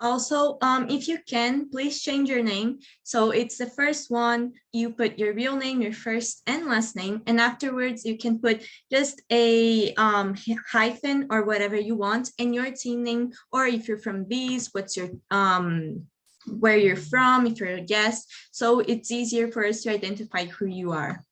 Also, if you can, please change your name. So it's the first one, you put your real name, your first and last name, and afterwards you can put just a hyphen or whatever you want, and your team name, or if you're from Bees, what's your where you're from, if you're a guest. So it's easier for us to identify who you are.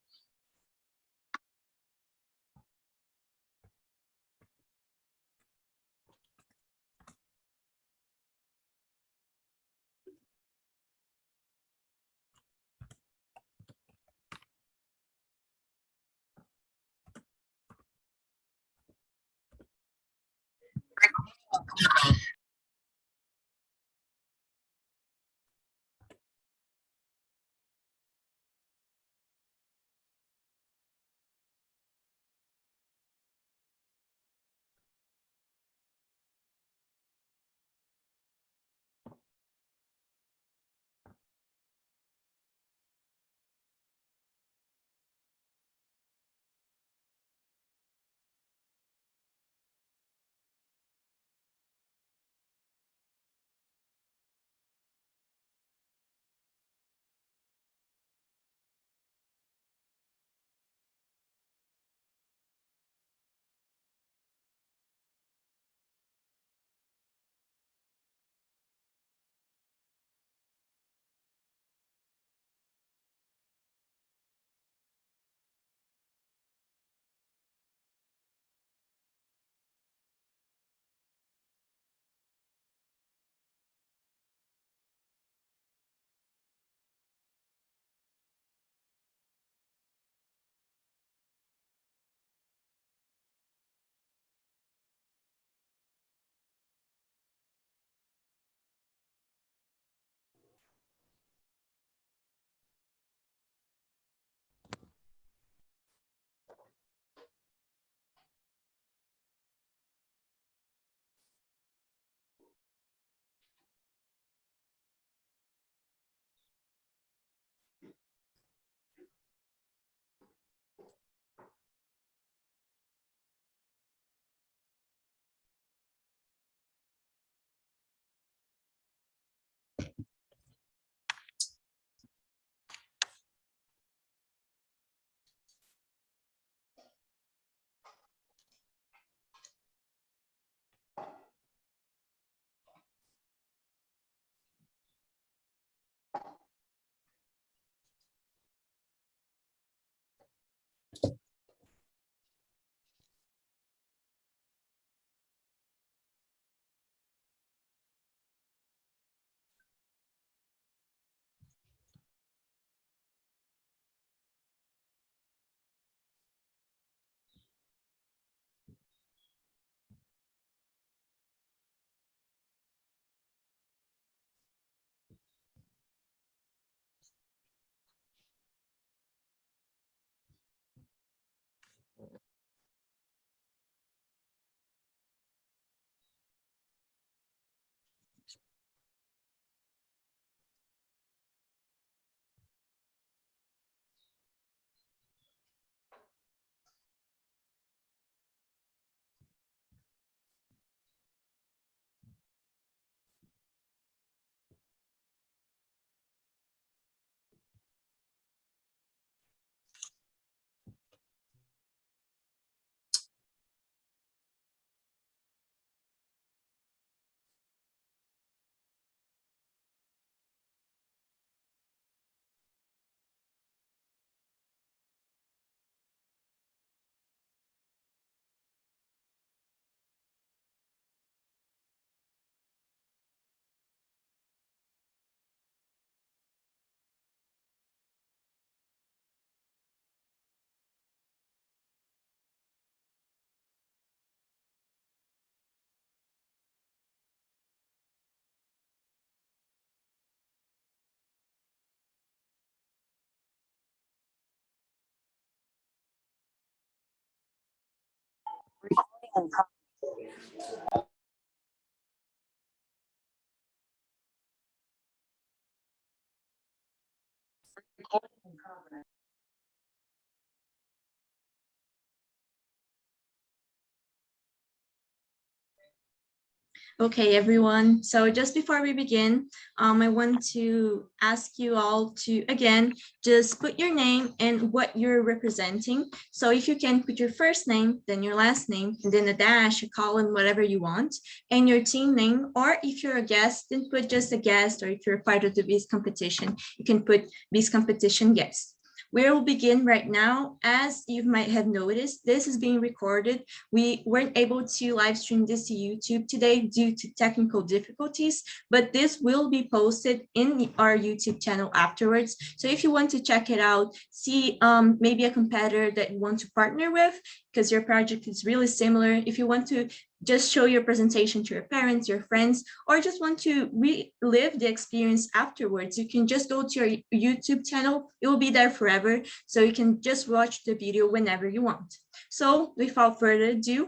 Okay, everyone. So just before we begin, I want to ask you all to, again, just put your name and what you're representing. So if you can put your first name, then your last name, and then a dash, a colon, whatever you want, and your team name, or if you're a guest, then put just a guest, or if you're part of the Beast competition, you can put Beast competition guest. We will begin right now. As you might have noticed, this is being recorded. We weren't able to live stream this to YouTube today due to technical difficulties, but this will be posted in our YouTube channel afterwards. So if you want to check it out, see maybe a competitor that you want to partner with, because your project is really similar. If you want to just show your presentation to your parents, your friends, or just want to relive the experience afterwards, you can just go to your YouTube channel. It will be there forever, so you can just watch the video whenever you want. So without further ado,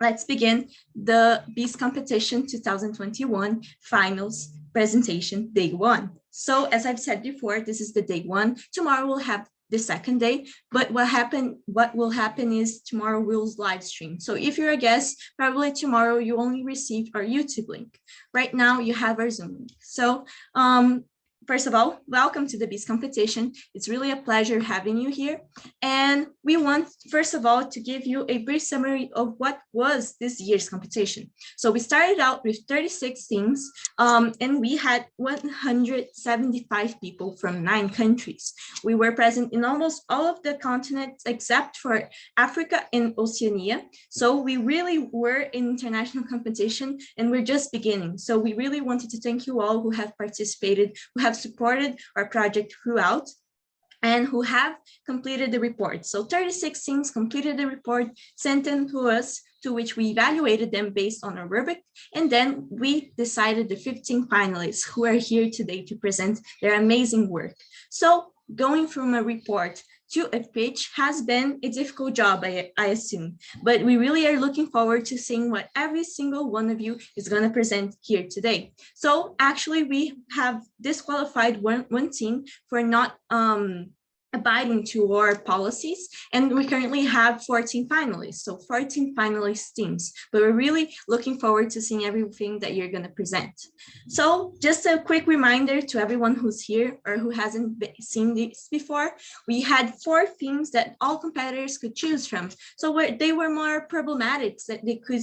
let's begin the Beast Competition 2021 Finals Presentation Day 1. So as I've said before, this is the day 1. Tomorrow we'll have the second day, but what will happen is tomorrow we'll live stream. So if you're a guest, probably tomorrow you only receive our YouTube link. Right now you have our Zoom link. So first of all, welcome to the Beast Competition. It's really a pleasure having you here. And we want, first of all, to give you a brief summary of what was this year's competition. So we started out with 36 teams, and we had 175 people from 9 countries. We were present in almost all of the continents except for Africa and Oceania. So we really were in international competition, and we're just beginning. So we really wanted to thank you all who have participated, who have supported our project throughout, and who have completed the report. So 36 teams completed the report, sent them to us, to which we evaluated them based on a rubric, and then we decided the 15 finalists who are here today to present their amazing work. So going from a report to a pitch has been a difficult job, I assume, but we really are looking forward to seeing what every single one of you is going to present here today. So actually we have disqualified one team for not abiding to our policies, and we currently have 14 finalists, so 14 finalist teams, but we're really looking forward to seeing everything that you're going to present. So just a quick reminder to everyone who's here or who hasn't seen this before, we had 4 themes that all competitors could choose from. So they were more problematic that they could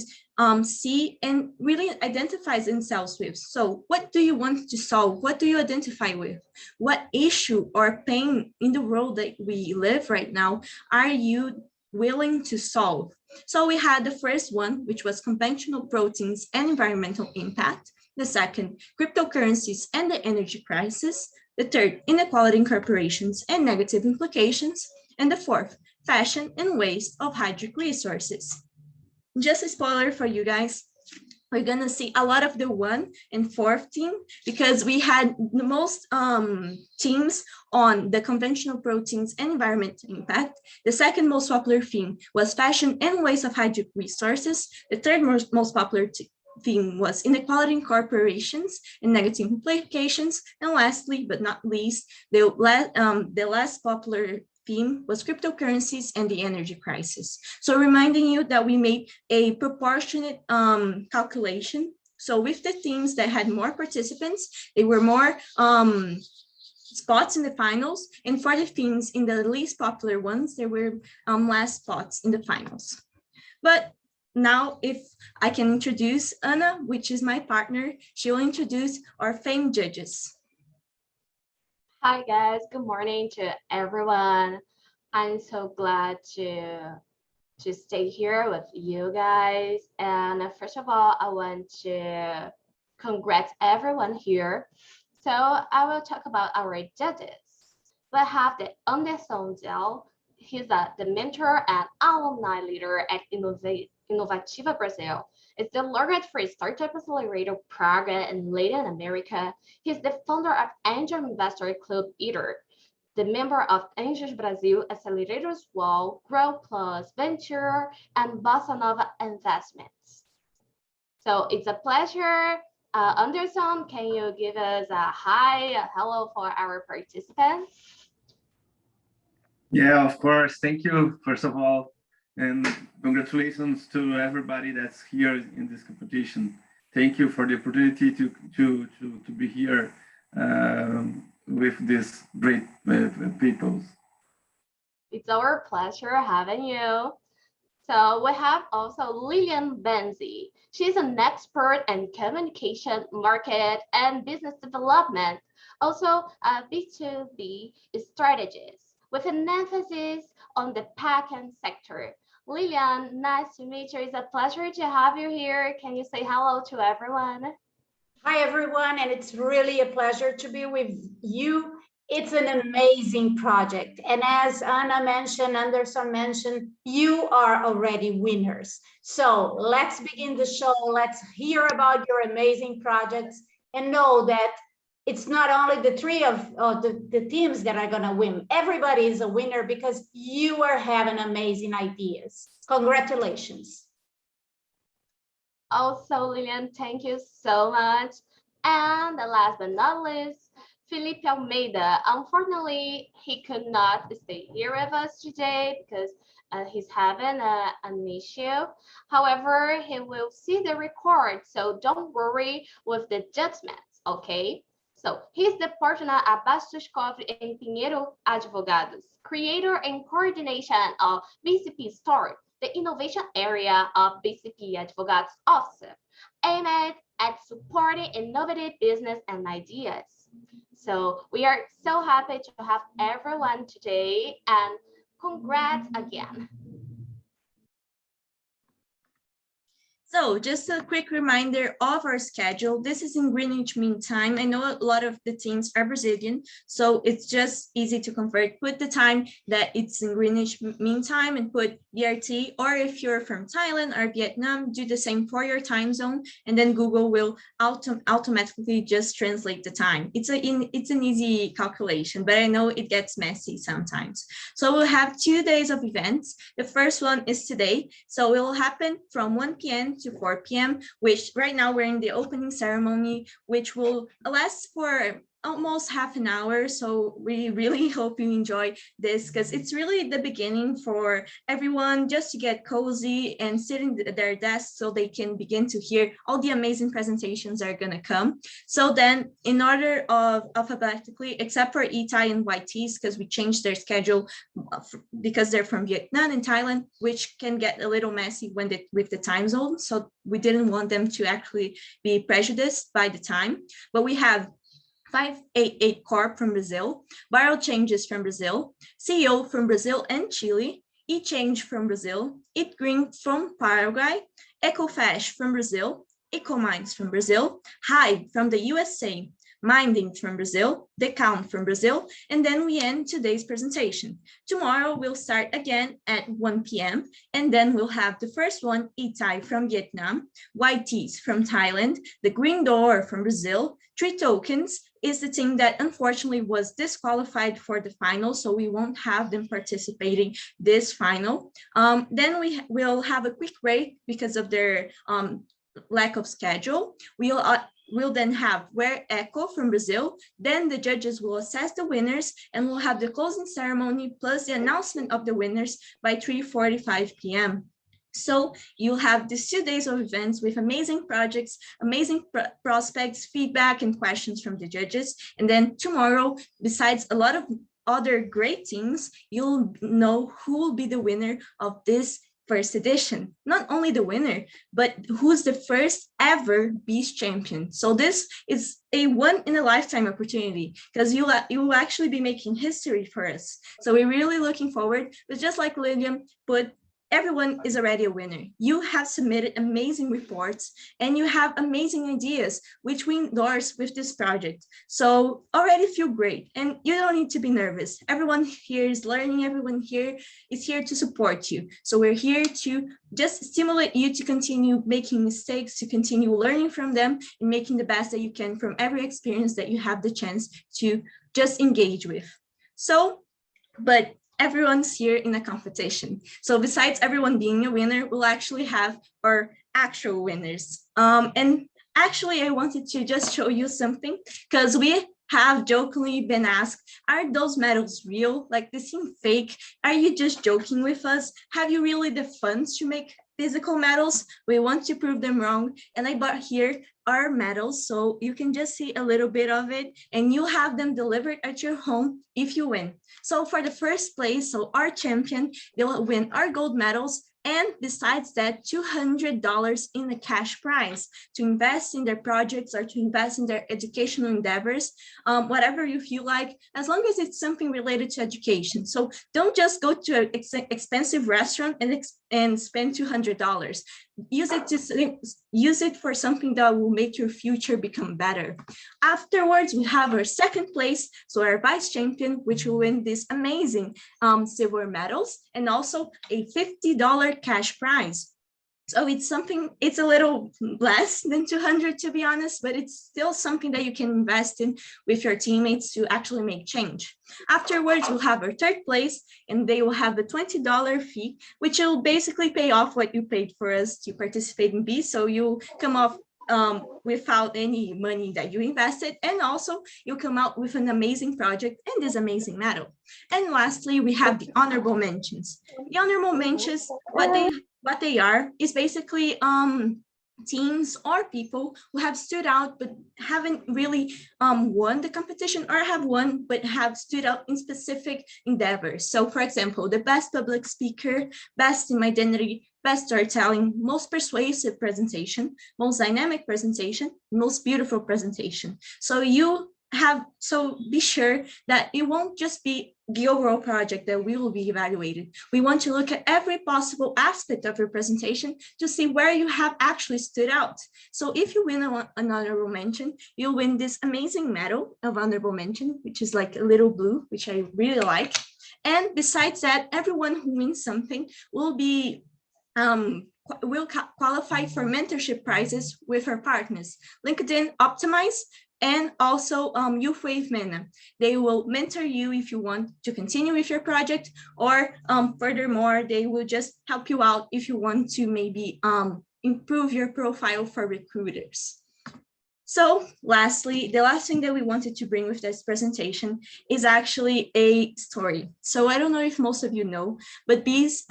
see and really identify themselves with. So what do you want to solve? What do you identify with? What issue or pain in the world that we live right now are you willing to solve? So we had the first one, which was conventional proteins and environmental impact. The second, cryptocurrencies and the energy crisis. The third, inequality in corporations and negative implications. And the fourth, fashion and waste of hydric resources. Just a spoiler for you guys, we're gonna see a lot of the 1 and 4th team because we had the most teams on the conventional proteins and environmental impact. The second most popular theme was fashion and waste of hydric resources. The third most popular theme was inequality in corporations and negative implications. And lastly, but not least, the last popular theme was cryptocurrencies and the energy crisis. So reminding you that we made a proportionate calculation. So with the themes that had more participants, they were more spots in the finals, and for the themes in the least popular ones, there were less spots in the finals. But now, if I can introduce Anna, which is my partner, she will introduce our famed judges. Hi guys, good morning to everyone. I'm so glad to stay here with you guys. And first of all, I want to congrats everyone here. So I will talk about our judges. We have the Anderson Del. He's the mentor and alumni leader at Inovativa Brazil. It's the largest free startup accelerator program in Latin America. He's the founder of Angel Investor Club Eater, the member of Angels Brazil Accelerators Wall, Grow Plus Venture, and Bossa Nova Investments. So it's a pleasure. Anderson, can you give us a hi, a hello for our participants? Yeah, of course. Thank you, first of all, and congratulations to everybody that's here in this competition. thank you for the opportunity to be here with these great people. It's our pleasure having you. So we have also Lillian Benzi. She's an expert in communication, market, and business development, also a B2B strategist with an emphasis on the pack-end sector. Lillian, nice to meet you. It's a pleasure to have you here. Can you say hello to everyone? Hi, everyone, and it's really a pleasure to be with you. It's an amazing project. And as Anna mentioned, Anderson mentioned, you are already winners. So let's begin the show. Let's hear about your amazing projects and know that it's not only the three of the teams that are going to win. Everybody is a winner because you are having amazing ideas. Congratulations. Also, Lillian, thank you so much. And last but not least, Felipe Almeida. Unfortunately, he could not stay here with us today because he's having an issue. However, he will see the record, so don't worry with the judgments, okay? So he's the partner at Bastos Coffee in Pinheiro Advogados, creator and coordination of BCP Store, the innovation area of BCP Advogados Office, aimed at supporting innovative business and ideas. So we are so happy to have everyone today, and congrats again. So just a quick reminder of our schedule. This is in Greenwich Mean Time. I know a lot of the teams are Brazilian, so it's just easy to convert. Put the time that it's in Greenwich Mean Time and put ERT, or if you're from Thailand or Vietnam, do the same for your time zone, and then Google will automatically just translate the time. It's an easy calculation, but I know it gets messy sometimes. So we'll have 2 days of events. The first one is today. So it will happen from 1 p.m. to 4 p.m., which right now we're in the opening ceremony, which will last for almost half an hour. So we really hope you enjoy this because it's really the beginning for everyone just to get cozy and sit in their desks so they can begin to hear all the amazing presentations that are going to come. So then in order of alphabetically, except for ETI and YTs, because we changed their schedule because they're from Vietnam and Thailand, which can get a little messy when with the time zone. So we didn't want them to actually be prejudiced by the time, but we have 588 Corp from Brazil, Viral Changes from Brazil, CEO from Brazil and Chile, eChange from Brazil, Eat Green from Paraguay, EcoFash from Brazil, EcoMinds from Brazil, HIVE from the USA, Minding from Brazil, the Cown from Brazil, and then we end today's presentation. Tomorrow we'll start again at 1 p.m. and then we'll have the first one, ETI from Vietnam, YTs from Thailand, the Green Door from Brazil, 3 Tokens is the team that unfortunately was disqualified for the final, so we won't have them participating this final. Then we will have a quick break because of their lack of schedule. We'll then have Where Echo from Brazil. Then the judges will assess the winners and we'll have the closing ceremony plus the announcement of the winners by 3:45 p.m. So you'll have these 2 days of events with amazing projects, amazing prospects, feedback, and questions from the judges. And then tomorrow, besides a lot of other great teams, you'll know who will be the winner of this first edition. Not only the winner, but who's the first ever Beast champion. So this is a one-in-a-lifetime opportunity because you will actually be making history for us. So we're really looking forward. But just like Lillian put, everyone is already a winner. You have submitted amazing reports and you have amazing ideas, which we endorse with this project. So already feel great and you don't need to be nervous. Everyone here is learning, everyone here is here to support you. So we're here to just stimulate you to continue making mistakes, to continue learning from them and making the best that you can from every experience that you have the chance to just engage with. So, but everyone's here in a competition. So besides everyone being a winner, we'll actually have our actual winners. And actually, I wanted to just show you something because we have jokingly been asked, are those medals real? Like, they seem fake. Are you just joking with us? Have you really the funds to make physical medals. We want to prove them wrong. And I bought here our medals, so you can just see a little bit of it, and you have them delivered at your home if you win. So for the first place, so our champion, they'll win our gold medals, and besides that, $200 in a cash prize to invest in their projects or to invest in their educational endeavors, whatever you feel like, as long as it's something related to education. So don't just go to an expensive restaurant and spend $200. Use it for something that will make your future become better. Afterwards, we have our second place, so our vice champion, which will win this amazing silver medals and also a $50 cash prize. So it's a little less than 200 to be honest, but it's still something that you can invest in with your teammates to actually make change. Afterwards, we'll have our third place, and they will have the $20 fee, which will basically pay off what you paid for us to participate in B. So you come off without any money that you invested, and also you'll come out with an amazing project and this amazing medal. And lastly, we have the honorable mentions. The honorable mentions, what they are is basically teams or people who have stood out but haven't really won the competition, or have won but have stood out in specific endeavors. So for example, the best public speaker, best in identity, best storytelling, most persuasive presentation, most dynamic presentation, most beautiful presentation. So be sure that it won't just be the overall project that we will be evaluated. We want to look at every possible aspect of your presentation to see where you have actually stood out. So if you win an honorable mention, you'll win this amazing medal of honorable mention, which is like a little blue, which I really like. And besides that, everyone who wins something will be qualify for mentorship prizes with our partners, LinkedIn Optimize, and also Youth Wave MENA. They will mentor you if you want to continue with your project, or furthermore, they will just help you out if you want to maybe improve your profile for recruiters. So lastly, the last thing that we wanted to bring with this presentation is actually a story. So I don't know if most of you know, but these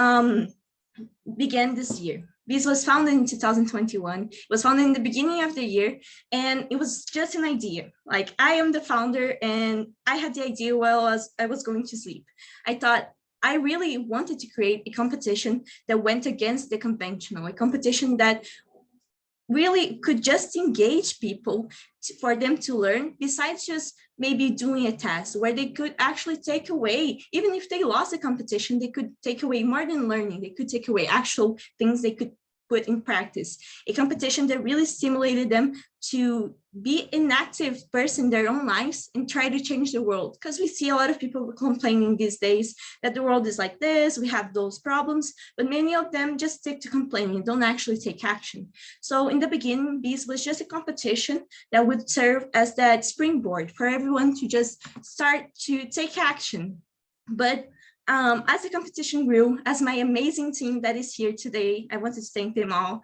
began this year. This was founded in 2021. It was founded in the beginning of the year, and it was just an idea. Like, I am the founder, and I had the idea while I was going to sleep. I thought I really wanted to create a competition that went against the conventional, a competition that really could just engage people for them to learn, besides just maybe doing a test where they could actually take away, even if they lost the competition, they could take away more than learning. They could take away actual things they could put in practice. A competition that really stimulated them to be an active person in their own lives and try to change the world. Because we see a lot of people complaining these days that the world is like this, we have those problems, but many of them just stick to complaining and don't actually take action. So in the beginning, this was just a competition that would serve as that springboard for everyone to just start to take action. But as the competition grew, as my amazing team that is here today, I wanted to thank them all.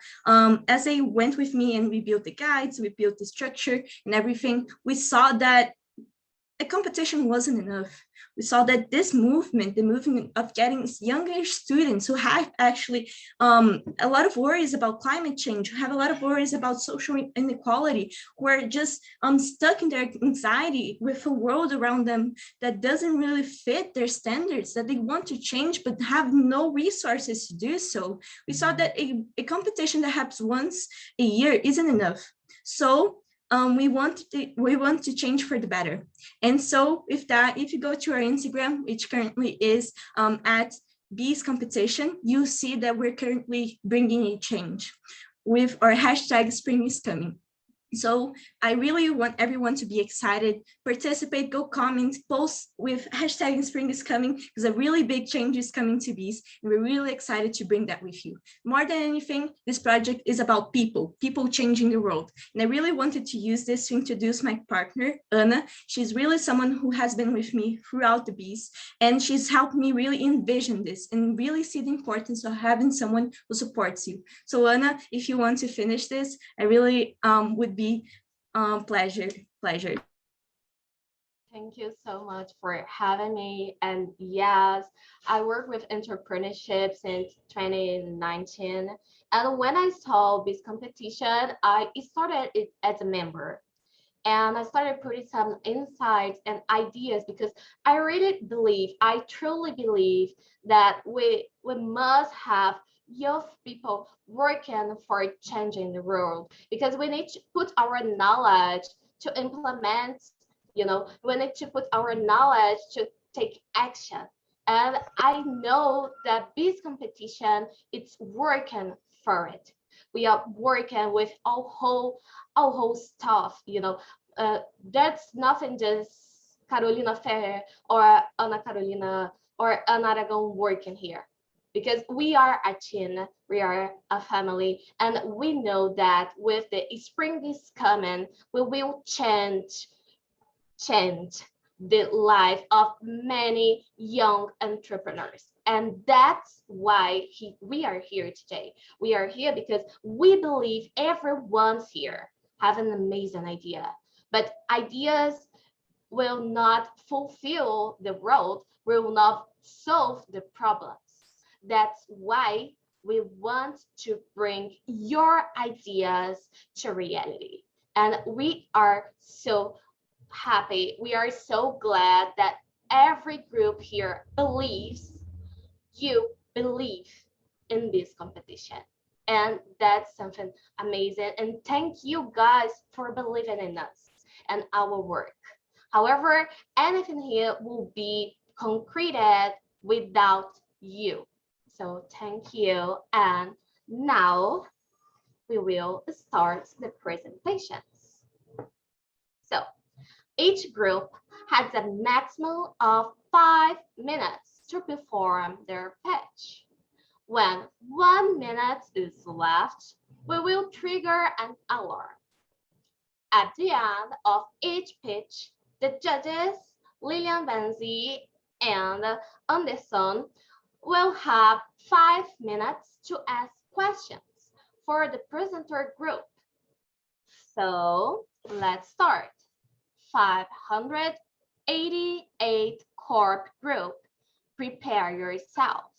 As they went with me and we built the guides, we built the structure and everything, we saw that a competition wasn't enough. We saw that this movement, the movement of getting younger students who have actually a lot of worries about climate change, who have a lot of worries about social inequality, who are just stuck in their anxiety with a world around them that doesn't really fit their standards, that they want to change but have no resources to do so. We saw that a competition that happens once a year isn't enough. So we want to change for the better. And so with that, if you go to our Instagram, which currently is at Bees Competition, you see that we're currently bringing a change with our hashtag Spring is Coming. So I really want everyone to be excited, participate, go comment, post with hashtag Spring is Coming, because a really big change is coming to Bees, and we're really excited to bring that with you. More than anything, this project is about people changing the world. And I really wanted to use this to introduce my partner, Anna. She's really someone who has been with me throughout the Bees, and she's helped me really envision this and really see the importance of having someone who supports you. So Anna, if you want to finish this, I really would be pleasure. Thank you so much for having me. And yes, I work with entrepreneurship since 2019. And when I saw this competition, I started it as a member. And I started putting some insights and ideas because I really believe, I truly believe that we must have youth people working for changing the world, because we need to put our knowledge to implement, we need to put our knowledge to take action. And I know that this competition, it's working for it. We are working with our whole stuff, that's nothing just Carolina Ferrer or Ana Carolina or Ana Aragon working here, because we are a team, we are a family, and we know that with the spring is coming, we will change the life of many young entrepreneurs. And that's why we are here today. We are here because we believe everyone's here have an amazing idea, but ideas will not fulfill the world, will not solve the problems. That's why we want to bring your ideas to reality. And we are so happy, we are so glad that every group here believes, you believe in this competition. And that's something amazing. And thank you guys for believing in us and our work. However, anything here will be concreted without you. So thank you. And now we will start the presentations. So each group has a maximum of 5 minutes to perform their pitch. When 1 minute is left, we will trigger an alarm. At the end of each pitch, the judges, Lilian Benzi and Anderson, will have 5 minutes to ask questions for the presenter group. So let's start. 588 Corp group, prepare yourself.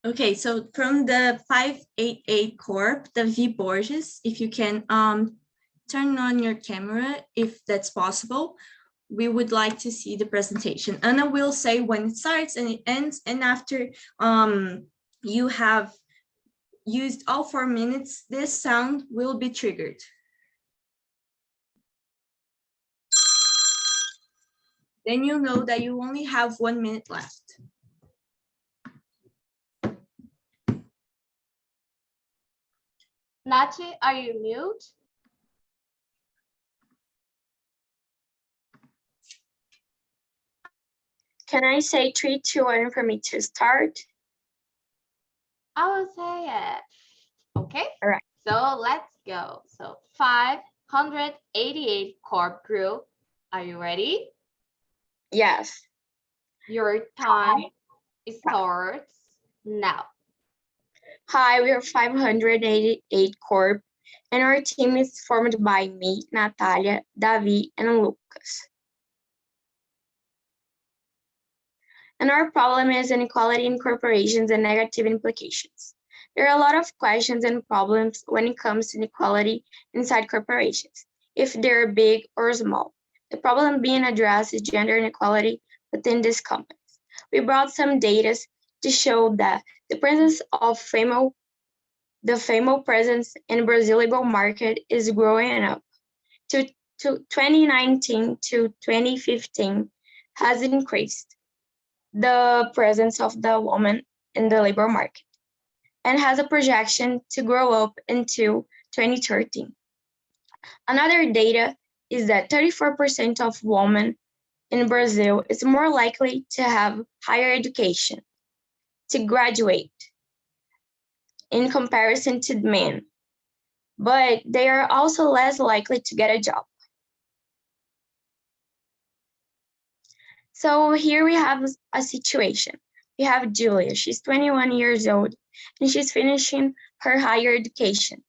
Okay, so from the 588 Corp, the V Borges, if you can turn on your camera, if that's possible, we would like to see the presentation. Anna will say when it starts and it ends, and after you have used all 4 minutes, this sound will be triggered. Then you'll know that you only have 1 minute left. Nachi, are you mute? Can I say 3, 2, 1 for me to start? I will say it. Okay. All right. So let's go. So 588 Corp group. Are you ready? Yes. Your time starts now. Hi, we are 588 Corp, and our team is formed by me, Natalia, Davi, and Lucas. And our problem is inequality in corporations and negative implications. There are a lot of questions and problems when it comes to inequality inside corporations, if they're big or small. The problem being addressed is gender inequality within these companies. We brought some data to show that the presence of female presence in Brazil labor market is growing up. To 2019 to 2015 has increased the presence of the woman in the labor market and has a projection to grow up into 2030. Another data is that 34% of women in Brazil is more likely to have higher education, to graduate, in comparison to men, but they are also less likely to get a job. So here we have a situation. We have Julia, she's 21 years old, and she's finishing her higher education.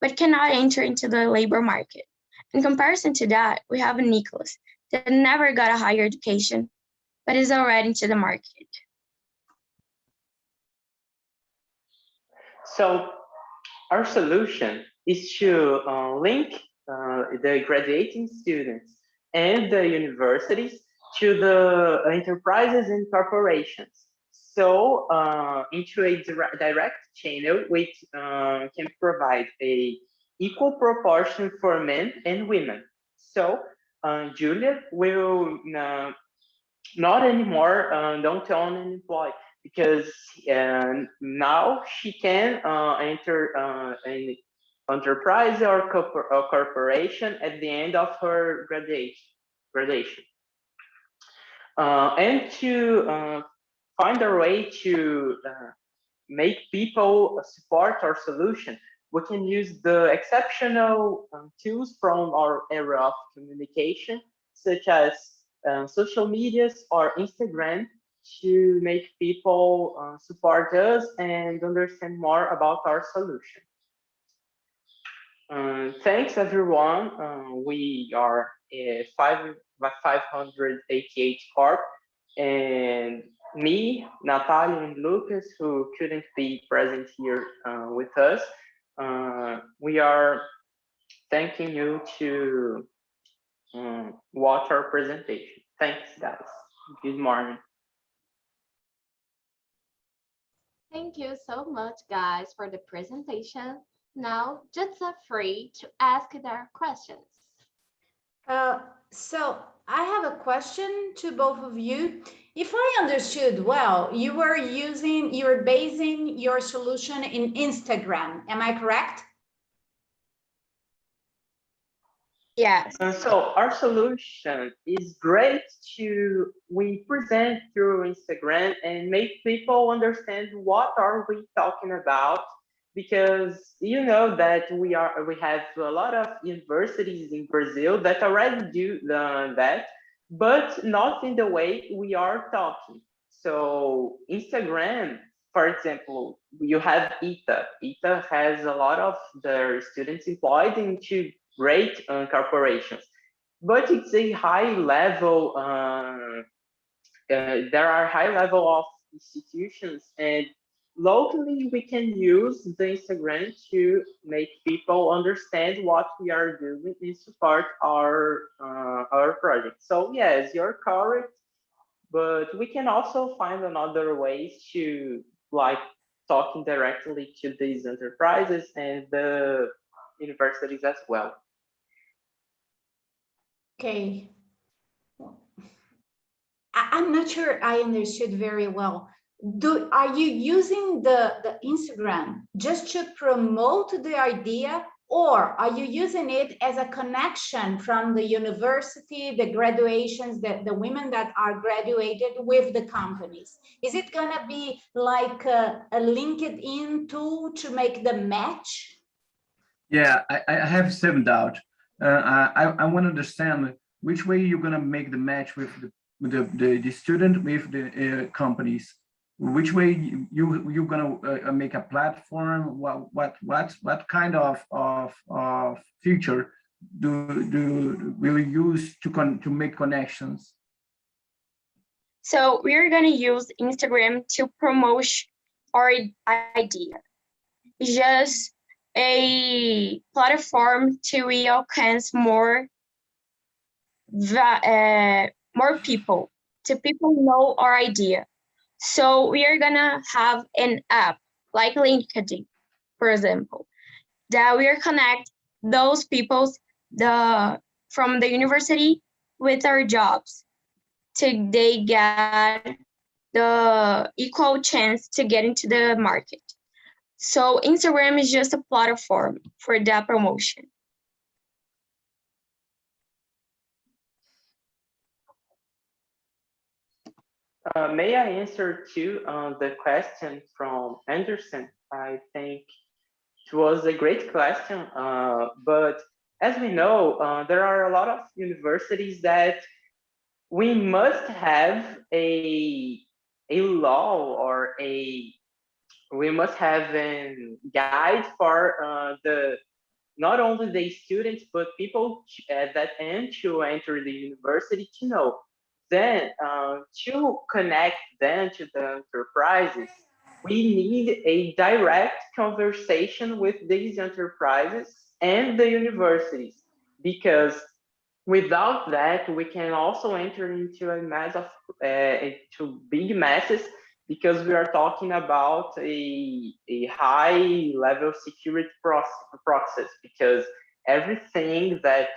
but cannot enter into the labor market. In comparison to that, we have Nicholas that never got a higher education, but is already into the market. So our solution is to link the graduating students and the universities to the enterprises and corporations. So into a direct channel, which can provide a equal proportion for men and women. So Julia will not anymore don't own an employee, because now she can enter an enterprise or corporation at the end of her graduation. And to find a way to make people support our solution, we can use the exceptional tools from our era of communication, such as social medias or Instagram, to make people support us and understand more about our solution. Thanks everyone. We are a 588 Corp, and me, Natalia, and Lucas, who couldn't be present here with us, we are thanking you to watch our presentation. Thanks, guys. Good morning. Thank you so much, guys, for the presentation. Now, just feel free to ask their questions. So I have a question to both of you. If I understood well, you were basing your solution in Instagram. Am I correct? Yes. So our solution is great we present through Instagram and make people understand what are we talking about, because you know that we have a lot of universities in Brazil that already do that, but not in the way we are talking. So Instagram, for example, you have ITA. ITA has a lot of their students employed into great corporations, but it's a high level. There are high level of institutions, and locally we can use the Instagram to make people understand what we are doing and support our project. So yes, you're correct, but we can also find another ways to, like, talking directly to these enterprises and the universities as well. Okay. I'm not sure I understood very well. Are you using the Instagram just to promote the idea, or are you using it as a connection from the university, the graduations, the women that are graduated with the companies? Is it gonna be like a LinkedIn tool to make the match? Yeah, I have some doubt. I want to understand which way you're going to make the match with the student with the companies. Which way you're going to make a platform? What kind of feature will you use to make connections? So we're gonna use Instagram to promote our idea. Just a platform to alcance more people, to people know our idea. So we are gonna have an app like LinkedIn, for example, that we are connect those people from the university with our jobs, till they get the equal chance to get into the market. So Instagram is just a platform for that promotion. May I answer to the question from Anderson? I think it was a great question, but as we know, there are a lot of universities that we must have a law, or we must have a guide for not only the students, but people that aim to enter the university to know. Then to connect them to the enterprises, we need a direct conversation with these enterprises and the universities, because without that, we can also enter into a mass of into big masses, because we are talking about a high level security process, because everything that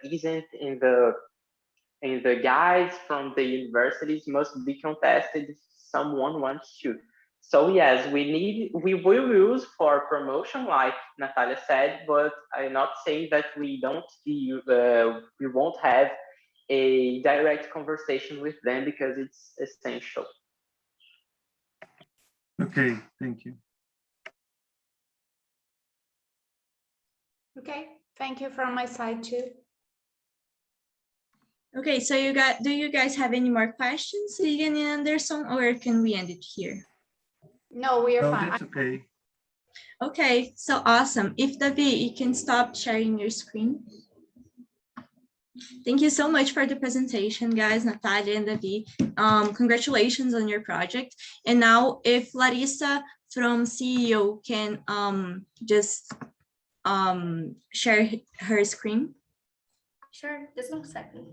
isn't in the guides from the universities must be contested if someone wants to. So yes, we will use for promotion, like Natalia said, but I'm not saying that we won't have a direct conversation with them, because it's essential. Okay, thank you. Okay, thank you from my side too. Okay, so do you guys have any more questions, Lilian and Anderson, or can we end it here? No, we are No, fine. that's okay. Okay, so awesome. If David, you can stop sharing your screen. Thank you so much for the presentation, guys, Natalia and David. Congratulations on your project. And now if Larissa from CEO can just share her screen. Sure, just 1 second.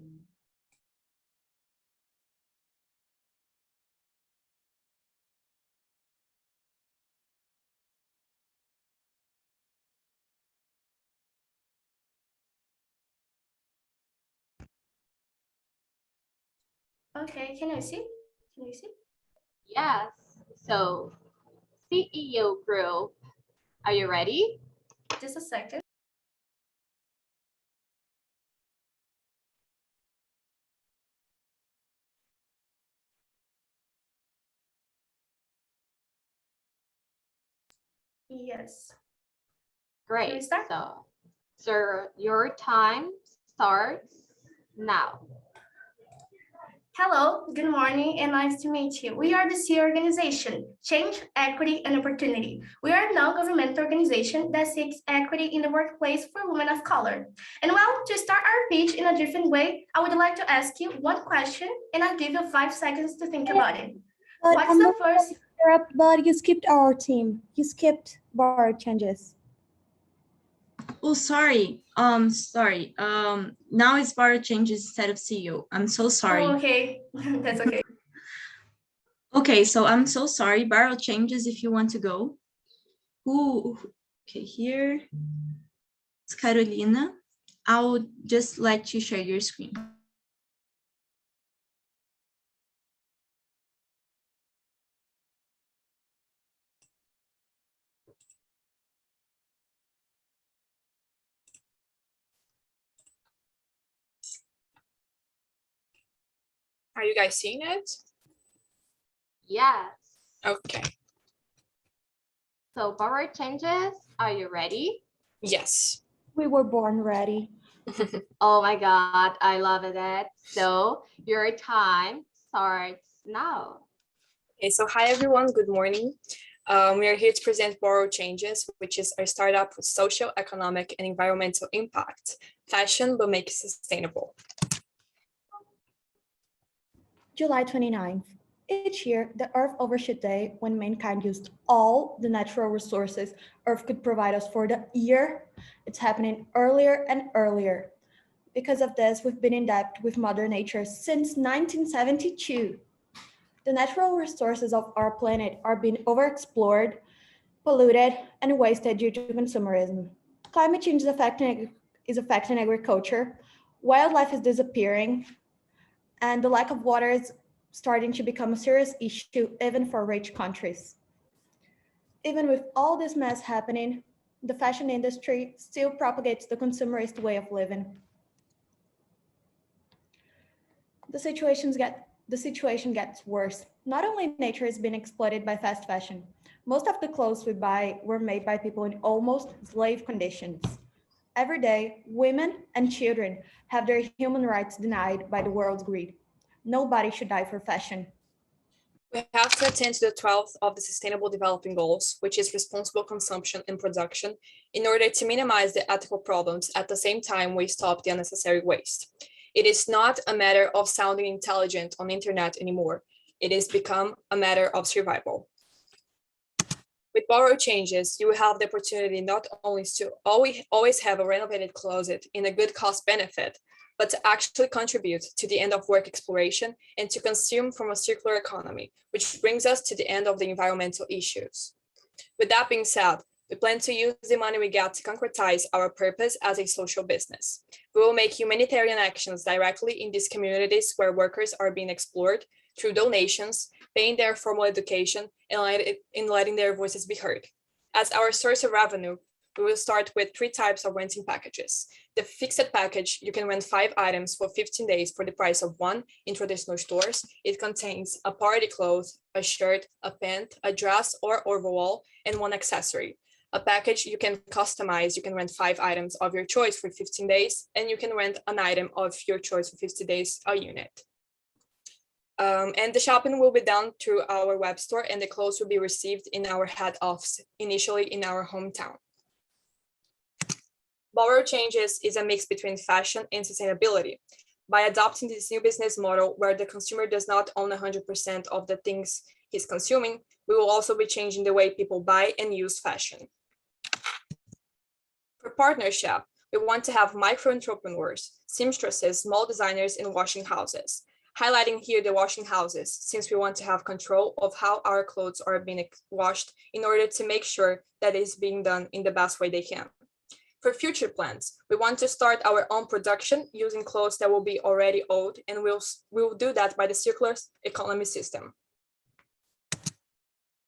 Okay, can you see? Can you see? Yes. So, CEO group, are you ready? Just a second. Yes. Great. Can we start? So your time starts now. Hello, good morning, and nice to meet you. We are the C organization, Change, Equity, and Opportunity. We are a non-governmental organization that seeks equity in the workplace for women of color. And well, to start our pitch in a different way, I would like to ask you one question, and I'll give you 5 seconds to think about it. What's the first? But you skipped our team. You skipped bar changes. Oh, sorry. Sorry. Now it's bar changes instead of CEO. I'm so sorry. Oh, okay, that's okay. Okay, so I'm so sorry. Barrel changes if you want to go. Okay, here. It's Carolina. I'll just let you share your screen. Are you guys seeing it? Yes. Okay. So power changes, are you ready? Yes. We were born ready. Oh my God, I love that. So your time starts now. Okay, so hi everyone, good morning. We are here to present Borrow Changes, which is our startup with social, economic, and environmental impact. Fashion will make it sustainable. July 29th. Each year, the Earth Overshoot Day, when mankind used all the natural resources Earth could provide us for the year, it's happening earlier and earlier. Because of this, we've been in debt with Mother Nature since 1972. The natural resources of our planet are being overexplored, polluted, and wasted due to consumerism. Climate change is affecting agriculture, wildlife is disappearing, and the lack of water is starting to become a serious issue even for rich countries. Even with all this mess happening, the fashion industry still propagates the consumerist way of living. The situation gets worse. Not only nature is being exploited by fast fashion, most of the clothes we buy were made by people in almost slave conditions. Every day, women and children have their human rights denied by the world's greed. Nobody should die for fashion. We have to attend to the 12th of the Sustainable Development Goals, which is responsible consumption and production, in order to minimize the ethical problems at the same time we stop the unnecessary waste. It is not a matter of sounding intelligent on the internet anymore. It has become a matter of survival. With Borrow Changes, you will have the opportunity not only to always have a renovated closet in a good cost benefit, but to actually contribute to the end of work exploration and to consume from a circular economy, which brings us to the end of the environmental issues. With that being said, we plan to use the money we get to concretize our purpose as a social business. We will make humanitarian actions directly in these communities where workers are being explored through donations, paying their formal education, and letting their voices be heard. As our source of revenue, we will start with 3 types of renting packages. The fixed package, you can rent 5 items for 15 days for the price of 1 in traditional stores. It contains a party clothes, a shirt, a pant, a dress or overall, and 1 accessory. A package you can customize, you can rent 5 items of your choice for 15 days, and you can rent an item of your choice for 50 days a unit. And the shopping will be done through our web store, and the clothes will be received in our head office, initially in our hometown. Borrow Changes is a mix between fashion and sustainability. By adopting this new business model where the consumer does not own 100% of the things he's consuming, we will also be changing the way people buy and use fashion. For partnership, we want to have micro-entrepreneurs, seamstresses, small designers, and washing houses. Highlighting here the washing houses, since we want to have control of how our clothes are being washed in order to make sure that it's being done in the best way they can. For future plans, we want to start our own production using clothes that will be already old, and we'll do that by the circular economy system.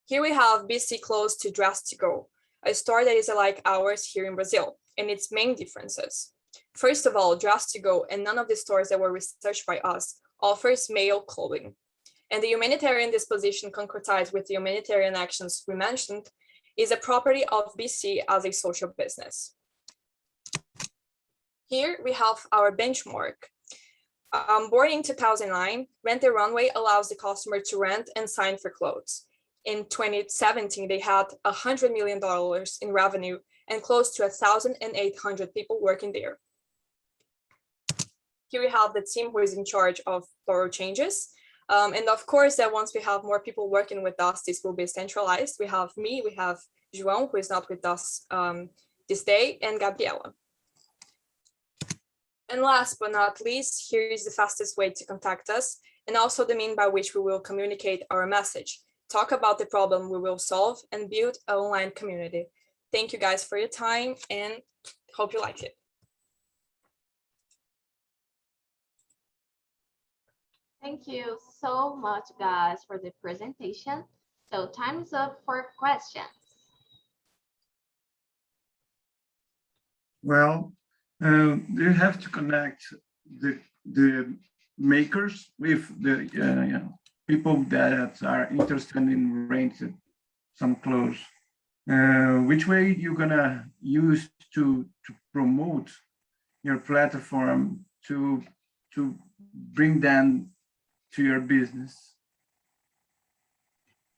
Here we have BC Clothes to Dress to Go, a store that is like ours here in Brazil, and its main differences. First of all, Dress to Go and none of the stores that were researched by us offers male clothing. And the humanitarian disposition concretized with the humanitarian actions we mentioned is a property of BC as a social business. Here we have our benchmark. Born in 2009, Rent a Runway allows the customer to rent and sign for clothes. In 2017, they had $100 million in revenue and close to 1,800 people working there. Here we have the team who is in charge of Borrow Changes. And of course, that once we have more people working with us, this will be centralized. We have me, we have João, who is not with us this day, and Gabriela. And last but not least, here is the fastest way to contact us, and also the mean by which we will communicate our message, talk about the problem we will solve, and build an online community. Thank you guys for your time, and hope you like it. Thank you so much, guys, for the presentation. So time is up for questions. Well, you have to connect the makers with the people that are interested in renting some clothes. Which way you're gonna use to promote your platform to bring them to your business?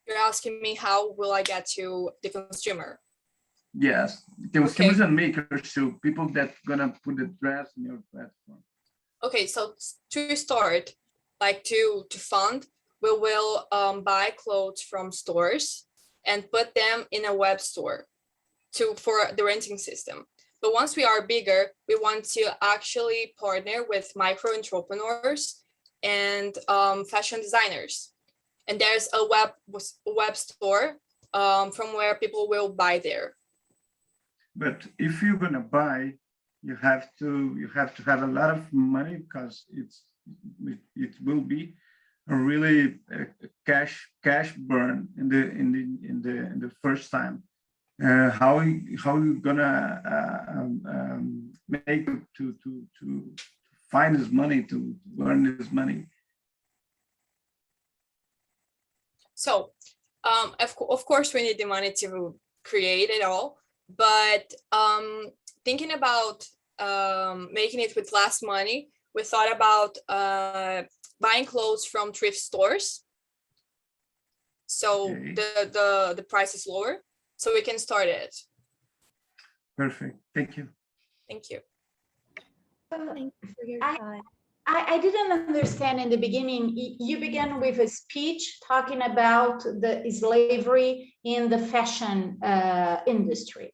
You're asking me how will I get to the consumer? Yes, consumers and makers too, people that gonna put the dress in your platform. Okay, so to start, like to fund, we will buy clothes from stores and put them in a web store for the renting system. But once we are bigger, we want to actually partner with micro entrepreneurs and fashion designers. And there's a web store from where people will buy there. But if you're gonna buy, you have to have a lot of money, because it will be a really cash burn in the first time. How you gonna make to find this money, to earn this money? So of course we need the money to create it all, but thinking about making it with less money, we thought about buying clothes from thrift stores So Okay. the price is lower, so we can start it. Perfect. Thank you. Thank you. Thank you for your I- time. I didn't understand in the beginning. You began with a speech talking about the slavery in the fashion industry.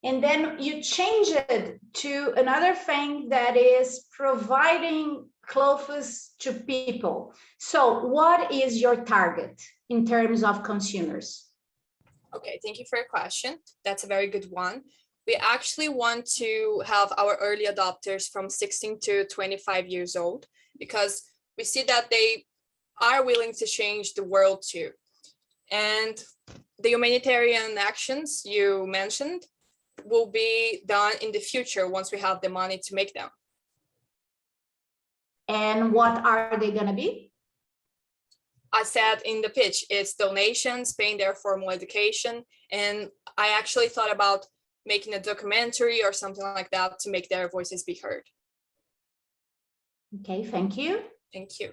And then you changed it to another thing that is providing clothes to people. So what is your target in terms of consumers? Okay, thank you for your question. That's a very good one. We actually want to have our early adopters from 16 to 25 years old, because we see that they are willing to change the world too. And the humanitarian actions you mentioned will be done in the future once we have the money to make them. And what are they going to be? I said in the pitch, it's donations, paying their formal education. And I actually thought about making a documentary or something like that to make their voices be heard. Okay, thank you. Thank you.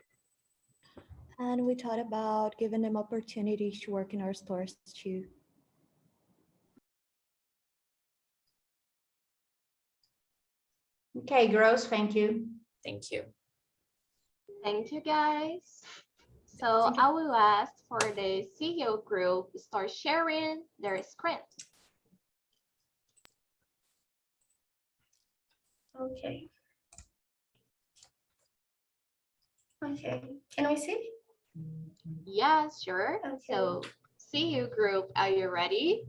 And we thought about giving them opportunities to work in our stores too. Okay, Gross, thank you. Thank you. Thank you, guys. So I will ask for the CEO group to start sharing their screen. Okay. Okay, can we see? Yeah, sure. Okay. So CEO group, are you ready?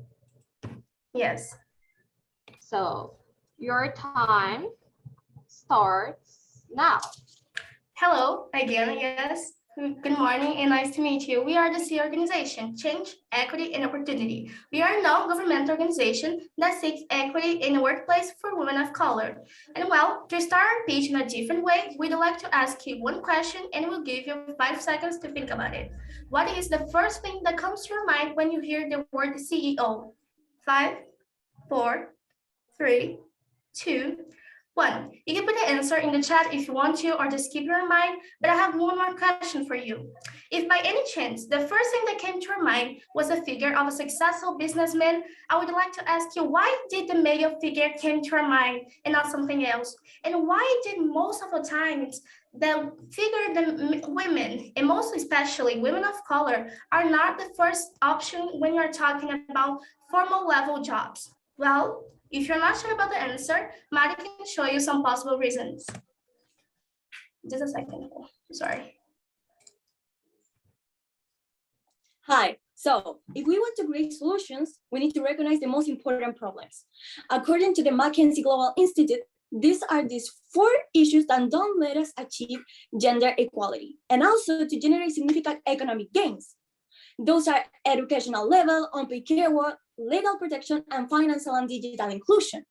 Yes. So your time starts now. Hello again, yes. Good morning and nice to meet you. We are the C organization, Change, Equity and Opportunity. We are a non-governmental organization that seeks equity in the workplace for women of color. And well, to start our pitch in a different way, we'd like to ask you one question and we'll give you 5 seconds to think about it. What is the first thing that comes to your mind when you hear the word CEO? 5, 4, 3, 2, 1. You can put the answer in the chat if you want to, or just keep your mind. But I have one more question for you. If by any chance, the first thing that came to your mind was a figure of a successful businessman, I would like to ask you, why did the male figure came to your mind and not something else? And why did most of the times the figure, the women, and most especially women of color, are not the first option when you're talking about formal level jobs? Well, if you're not sure about the answer, Mari can show you some possible reasons. Just a second, sorry. Hi, so if we want to create solutions, we need to recognize the most important problems. According to the McKinsey Global Institute, these are these 4 issues that don't let us achieve gender equality and also to generate significant economic gains. Those are educational level, unpaid care work, legal protection, and financial and digital inclusion.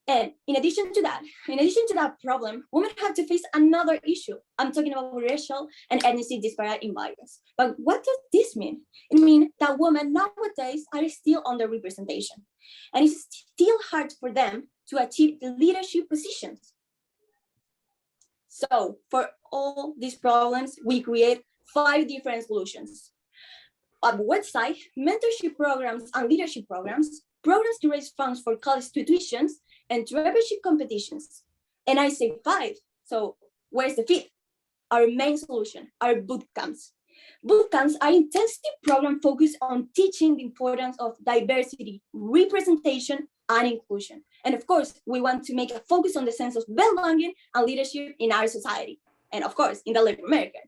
And in addition to that problem, women have to face another issue. I'm talking about racial and ethnic disparate in violence. But what does this mean? It means that women nowadays are still underrepresentation, and it's still hard for them to achieve leadership positions. So for all these problems, we create 5 different solutions. On the website, mentorship programs and leadership programs to raise funds for college tuitions, and entrepreneurship competitions. And I say 5, so where's the 5th? Our main solution, our boot camps. Boot camps are intensive programs focused on teaching the importance of diversity, representation, and inclusion. And of course, we want to make a focus on the sense of belonging and leadership in our society, and of course, in the Latin America.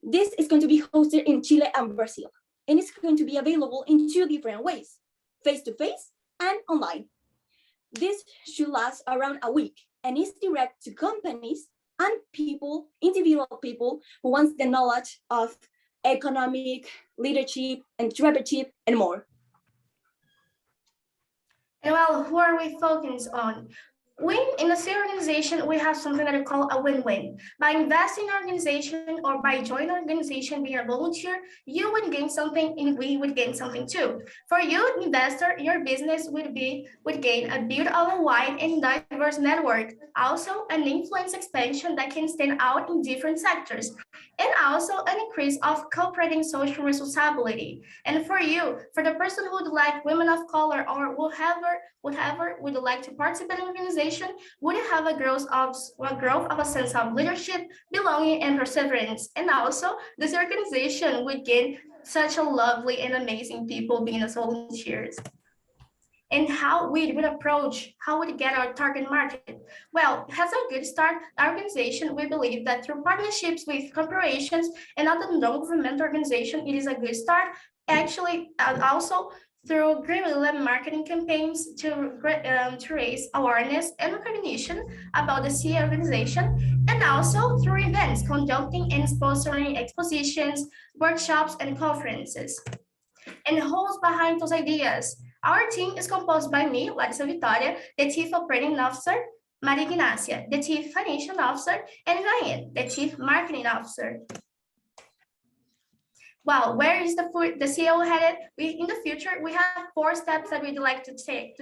This is going to be hosted in Chile and Brazil, and it's going to be available in 2 different ways, face-to-face and online. This should last around a week and is direct to companies and people, individual people who want the knowledge of economic, leadership, entrepreneurship, and more. And well, who are we focused on? When in a CA organization, we have something that we call a win-win. By investing in our organization or by joining our organization, being a volunteer, you would gain something and we would gain something too. For you, investor, your business would gain a build of a wide and diverse network, also an influence expansion that can stand out in different sectors, and also an increase of cooperating social responsibility. And for you, for the person who would like women of color or whatever would like to participate in an organization, would have a growth of a sense of leadership, belonging, and perseverance. And also, this organization would gain such a lovely and amazing people being as volunteers. And how we would approach, how we get our target market. Well, it has a good start. Our organization, we believe that through partnerships with corporations and other non-governmental organizations, it is a good start. Actually, also through guerrilla marketing campaigns to raise awareness and recognition about the CA organization, and also through events, conducting and sponsoring expositions, workshops, and conferences. And who's behind those ideas? Our team is composed by me, Larissa Vitória, the Chief Operating Officer, Maria Ignacia, the Chief Financial Officer, and Ryan, the Chief Marketing Officer. Well, where is the CEO headed? In the future, we have 4 steps that we'd like to take.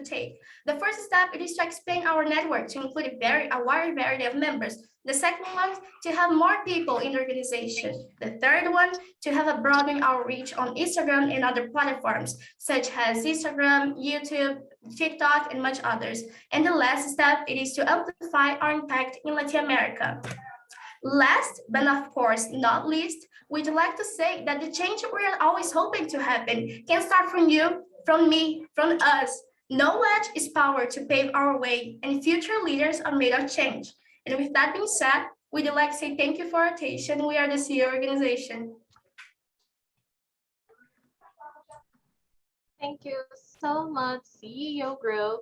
The first step is to expand our network to include a wide variety of members. The second one, to have more people in the organization. The third one, to have a broadening our reach on Instagram and other platforms, such as Instagram, YouTube, TikTok, and much others. And the last step, it is to amplify our impact in Latin America. Last, but of course not least, we'd like to say that the change we are always hoping to happen can start from you, from me, from us. Knowledge is power to pave our way, and future leaders are made of change. And with that being said, we'd like to say thank you for your attention. We are the CEO organization. Thank you so much, CEO group.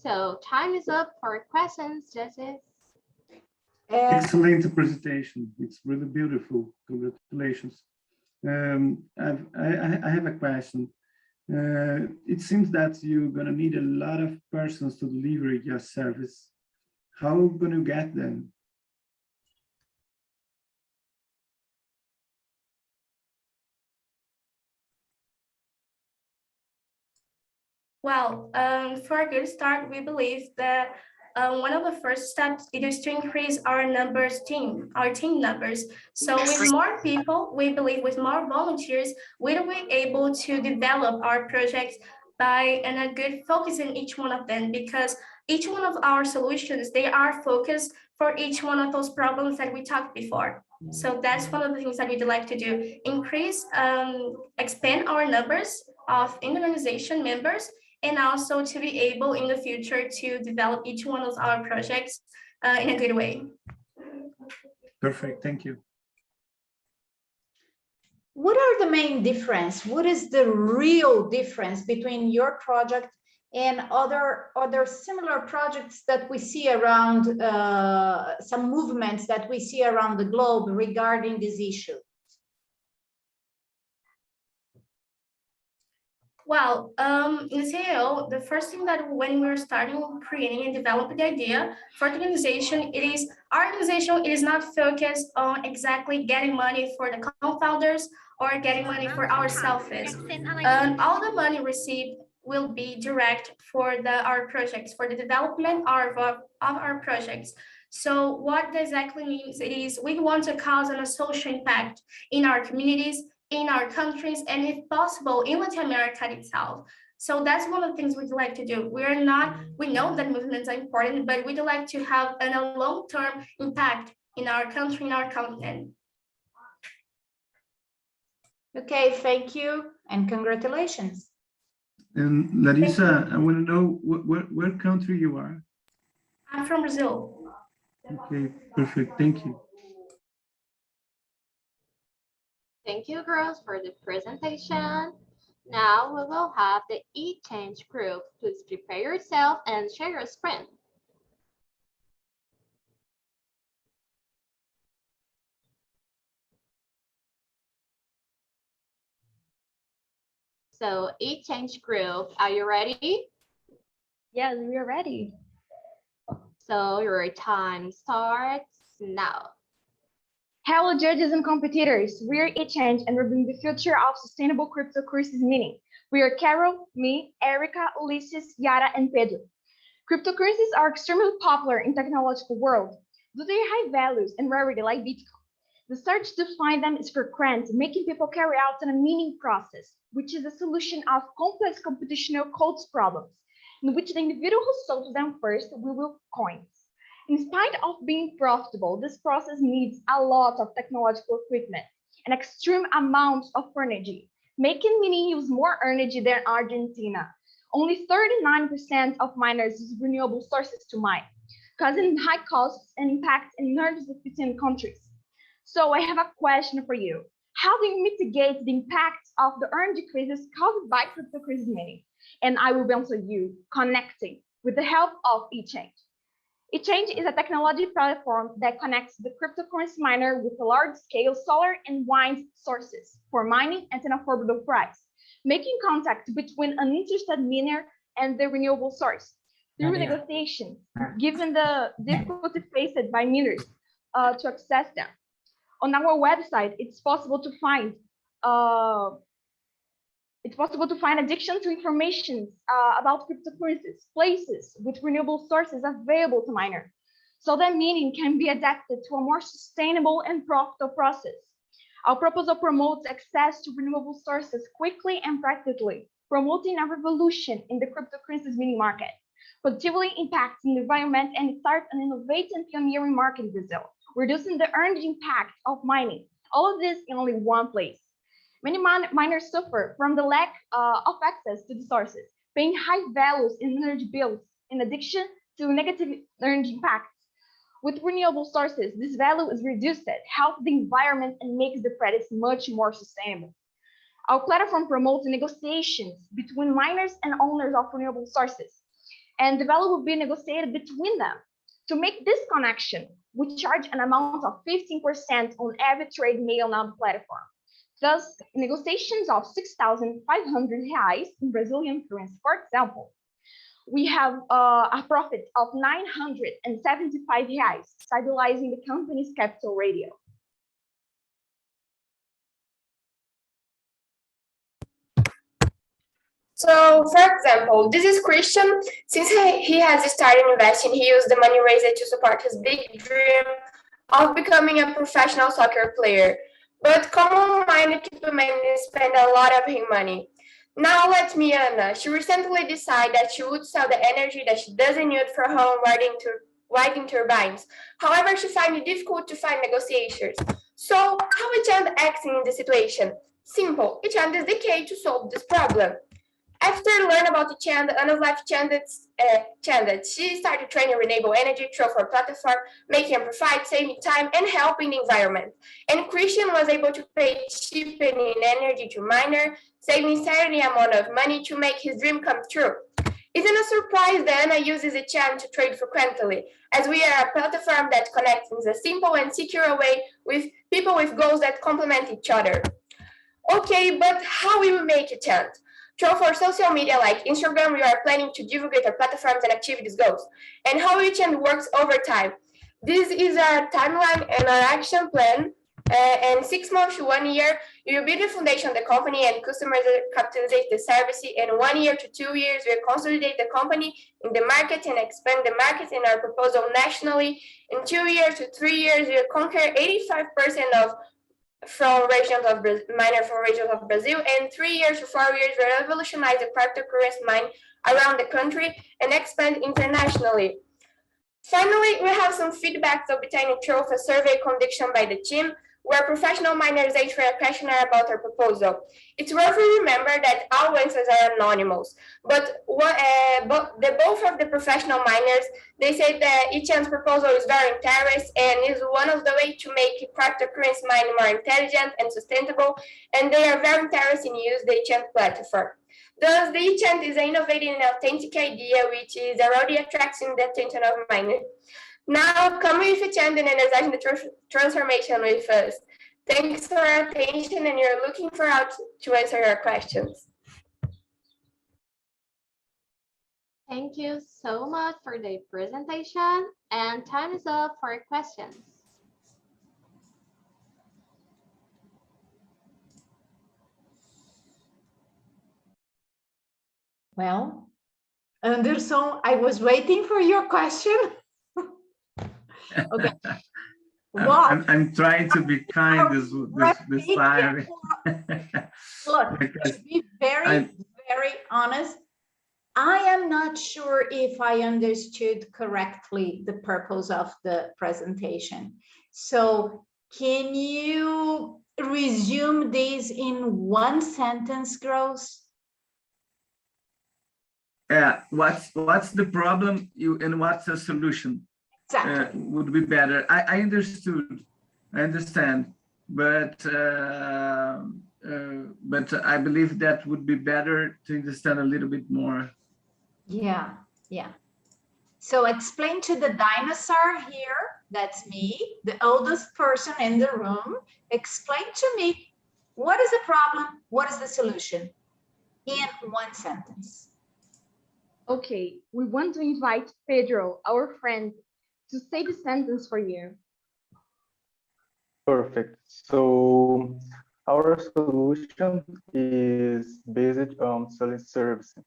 So time is up for questions, Jesse. Excellent presentation. It's really beautiful. Congratulations. I have a question. It seems that you're going to need a lot of persons to deliver your service. How are you going to get them? Well, for a good start, we believe that one of the first steps is to increase our team numbers. So with more people, we believe with more volunteers, we'll be able to develop our projects by a good focus in each one of them, because each one of our solutions, they are focused for each one of those problems that we talked before. So that's one of the things that we'd like to do, expand our numbers of organization members, and also to be able in the future to develop each one of our projects in a good way. Perfect, thank you. What are the main difference? What is the real difference between your project and other similar projects that we see around, some movements that we see around the globe regarding this issue? Well, in CEO, the first thing that when we're starting creating and developing the idea for the organization, our organization is not focused on exactly getting money for the co-founders or getting money for ourselves. All the money received will be direct for our projects, for the development of our projects. So what that exactly means is we want to cause a social impact in our communities, in our countries, and if possible, in Latin America itself. So that's one of the things we'd like to do. We know that movements are important, but we'd like to have a long-term impact in our country, in our continent. Okay, thank you and congratulations. And Larissa, I want to know what country you are. I'm from Brazil. Okay, perfect, thank you. Thank you, girls, for the presentation. Now we will have the e-change group. Please prepare yourself and share your screen. So e-change group, are you ready? Yes, we are ready. So your time starts now. Hello, judges and competitors. We are eChange and we're bringing the future of sustainable cryptocurrencies meaning. We are Carol, me, Erica, Ulysses, Yara, and Pedro. Cryptocurrencies are extremely popular in technological world due to their high values and rarity like Bitcoin. The search to find them is frequent, making people carry out a meaning process, which is a solution of complex computational codes problems, in which the individual who solves them first will coins. In spite of being profitable, this process needs a lot of technological equipment and extreme amounts of energy, making meaning use more energy than Argentina. Only 39% of miners use renewable sources to mine, causing high costs and impacts in energy-efficient countries. So I have a question for you. How do you mitigate the impacts of the energy crisis caused by cryptocurrency mining? And I will answer you, connecting with the help of eChange. eChange is a technology platform that connects the cryptocurrency miner with a large-scale solar and wind sources for mining at an affordable price, making contact between an interested miner and the renewable source. Through negotiations, given the difficulty faced by miners to access them. On our website, it's possible to find addiction to information about cryptocurrencies, places with renewable sources available to miners, so that meaning can be adapted to a more sustainable and profitable process. Our proposal promotes access to renewable sources quickly and practically, promoting a revolution in the cryptocurrencies mining market, positively impacting the environment and start an innovative and pioneering market in Brazil, reducing the energy impact of mining. All of this in only one place. Many miners suffer from the lack of access to the sources, paying high values in energy bills, in addition to negative energy impacts. With renewable sources, this value is reduced, helps the environment, and makes the credits much more sustainable. Our platform promotes negotiations between miners and owners of renewable sources, and the value will be negotiated between them. To make this connection, we charge an amount of 15% on every trade made on our platform. Thus, negotiations of 6,500 reais in Brazilian currency, for example, we have a profit of 975 reais, stabilizing the company's capital ratio. So, for example, this is Christian. Since he has started investing, he used the money raised to support his big dream of becoming a professional soccer player. But common minded people may spend a lot of his money. Now let's meet Anna. She recently decided that she would sell the energy that she doesn't need for home wiring turbines. However, she finds it difficult to find negotiators. So how eChange acts in this situation? Simple. eChange is the key to solve this problem. After learning about eChange, Anna's life changed. She started training renewable energy through her platform, making profit, saving time, and helping the environment. And Christian was able to pay cheapening energy to miner, saving certain amount of money to make his dream come true. Isn't a surprise that Anna uses eChange to trade frequently, as we are a platform that connects in a simple and secure way with people with goals that complement each other. Okay, but how will we make eChange? Through for social media like Instagram, we are planning to divulgate our platforms and activities goals, and how eChange works over time. This is our timeline and our action plan. And 6 months to 1 year, we will build the foundation of the company and customers capitalize the service. In 1 year to 2 years, we will consolidate the company in the market and expand the market in our proposal nationally. In 2 years to 3 years, we will conquer 85% of regions of Brazil, and 3 years to 4 years we revolutionize the cryptocurrency mine around the country and expand internationally. Finally, we have some feedback obtained through a survey conducted by the team, where professional miners answer a questionnaire about our proposal. It's worth to remember that all answers are anonymous, but both of the professional miners, they say that eChange proposal is very interesting and is one of the ways to make cryptocurrency mining more intelligent and sustainable, and they are very interested in use the eChange platform. Thus, the eChange is an innovative and authentic idea which is already attracting the attention of miners. Now, come with eChange and energize the transformation with us. Thanks for your attention, and you're looking forward to answer your questions. Thank you so much for the presentation, and time is up for questions. Well, Anderson, I was waiting for your question. Okay. Wow. I'm trying to be kind this time. Look, Because to be very honest, I am not sure if I understood correctly the purpose of the presentation. So can you resume this in one sentence, Gross? Yeah, what's the problem and what's the solution? Exactly. Would be better. I understood, I understand, but I believe that would be better to understand a little bit more. Yeah, yeah. So explain to the dinosaur here, that's me, the oldest person in the room, explain to me, what is the problem? What is the solution? In one sentence. Okay, we want to invite Pedro, our friend, to say the sentence for you. Perfect. So our solution is based on selling services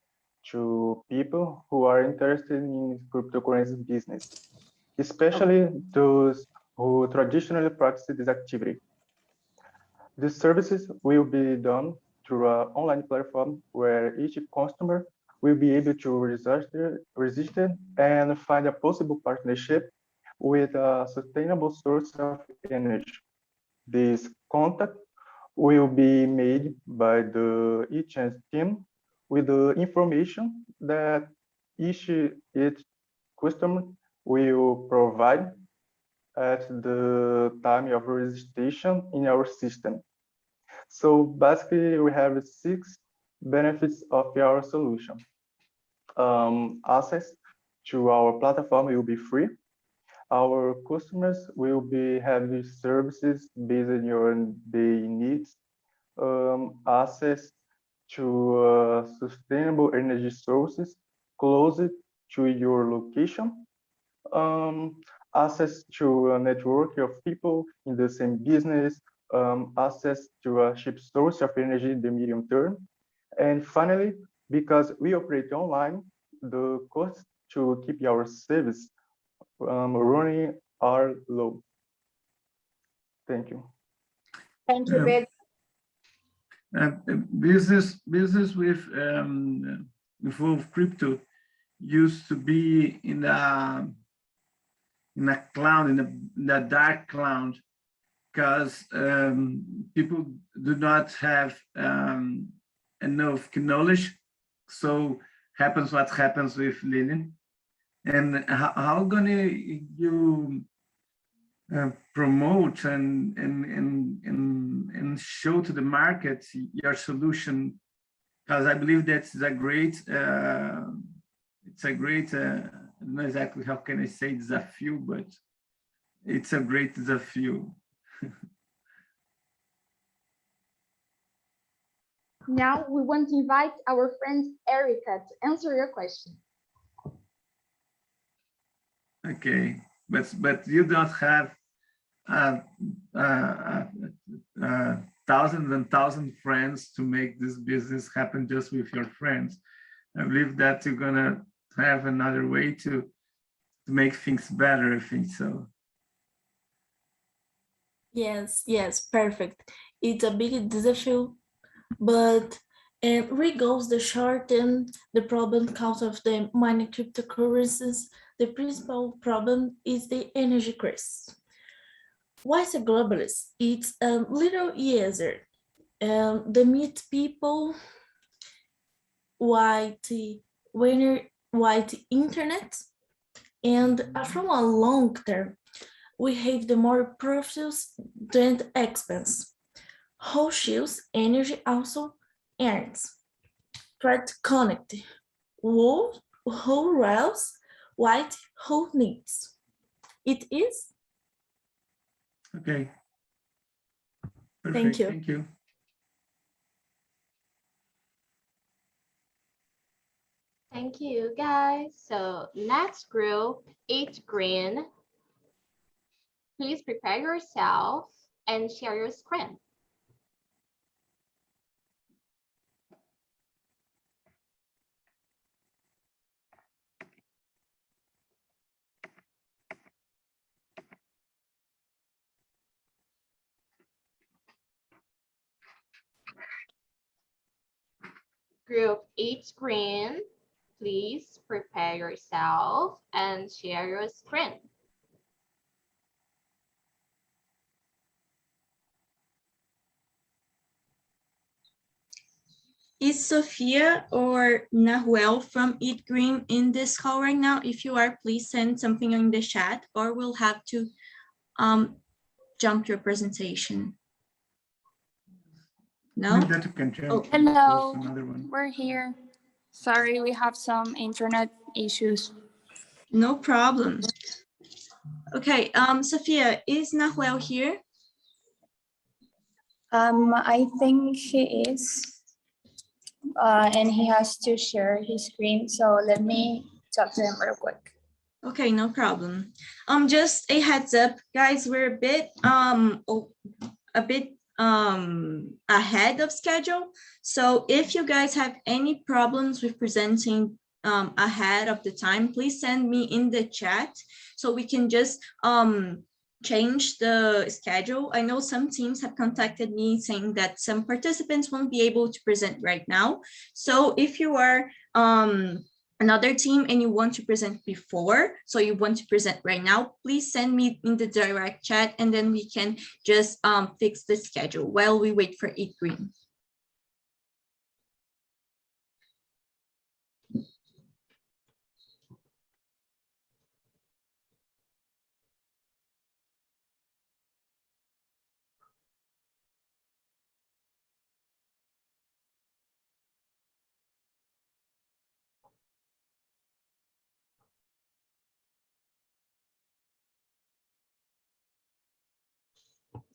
to people who are interested in cryptocurrency business, especially those who traditionally practice this activity. These services will be done through an online platform where each customer will be able to register and find a possible partnership with a sustainable source of energy. This contact will be made by the eChange team with the information that each customer will provide at the time of registration in our system. So basically, we have 6 benefits of our solution. Access to our platform will be free. Our customers will be having services based on their needs, access to sustainable energy sources close to your location, access to a network of people in the same business, access to a cheap source of energy in the medium term. And finally, because we operate online, the costs to keep our service running are low. Thank you. Thank you, Pedro. Business with crypto used to be in a cloud, in a dark cloud, because people do not have enough knowledge. So happens what happens with Linen. And how gonna you promote and show to the market your solution? Because I believe that's a great, I don't know exactly how can I say desafio, but it's a great desafio. Now we want to invite our friend Erica to answer your question. Okay, but you don't have thousands and thousands of friends to make this business happen just with your friends. I believe that you're gonna have another way to make things better. I think so. Yes, perfect. It's a big desafio, but regarding the short term, the problem comes of the mining cryptocurrencies. The principal problem is the energy crisis. Why is a globalist? It's a little easier. They meet people white internet, and from a long term, we have the more profits than expense. Whole shields energy also earns. Try to connect whole rails, white whole needs. It is. Okay. Perfect. Thank you. Thank you. Thank you, guys. So next group, each green. Please prepare yourself and share your screen. Group each green, please prepare yourself and share your screen. Is Sophia or Nahuel from Eat Green in this call right now? If you are, please send something in the chat, or we'll have to jump your presentation. No? Oh. Hello, we're here. Sorry, we have some internet issues. No problem. Okay, Sophia, is Nahuel here? I think he is, and he has to share his screen. So let me talk to him real quick. Okay, no problem. Just a heads up, guys, we're a bit ahead of schedule. So if you guys have any problems with presenting ahead of the time, please send me in the chat so we can just change the schedule. I know some teams have contacted me saying that some participants won't be able to present right now. So if you are another team and you want to present before, so you want to present right now, please send me in the direct chat, and then we can just fix the schedule while we wait for Eat Green.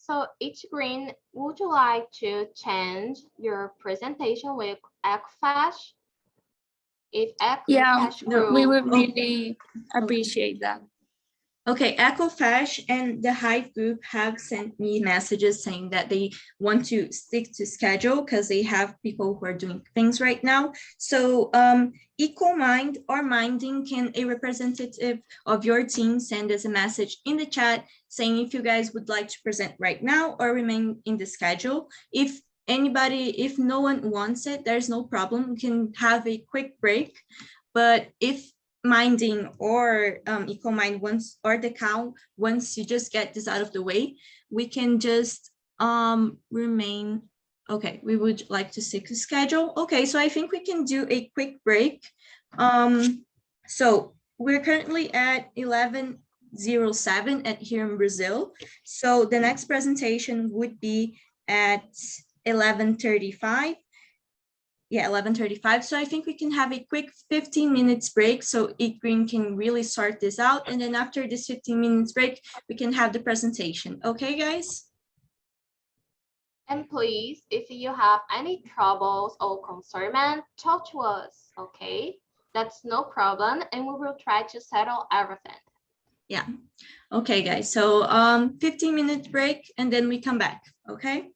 So each green, would you like to change your presentation with EcoFash? If EcoFash we would really appreciate that. Okay, EcoFash and the HIVE group have sent me messages saying that they want to stick to schedule because they have people who are doing things right now. So EcoMind or Minding, can a representative of your team send us a message in the chat saying if you guys would like to present right now or remain in the schedule. If no one wants it, there's no problem. We can have a quick break. But if Minding or EcoMind once, or the Cown, once you just get this out of the way, we can just remain. Okay, we would like to stick to schedule. Okay, so I think we can do a quick break. So we're currently at 11:07 here in Brazil. So the next presentation would be at 11:35. Yeah, 11:35. So I think we can have a quick 15 minutes break so Eat Green can really sort this out. And then after this 15 minutes break, we can have the presentation. Okay, guys? And please, if you have any troubles or concern, talk to us, okay? That's no problem, and we will try to settle everything. Yeah. Okay, guys. So 15-minute break, and then we come back, okay?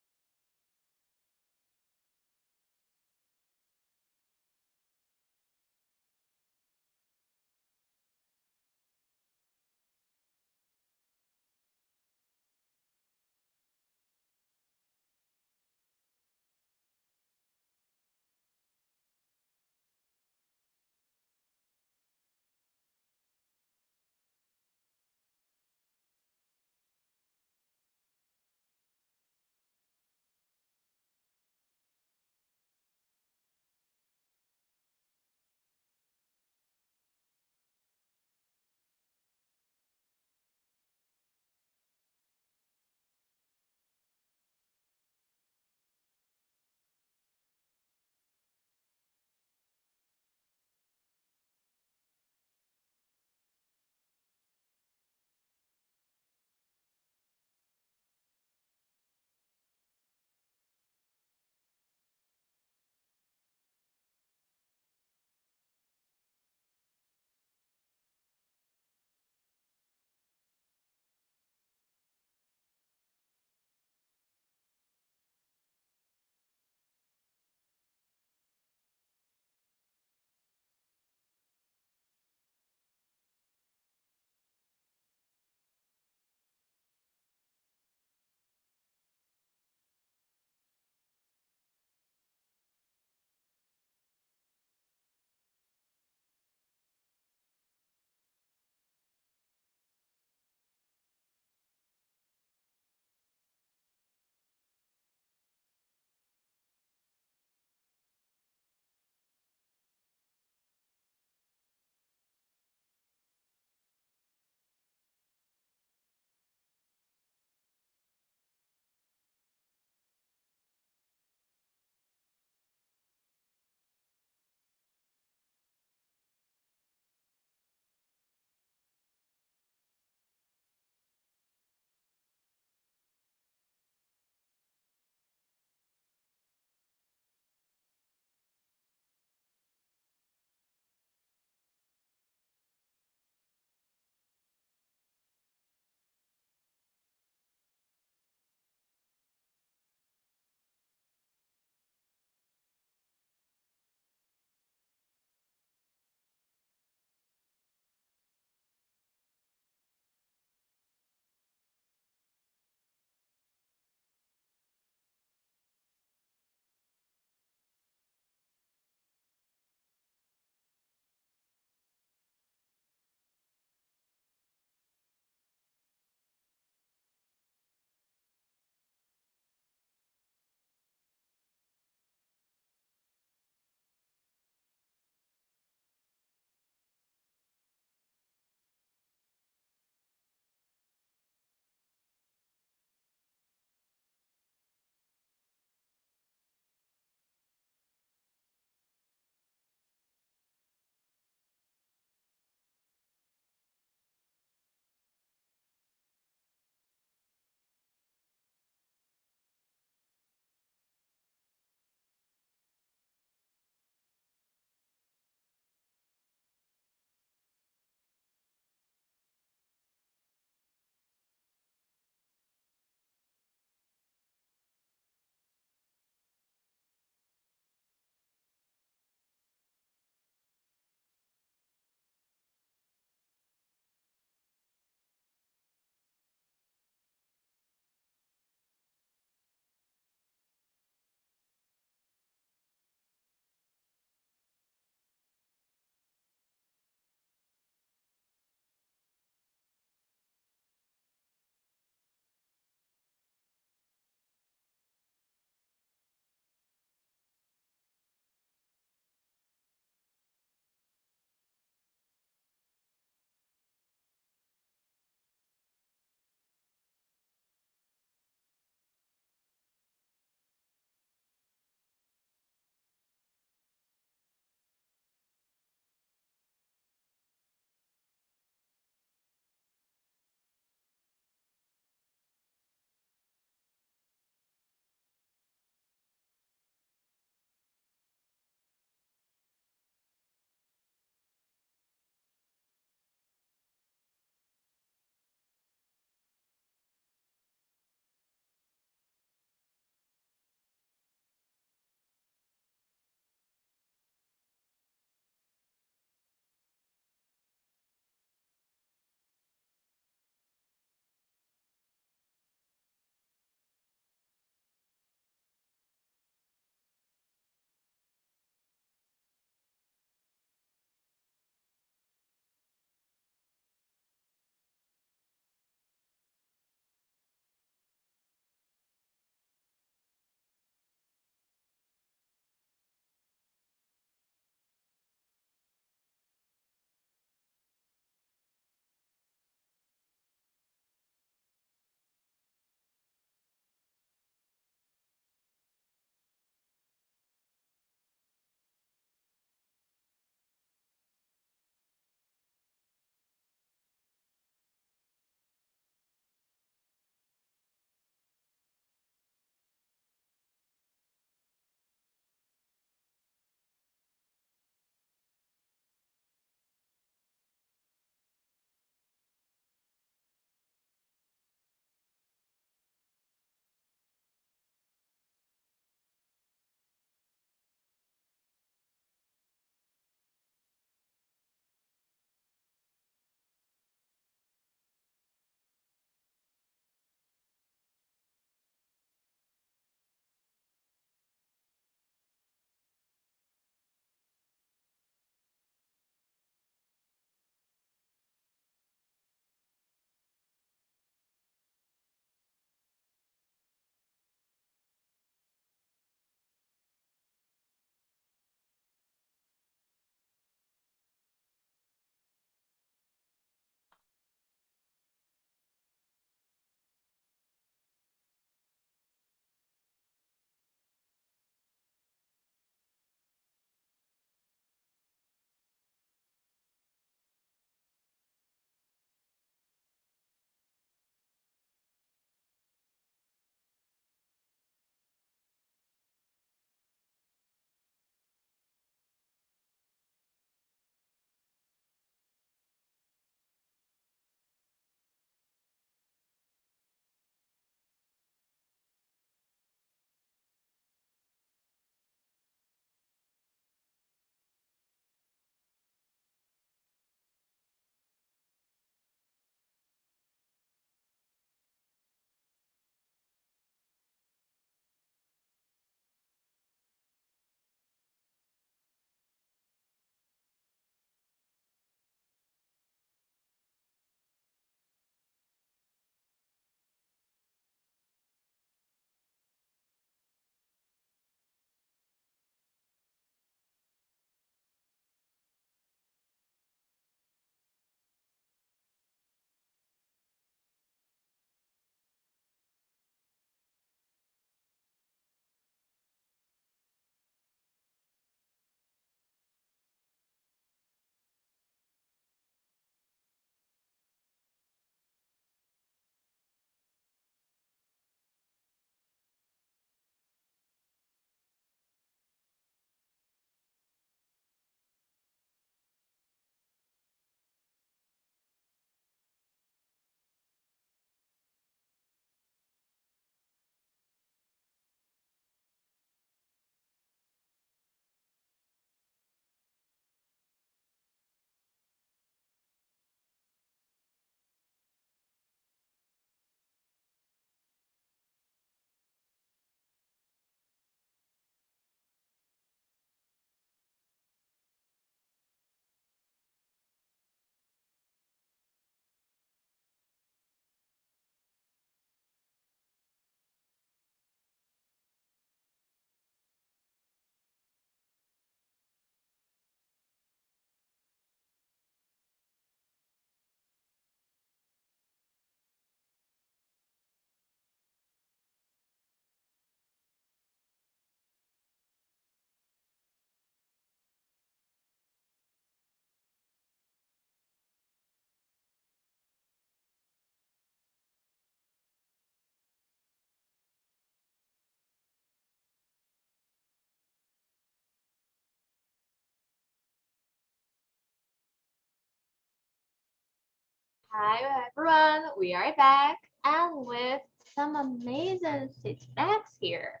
Hi everyone, we are back and with some amazing feedbacks here.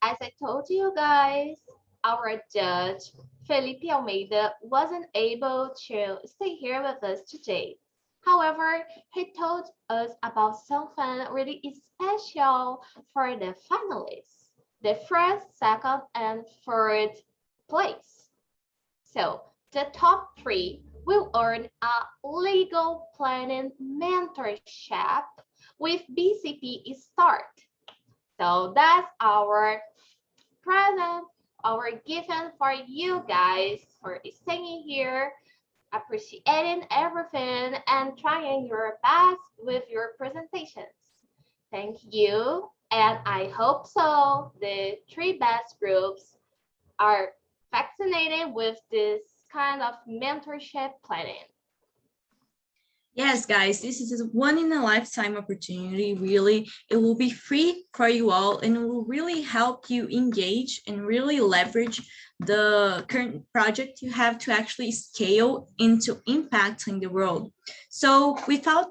As I told you guys, our judge, Felipe Almeida, wasn't able to stay here with us today. However, he told us about something really special for the finalists, the first, second, and third place. So the top three will earn a legal planning mentorship with BCP Start. So that's our present, our given for you guys for staying here, appreciating everything, and trying your best with your presentations. Thank you, and I hope so. The three best groups are vaccinated with this kind of mentorship planning. Yes, guys, this is a one in a lifetime opportunity, really. It will be free for you all and it will really help you engage and really leverage the current project you have to actually scale into impacting the world. So without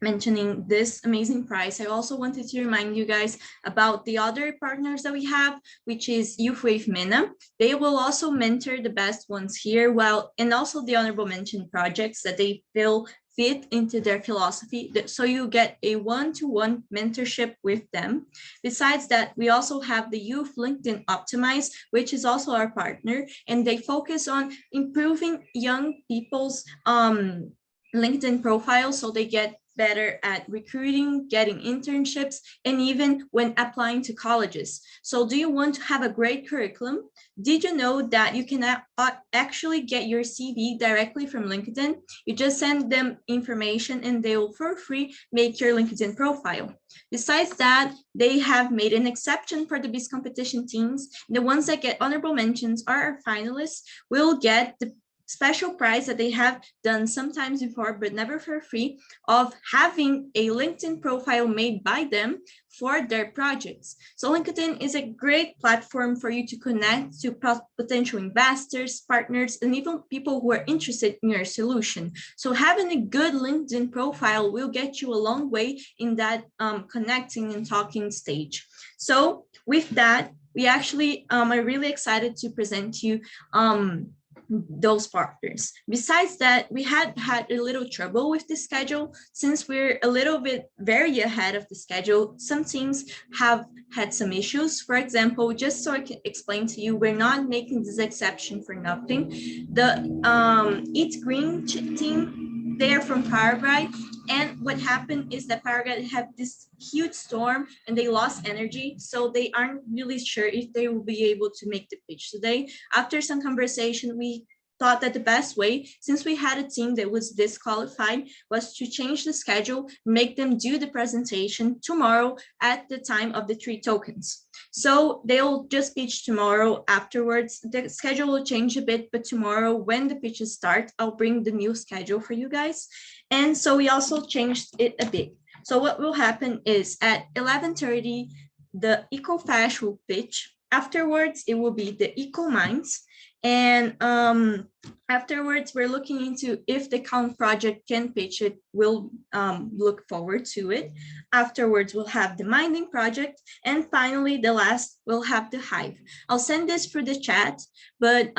mentioning this amazing prize, I also wanted to remind you guys about the other partners that we have, which is Youth Wave MENA. They will also mentor the best ones here, and also the honorable mention projects that they feel fit into their philosophy. So you get a one-to-one mentorship with them. Besides that, we also have the Youth LinkedIn Optimize, which is also our partner, and they focus on improving young people's LinkedIn profiles so they get better at recruiting, getting internships, and even when applying to colleges. So do you want to have a great curriculum? Did you know that you can actually get your CV directly from LinkedIn? You just send them information and they will for free make your LinkedIn profile. Besides that, they have made an exception for the BIS competition teams. The ones that get honorable mentions or are finalists will get the special prize that they have done sometimes before, but never for free, of having a LinkedIn profile made by them for their projects. So LinkedIn is a great platform for you to connect to potential investors, partners, and even people who are interested in your solution. So having a good LinkedIn profile will get you a long way in that connecting and talking stage. So with that, we actually are really excited to present you those partners. Besides that, we had a little trouble with the schedule since we're a little bit very ahead of the schedule. Some teams have had some issues. For example, just so I can explain to you, we're not making this exception for nothing. The Eat Green team, they are from Paraguay, and what happened is that Paraguay had this huge storm and they lost energy, so they aren't really sure if they will be able to make the pitch today. After some conversation, we thought that the best way, since we had a team that was disqualified, was to change the schedule, make them do the presentation tomorrow at the time of the 3 tokens. So they'll just pitch tomorrow afterwards. The schedule will change a bit, but tomorrow when the pitches start, I'll bring the new schedule for you guys. And so we also changed it a bit. So what will happen is at 11:30, the EcoFash will pitch. Afterwards, it will be the EcoMinds. And afterwards, we're looking into if the Cown project can pitch it. We'll look forward to it. Afterwards, we'll have the Minding project. And finally, the last, we'll have the HIVE. I'll send this through the chat, but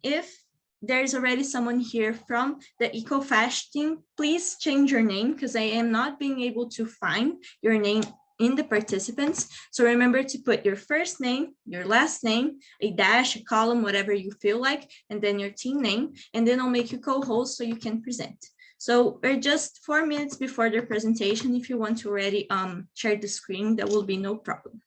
if there's already someone here from the EcoFash team, please change your name because I am not being able to find your name in the participants. So remember to put your first name, your last name, a dash, a column, whatever you feel like, and then your team name, and then I'll make you co-host so you can present. So we're just 4 minutes before their presentation. If you want to already share the screen, that will be no problem.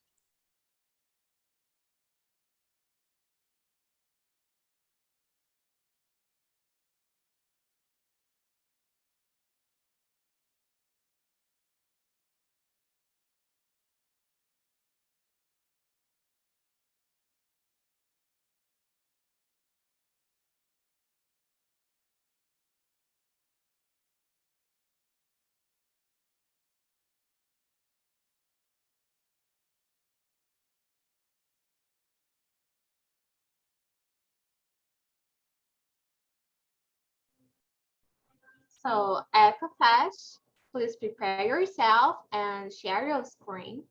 So EcoFash, please prepare yourself and share your screen.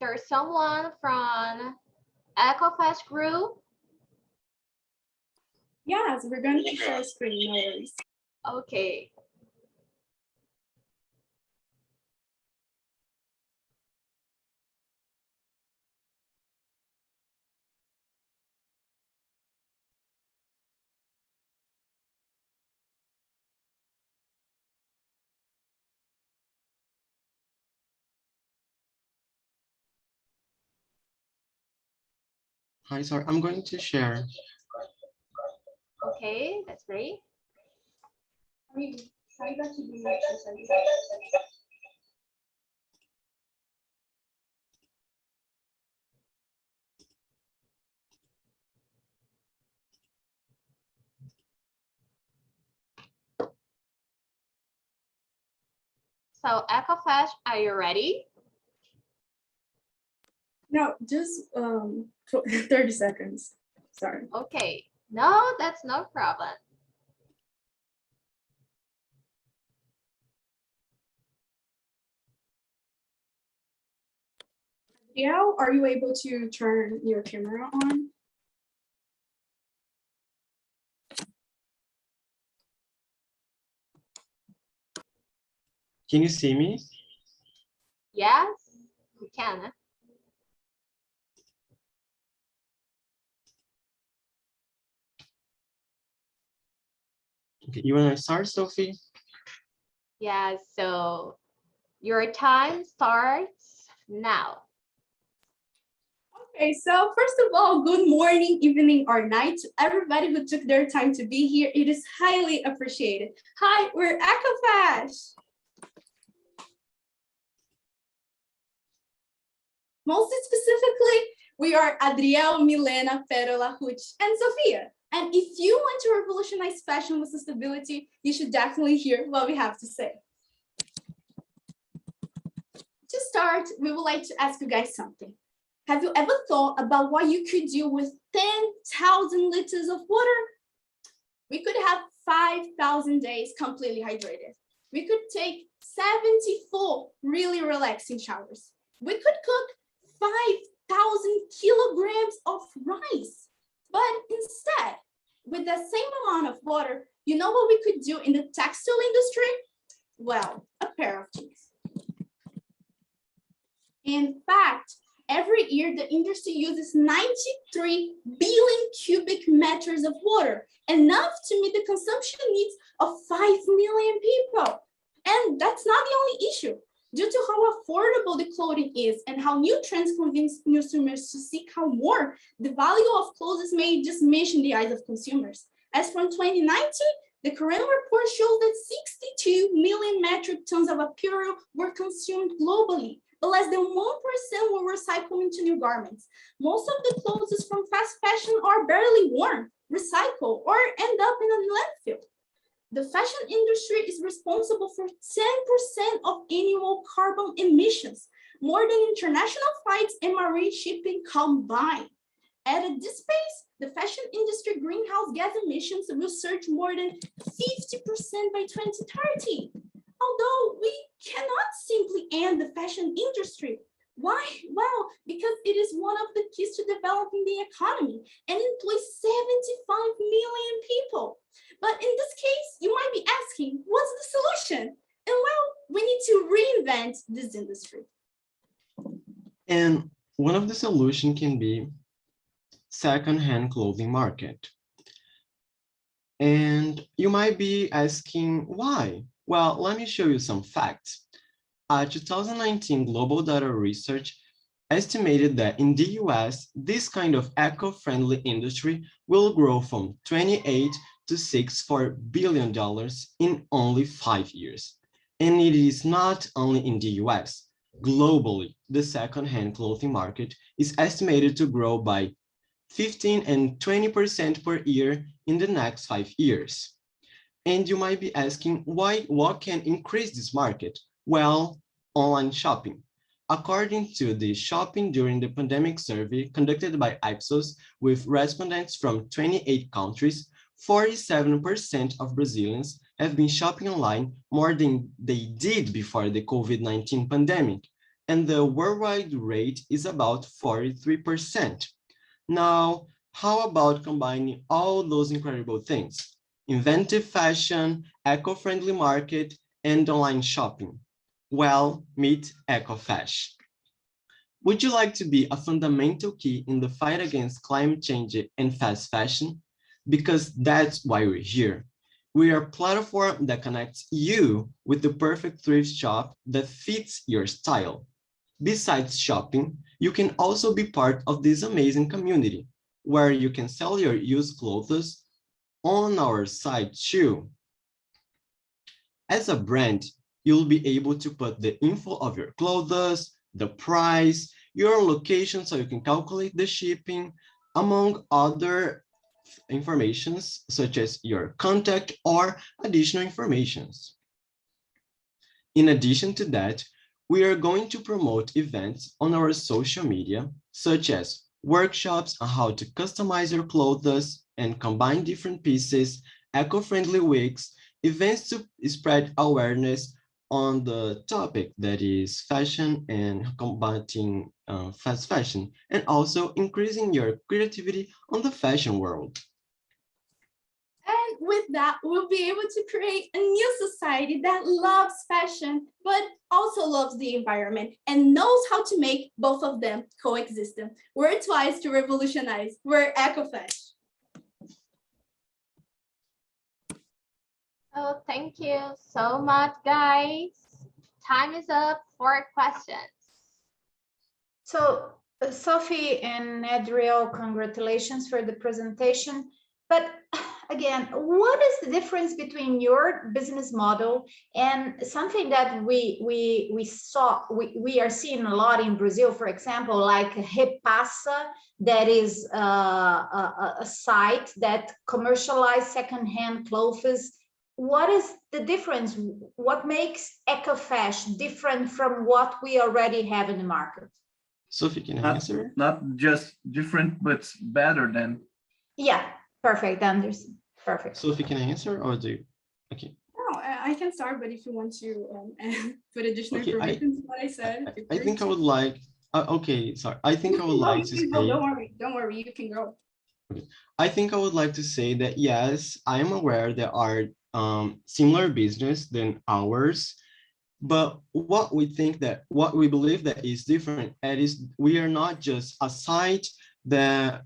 There's someone from EcoFash group. Yes, we're going to share screen, no worries. Okay. Hi, sorry, I'm going to share. Okay, that's great. So EcoFash, are you ready? No, just 30 seconds. Sorry. Okay, no, that's no problem. Yeah, are you able to turn your camera on? Can you see me? Yes, we can. Okay, you want to start, Sophie? Yeah, so your time starts now. Okay, so first of all, good morning, evening, or night to everybody who took their time to be here. It is highly appreciated. Hi, we're EcoFash. Most specifically, we are Adriel, Milena, Perola, Hutch, and Sophia. And if you want to revolutionize fashion with sustainability, you should definitely hear what we have to say. To start, we would like to ask you guys something. Have you ever thought about what you could do with 10,000 liters of water? We could have 5,000 days completely hydrated. We could take 74 really relaxing showers. We could cook 5,000 kilograms of rice. But instead, with the same amount of water, you know what we could do in the textile industry? Well, a pair of jeans. In fact, every year the industry uses 93 billion cubic meters of water, enough to meet the consumption needs of 5 million people. And that's not the only issue. Due to how affordable the clothing is and how new trends convince consumers to seek out more, the value of clothes is made just mission in the eyes of consumers. As from 2019, the current report shows that 62 million metric tons of apparel were consumed globally, but less than 1% were recycled into new garments. Most of the clothes from fast fashion are barely worn, recycled, or end up in a landfill. The fashion industry is responsible for 10% of annual carbon emissions, more than international flights and marine shipping combined. At this pace, the fashion industry greenhouse gas emissions will surge more than 50% by 2030. Although we cannot simply end the fashion industry. Why? Well, because it is one of the keys to developing the economy and employs 75 million people. But in this case, you might be asking, what's the solution? And well, we need to reinvent this industry. And one of the solutions can be second-hand clothing market. And you might be asking why? Well, let me show you some facts. 2019 global data research estimated that in the US, this kind of eco-friendly industry will grow from 28 to $64 billion in only 5 years. And it is not only in the US. Globally, the second-hand clothing market is estimated to grow by 15 and 20% per year in the next 5 years. And you might be asking, what can increase this market? Well, online shopping. According to the Shopping During the Pandemic survey conducted by Ipsos with respondents from 28 countries, 47% of Brazilians have been shopping online more than they did before the COVID-19 pandemic, and the worldwide rate is about 43%. Now, how about combining all those incredible things? Inventive fashion, eco-friendly market, and online shopping. Well, meet EcoFash. Would you like to be a fundamental key in the fight against climate change and fast fashion? Because that's why we're here. We are a platform that connects you with the perfect thrift shop that fits your style. Besides shopping, you can also be part of this amazing community, where you can sell your used clothes on our site too. As a brand, you'll be able to put the info of your clothes, the price, your location so you can calculate the shipping, among other informations such as your contact or additional informations. In addition to that, we are going to promote events on our social media, such as workshops on how to customize your clothes and combine different pieces, eco-friendly weeks, events to spread awareness on the topic that is fashion and combating fast fashion, and also increasing your creativity on the fashion world. And with that, we'll be able to create a new society that loves fashion, but also loves the environment and knows how to make both of them coexist. We're twice to revolutionize. We're EcoFash. Oh, thank you so much, guys. Time is up for questions. So, Sophie and Adriel, congratulations for the presentation. But again, what is the difference between your business model and something that we are seeing a lot in Brazil, for example, like Repassa, that is a site that commercializes secondhand clothes. What is the difference? What makes EcoFash different from what we already have in the market? Sophie, can I answer? Not just different, but better than. Yeah, perfect, Anderson. Perfect. Sophie, can I answer or do you? Okay. No, I can start, but if you want to put additional information to what I said. I think I would like, okay, sorry. I think I would like to say. Don't worry, you can go. Okay. I think I would like to say that, yes, I am aware there are similar business than ours, but what we believe that is different, and is we are not just a site that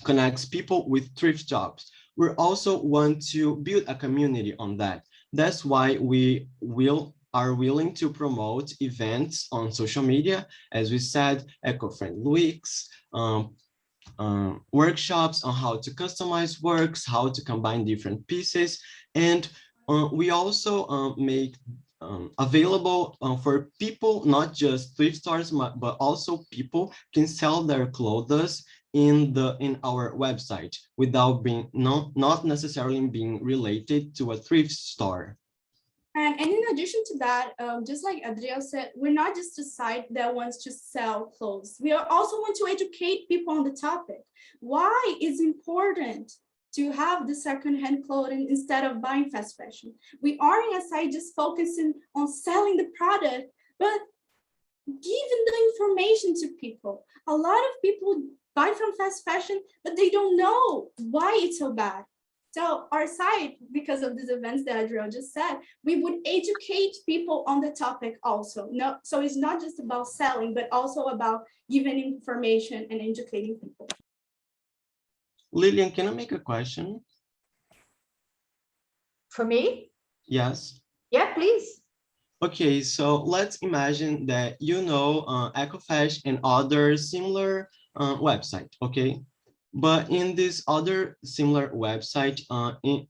connects people with thrift shops. We also want to build a community on that. That's why we are willing to promote events on social media, as we said, eco-friendly weeks, workshops on how to customize works, how to combine different pieces. And we also make available for people, not just thrift stores, but also people can sell their clothes in our website without being not necessarily being related to a thrift store. And in addition to that, just like Adriel said, we're not just a site that wants to sell clothes. We also want to educate people on the topic. Why it's important to have the secondhand clothing instead of buying fast fashion. We aren't a site just focusing on selling the product, but giving the information to people. A lot of people buy from fast fashion, but they don't know why it's so bad. So our site, because of these events that Adriel just said, we would educate people on the topic also. No, so it's not just about selling, but also about giving information and educating people. Lillian, can I make a question? For me? Yes. Yeah, please. Okay, so let's imagine that you know EcoFash and other similar website, okay? But in this other similar website,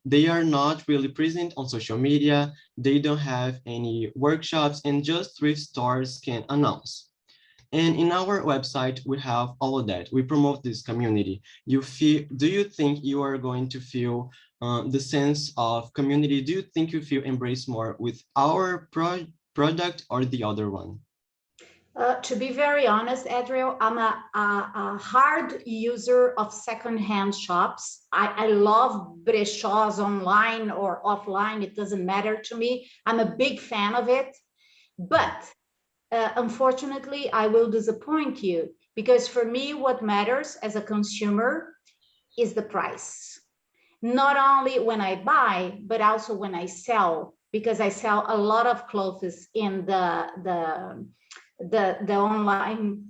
they are not really present on social media. They don't have any workshops, and just thrift stores can announce. And in our website, we have all of that. We promote this community. Do you think you are going to feel the sense of community? Do you think you feel embraced more with our product or the other one? To be very honest, Adriel, I'm a hard user of secondhand shops. I love brechós online or offline. It doesn't matter to me. I'm a big fan of it. But unfortunately, I will disappoint you because for me, what matters as a consumer is the price. Not only when I buy, but also when I sell, because I sell a lot of clothes in the online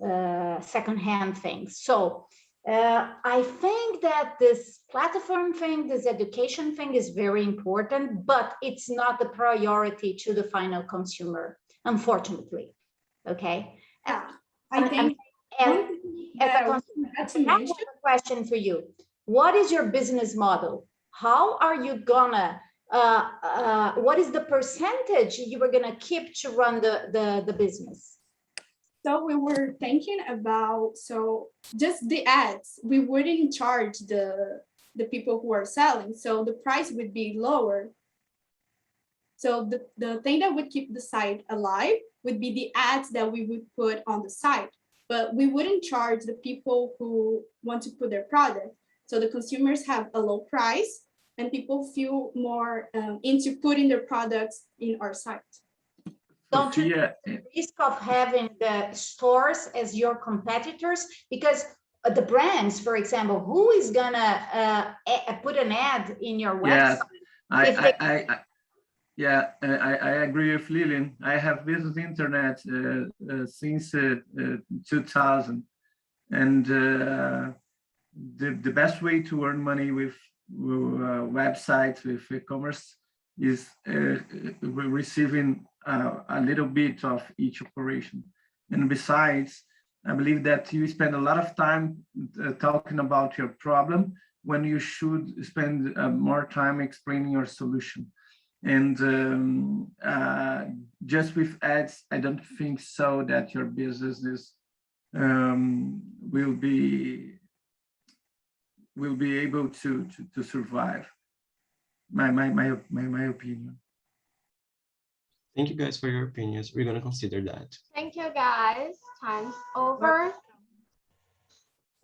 secondhand things. So I think that this platform thing, this education thing is very important, but it's not the priority to the final consumer, unfortunately. Okay. Yeah, I think I have a question for you. What is your business model? How are you gonna, what is the percentage you were gonna keep to run the business? So we were thinking about, just the ads, we wouldn't charge the people who are selling, so the price would be lower. So the thing that would keep the site alive would be the ads that we would put on the site, but we wouldn't charge the people who want to put their product. So the consumers have a low price and people feel more into putting their products in our site. Don't you take the risk of having the stores as your competitors? Because the brands, for example, who is gonna put an ad in your website? I agree with Lillian. I have business internet since 2000, and the best way to earn money with websites, with e-commerce, is receiving a little bit of each operation. And besides, I believe that you spend a lot of time talking about your problem when you should spend more time explaining your solution. And just with ads, I don't think so that your business will be able to survive. My opinion. Thank you guys for your opinions. We're gonna consider that. Thank you guys. Time's over.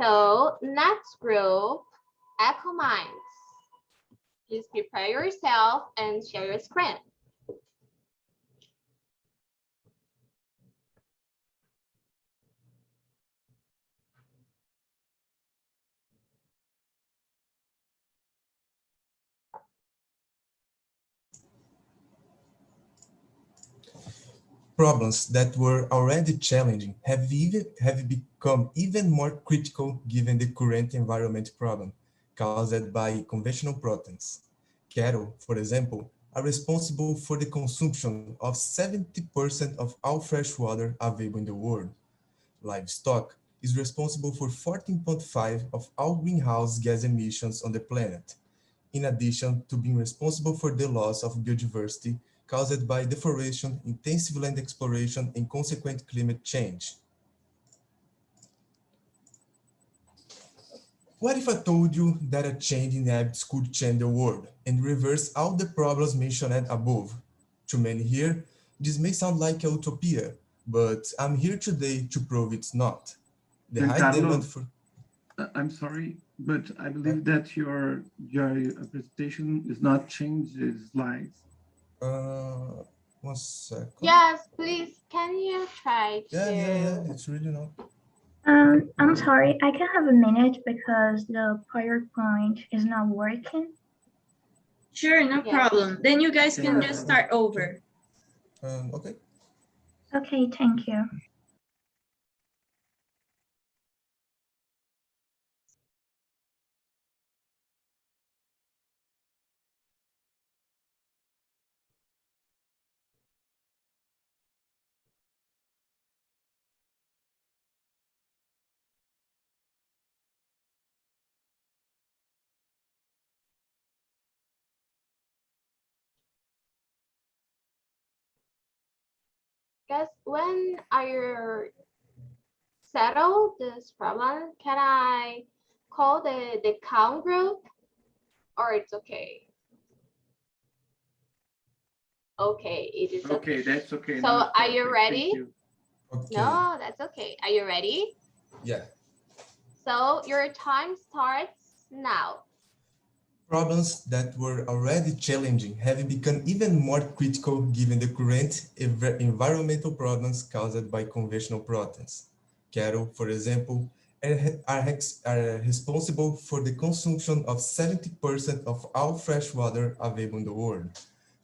So next group, EcoMinds. Please prepare yourself and share your screen. Problems that were already challenging have become even more critical given the current environment problem caused by conventional proteins. Cattle, for example, are responsible for the consumption of 70% of all fresh water available in the world. Livestock is responsible for 14.5% of all greenhouse gas emissions on the planet, in addition to being responsible for the loss of biodiversity caused by deforestation, intensive land exploration, and consequent climate change. What if I told you that a change in habits could change the world and reverse all the problems mentioned above? To many here, this may sound like a utopia, but I'm here today to prove it's not. The high demand for... I'm sorry, but I believe that your presentation is not changed the slides. 1 second. Yes, please. Can you try to? Yeah. It's really not. I'm sorry. I can have a minute because the PowerPoint is not working. Sure, no problem. Then you guys can just start over. Okay. Okay, thank you. Guys, when are your settle this problem, can I call the Cown group, or it's okay? Okay, it is okay. Okay, that's okay. So Now it's are you perfect. ready? Thank you. Okay. No, that's okay. Are you ready? Yeah. So your time starts now. Problems that were already challenging have become even more critical given the current environmental problems caused by conventional proteins. Cattle, for example, are responsible for the consumption of 70% of all fresh water available in the world.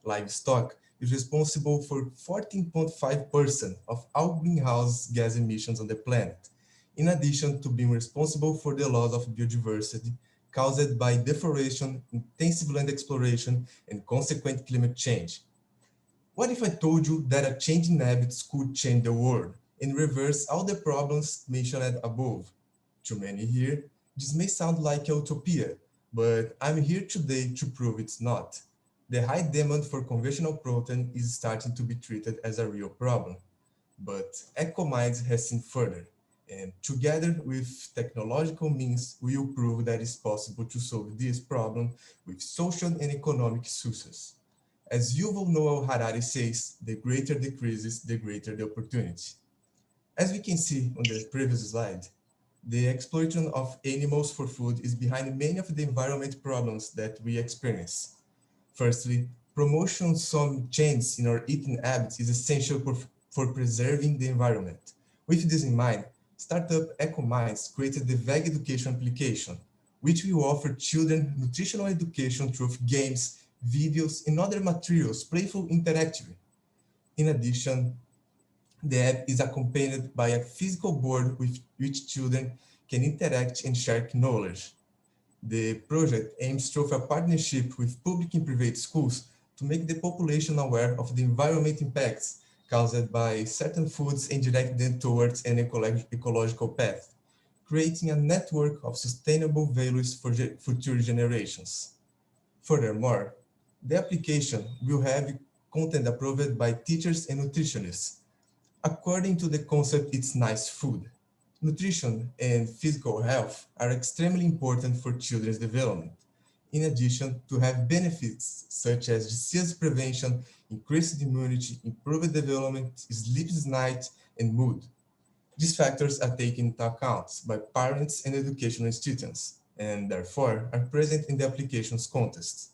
Livestock is responsible for 14.5% of all greenhouse gas emissions on the planet, in addition to being responsible for the loss of biodiversity caused by deforestation, intensive land exploration, and consequent climate change. What if I told you that a change in habits could change the world and reverse all the problems mentioned above? To many here, this may sound like a utopia, but I'm here today to prove it's not. The high demand for conventional protein is starting to be treated as a real problem. But EcoMinds has seen further, and together with technological means, we will prove that it's possible to solve this problem with social and economic success. As Yuval Noah Harari says, the greater the crisis, the greater the opportunity. As we can see on the previous slide, the exploitation of animals for food is behind many of the environment problems that we experience. Firstly, promotion some change in our eating habits is essential for preserving the environment. With this in mind, startup EcoMinds created the VEG education application, which will offer children nutritional education through games, videos, and other materials, playful interactive. In addition, the app is accompanied by a physical board with which children can interact and share knowledge. The project aims through a partnership with public and private schools to make the population aware of the environment impacts caused by certain foods and direct them towards an ecological path, creating a network of sustainable values for future generations. Furthermore, the application will have content approved by teachers and nutritionists, according to the concept It's Nice Food. Nutrition and physical health are extremely important for children's development, in addition to have benefits such as disease prevention, increased immunity, improved development, sleep night, and mood. These factors are taken into account by parents and educational institutions, and therefore are present in the application's context.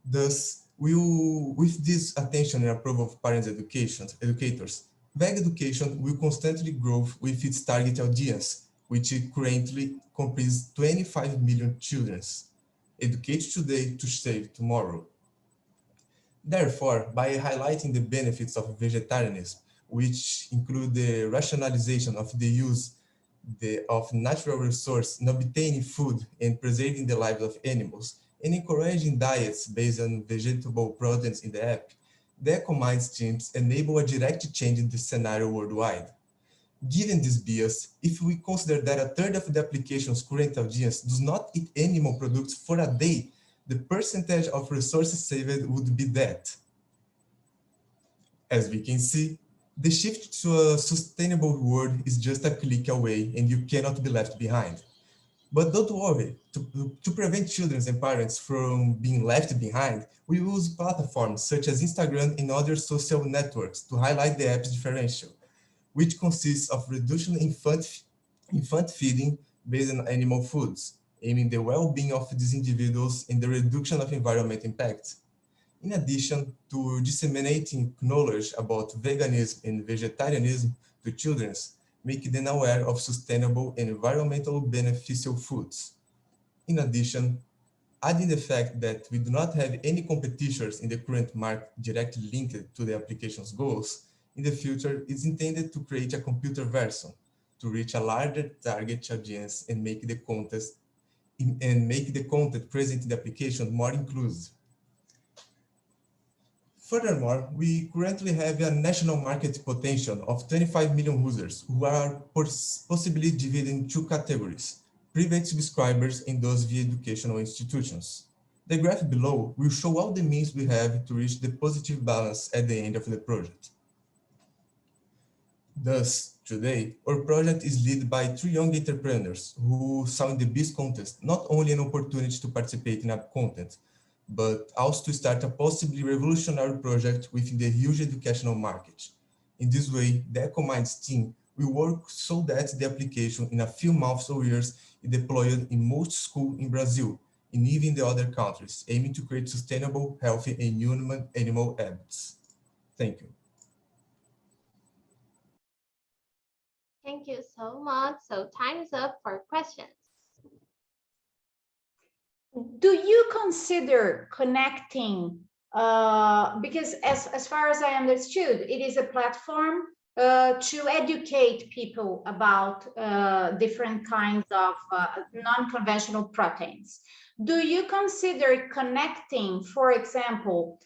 Thus, with this attention and approval of parents' educators, VEG education will constantly grow with its target audience, which currently comprises 25 million children. Educate today to save tomorrow. Therefore, by highlighting the benefits of vegetarianism, which include the rationalization of the use of natural resources in obtaining food and preserving the lives of animals, and encouraging diets based on vegetable proteins in the app, the EcoMinds teams enable a direct change in the scenario worldwide. Given this bias, if we consider that a third of the application's current audience does not eat animal products for a day, the percentage of resources saved would be that. As we can see, the shift to a sustainable world is just a click away and you cannot be left behind. But don't worry, to prevent children and parents from being left behind, we use platforms such as Instagram and other social networks to highlight the app's differential, which consists of reducing infant feeding based on animal foods, aiming the well-being of these individuals and the reduction of environmental impact. In addition to disseminating knowledge about veganism and vegetarianism to children, make them aware of sustainable and environmental beneficial foods. In addition, adding the fact that we do not have any competitors in the current market directly linked to the application's goals, in the future is intended to create a computer version to reach a larger target audience and make the content present in the application more inclusive. Furthermore, we currently have a national market potential of 25 million users who are possibly divided in two categories: private subscribers and those via educational institutions. The graph below will show all the means we have to reach the positive balance at the end of the project. Thus, Today, our project is led by 3 young entrepreneurs who saw in the BIS contest not only an opportunity to participate in app content, but also to start a possibly revolutionary project within the huge educational market. In this way, the EcoMinds team will work so that the application in a few months or years is deployed in most schools in Brazil and even in the other countries, aiming to create sustainable, healthy, and human animal habits. Thank you. Thank you so much. So time is up for questions. Do you consider connecting, because as far as I understood, it is a platform to educate people about different kinds of non-conventional proteins. Do you consider connecting, for example,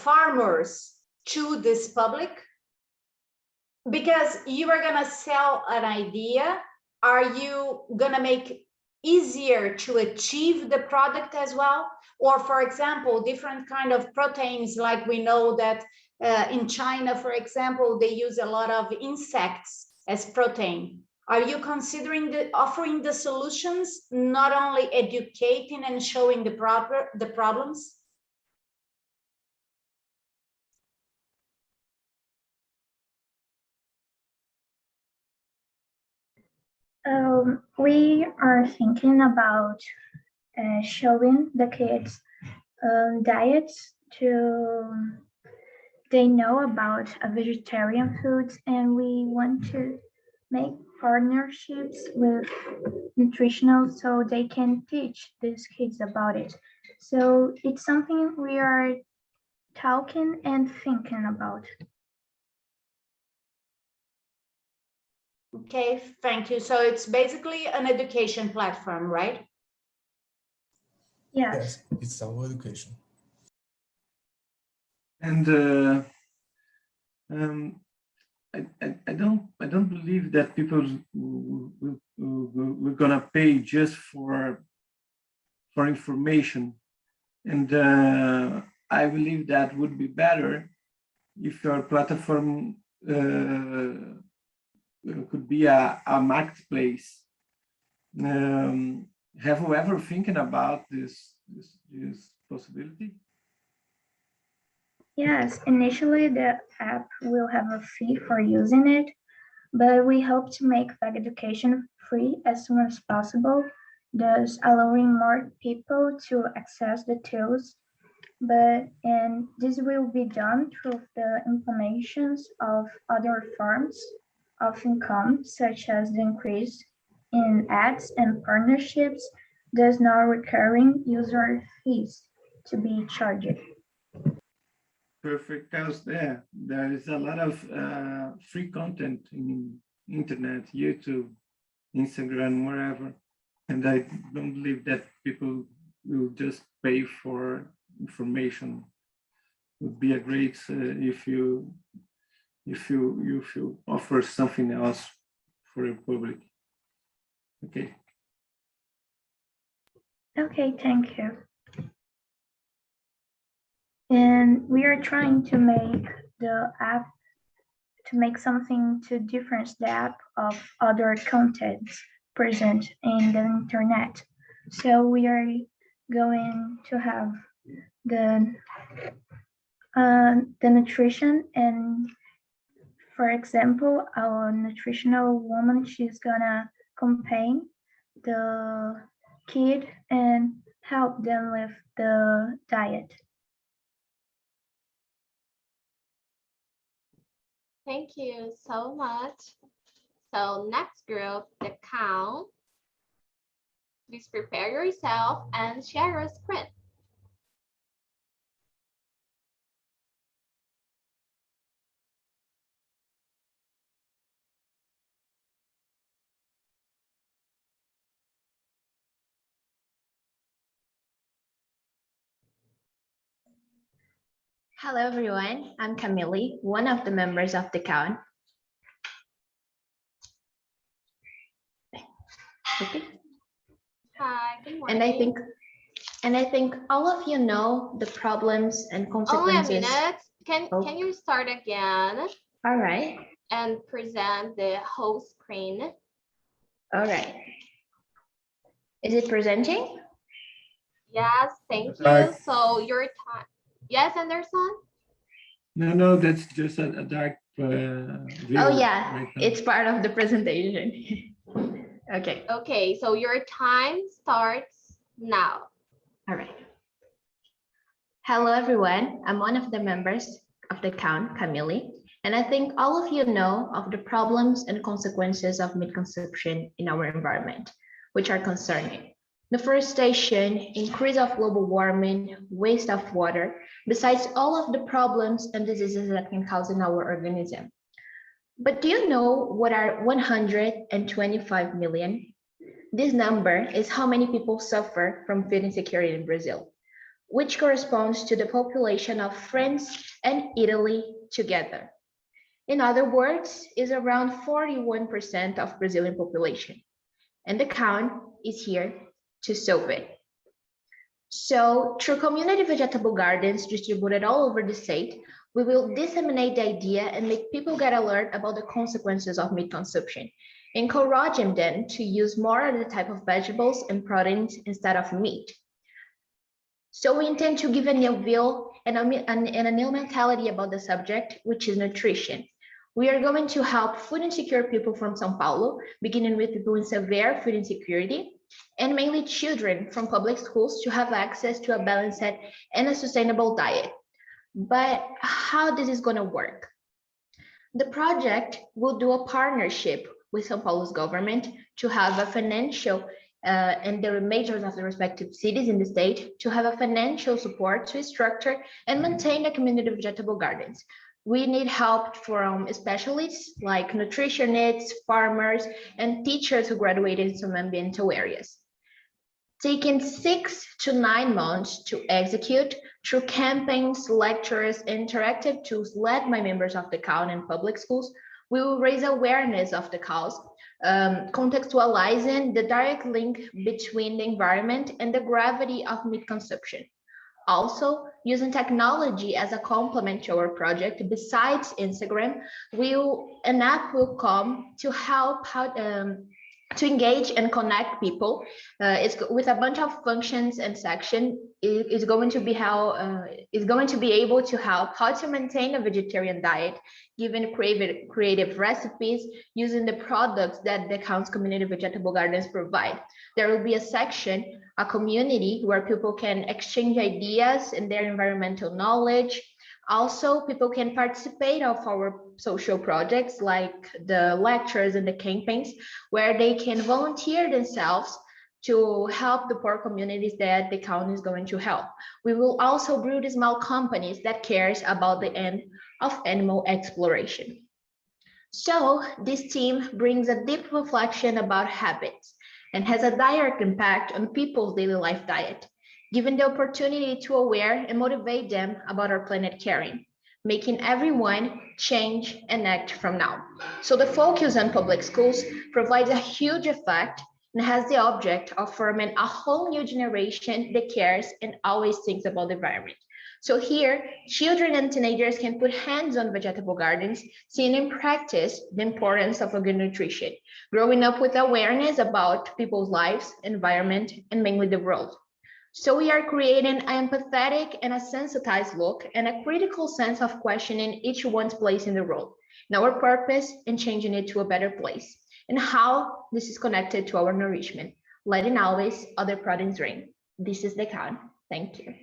farmers to this public? Because you are going to sell an idea, are you going to make easier to achieve the product as well? Or, for example, different kind of proteins, like we know that in China, for example, they use a lot of insects as protein. Are you considering offering the solutions, not only educating and showing the problems? We are thinking about showing the kids diets to they know about vegetarian foods, and we want to make partnerships with nutritional so they can teach these kids about it. So it's something we are talking and thinking about. Okay, thank you. So it's basically an education platform, right? Yes, it's our education. And I don't believe that people we're gonna pay just for information, and I believe that would be better if your platform could be a marketplace. Have you ever thinking about this possibility? Yes, initially the app will have a fee for using it, but we hope to make Veg Education free as soon as possible, thus allowing more people to access the tools. And this will be done through the implementations of other forms of income, such as the increase in ads and partnerships, thus no recurring user fees to be charged. Perfect, because there is a lot of free content in internet, YouTube, Instagram, wherever, and I don't believe that people will just pay for information. It would be a great if you offer something else for the public. Okay. Okay, thank you. And we are trying to make the app to make something to differentiate the app of other contents present in the internet. So we are going to have the nutrition, and for example, our nutritional woman, she's gonna accompany the kid and help them with the diet. Thank you so much. So next group, the Cown. Please prepare yourself and share your screen. Hello, everyone. I'm Camille, one of the members of the Cown. Okay. Hi, good morning. And I think all of you know the problems and consequences. Only a minute. Can you start again? All right. and present the whole screen. All right. Is it presenting? Yes, thank you. Dark. So your time. Yes, Anderson? No, that's just a dark view. Oh yeah, right now. it's part of the presentation. Okay. Okay, so your time starts now. All right. Hello, everyone. I'm one of the members of the Cown, Camille, and I think all of you know of the problems and consequences of meat consumption in our environment, which are concerning. Deforestation, increase of global warming, waste of water, besides all of the problems and diseases that can cause in our organism. But do you know what are 125 million? This number is how many people suffer from food insecurity in Brazil, which corresponds to the population of France and Italy together. In other words, is around 41% of Brazilian population. And the Cown is here to solve it. So through community vegetable gardens distributed all over the state, we will disseminate the idea and make people get alert about the consequences of meat consumption, encouraging them to use more of the type of vegetables and proteins instead of meat. So we intend to give a new view and a new mentality about the subject, which is nutrition. We are going to help food insecure people from São Paulo, beginning with people in severe food insecurity, and mainly children from public schools to have access to a balanced and a sustainable diet. But how this is going to work? The project will do a partnership with São Paulo's government to have a financial and the majors of the respective cities in the state to have a financial support to structure and maintain the community vegetable gardens. We need help from specialists like nutritionists, farmers, and teachers who graduated in some ambiental areas. Taking 6 to 9 months to execute through campaigns, lectures, interactive tools led by members of the Cown and public schools, we will raise awareness of the cause, contextualizing the direct link between the environment and the gravity of meat consumption. Also, using technology as a complement to our project, besides Instagram, an app will come to help to engage and connect people. It's with a bunch of functions and section. It's going to be able to help how to maintain a vegetarian diet, given creative recipes using the products that the Cown's community vegetable gardens provide. There will be a section, a community where people can exchange ideas and their environmental knowledge. Also, people can participate of our social projects like the lectures and the campaigns, where they can volunteer themselves to help the poor communities that the Cown is going to help. We will also build small companies that cares about the end of animal exploration. So this team brings a deep reflection about habits and has a direct impact on people's daily life diet, giving the opportunity to aware and motivate them about our planet caring, making everyone change and act from now. So the focus on public schools provides a huge effect and has the object of forming a whole new generation that cares and always thinks about the environment. So here, children and teenagers can put hands on vegetable gardens, seeing in practice the importance of a good nutrition, growing up with awareness about people's lives, environment, and mainly the world. So we are creating an empathetic and a sensitized look and a critical sense of questioning each one's place in the world, and our purpose in changing it to a better place, and how this is connected to our nourishment, letting always other proteins reign. This is the Cown. Thank you.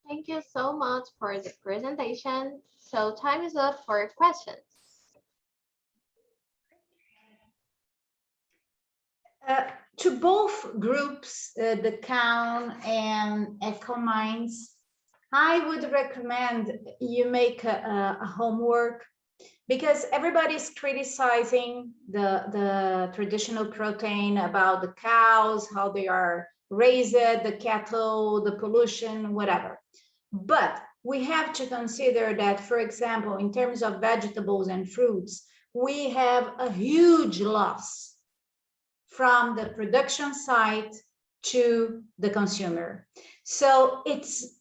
Thank you so much for the presentation. So time is up for questions. To both groups, the Cown and EcoMinds, I would recommend you make a homework, because everybody's criticizing the traditional protein about the cows, how they are raised, the cattle, the pollution, whatever. But we have to consider that, for example, in terms of vegetables and fruits, we have a huge loss from the production site to the consumer. So it's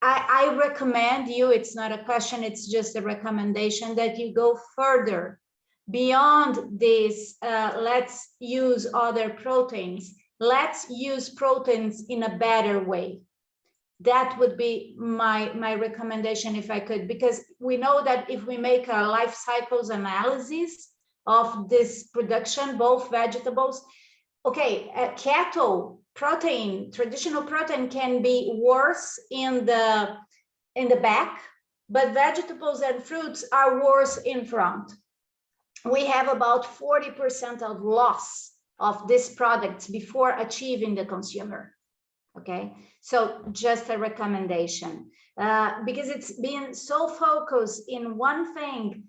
I recommend you, it's not a question, it's just a recommendation that you go further beyond this. Let's use other proteins. Let's use proteins in a better way. That would be my recommendation if I could, because we know that if we make a life cycles analysis of this production, both vegetables, okay, cattle protein, traditional protein can be worse in the back, but vegetables and fruits are worse in front. We have about 40% of loss of these products before achieving the consumer. Okay, so just a recommendation, because it's been so focused in one thing,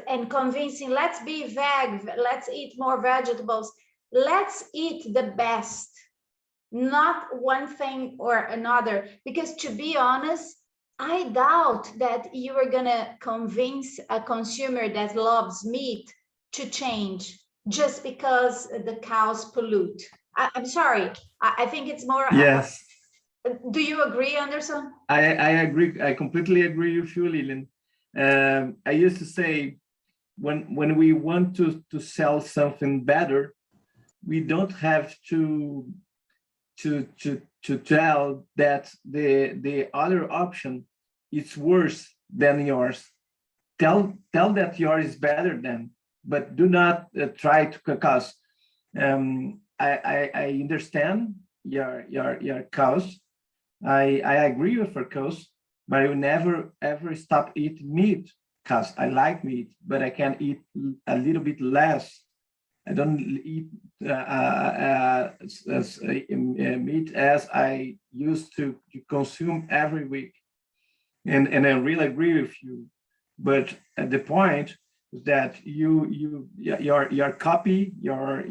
and convincing, let's be veg, let's eat more vegetables, let's eat the best, not one thing or another, because to be honest, I doubt that you are gonna convince a consumer that loves meat to change just because the cows pollute. I'm sorry, I think it's more. Yes. Do you agree, Anderson? I agree. I completely agree with you, Lilian. I used to say, when we want to sell something better, we don't have to tell that the other option is worse than yours. Tell that yours is better than, but do not try to, because I understand your cause. I agree with your cause, but I will never ever stop eating meat, because I like meat, but I can eat a little bit less. I don't eat meat as I used to consume every week, and I really agree with you. But at the point that your copy, your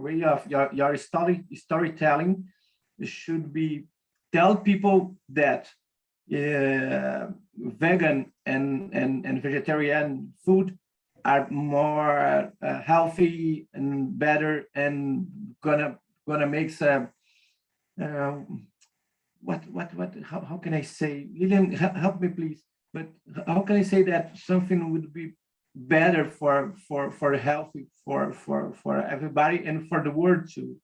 way of your storytelling should be, tell people that vegan and vegetarian food are more healthy and better, and gonna make some how can I say, Lilian, help me please, but how can I say that something would be better for healthy for everybody and for the world too?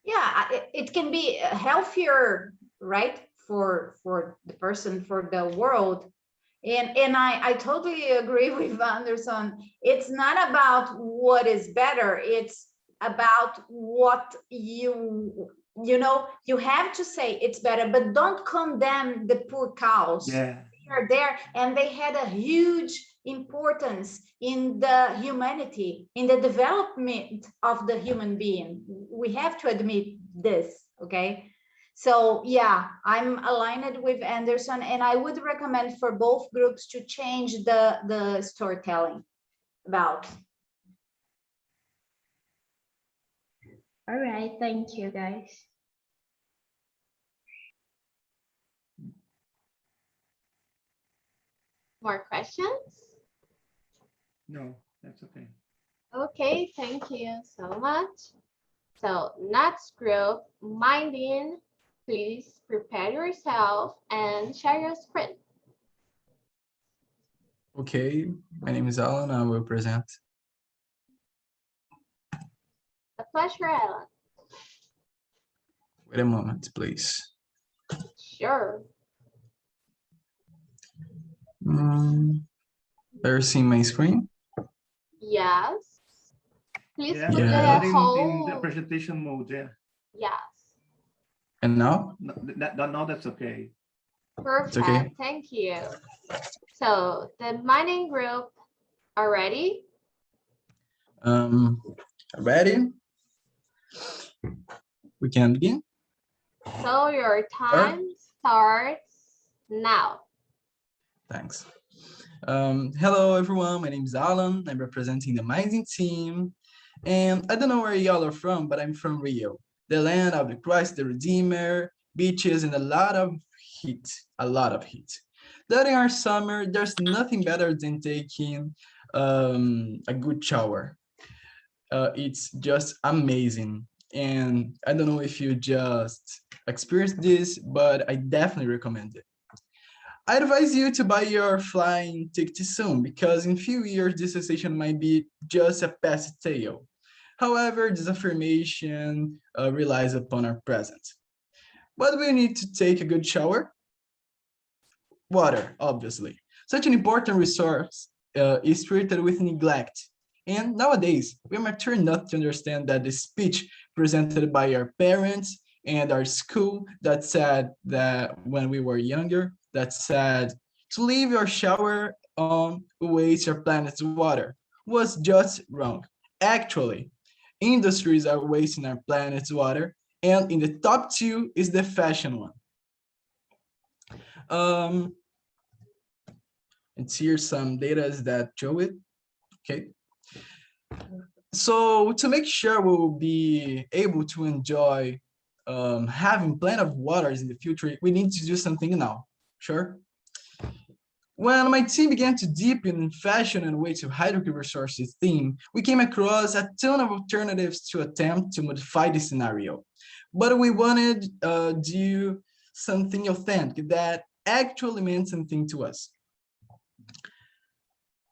Yeah, it can be healthier, right, for the person, for the world. And I totally agree with Anderson. It's not about what is better, it's about what you know, you have to say it's better, but don't condemn the poor cows. Yeah. They are there and they had a huge importance in the humanity, in the development of the human being. We have to admit this, okay? So yeah, I'm aligned with Anderson, and I would recommend for both groups to change the storytelling about. All right, thank you guys. More questions? No, that's okay. Okay, thank you so much. So next group, Minding, please prepare yourself and share your screen. Okay, my name is Alan. I will present. A pleasure, Alan. Wait a moment, please. Sure. Are you seeing my screen? Yes. Please Yeah, put Yeah. the in whole. the presentation mode, yeah. Yes. And now? No, that's okay. Perfect. okay. Thank you. So the mining group are ready? Ready? We can begin. So your time starts now. Thanks. Hello, everyone. My name is Alan. I'm representing the mining team. And I don't know where y'all are from, but I'm from Rio, the land of the Christ the Redeemer, beaches, and a lot of heat. During our summer, there's nothing better than taking a good shower. It's just amazing. And I don't know if you just experienced this, but I definitely recommend it. I advise you to buy your flying ticket soon, because in few years this sensation might be just a past tale. However, this affirmation relies upon our present. What we need to take a good shower? Water, obviously. Such an important resource is treated with neglect. And nowadays, we are mature enough to understand that the speech presented by our parents and our school that said that when we were younger, that said to leave your shower on waste your planet's water was just wrong. Actually, industries are wasting our planet's water, and in the top two is the fashion one. It's here some data that show it. Okay. So to make sure we'll be able to enjoy having plenty of waters in the future, we need to do something now. Sure. When my team began to deepen in fashion and waste of hydrogen resources theme, we came across a ton of alternatives to attempt to modify the scenario. But we wanted to do something authentic that actually meant something to us.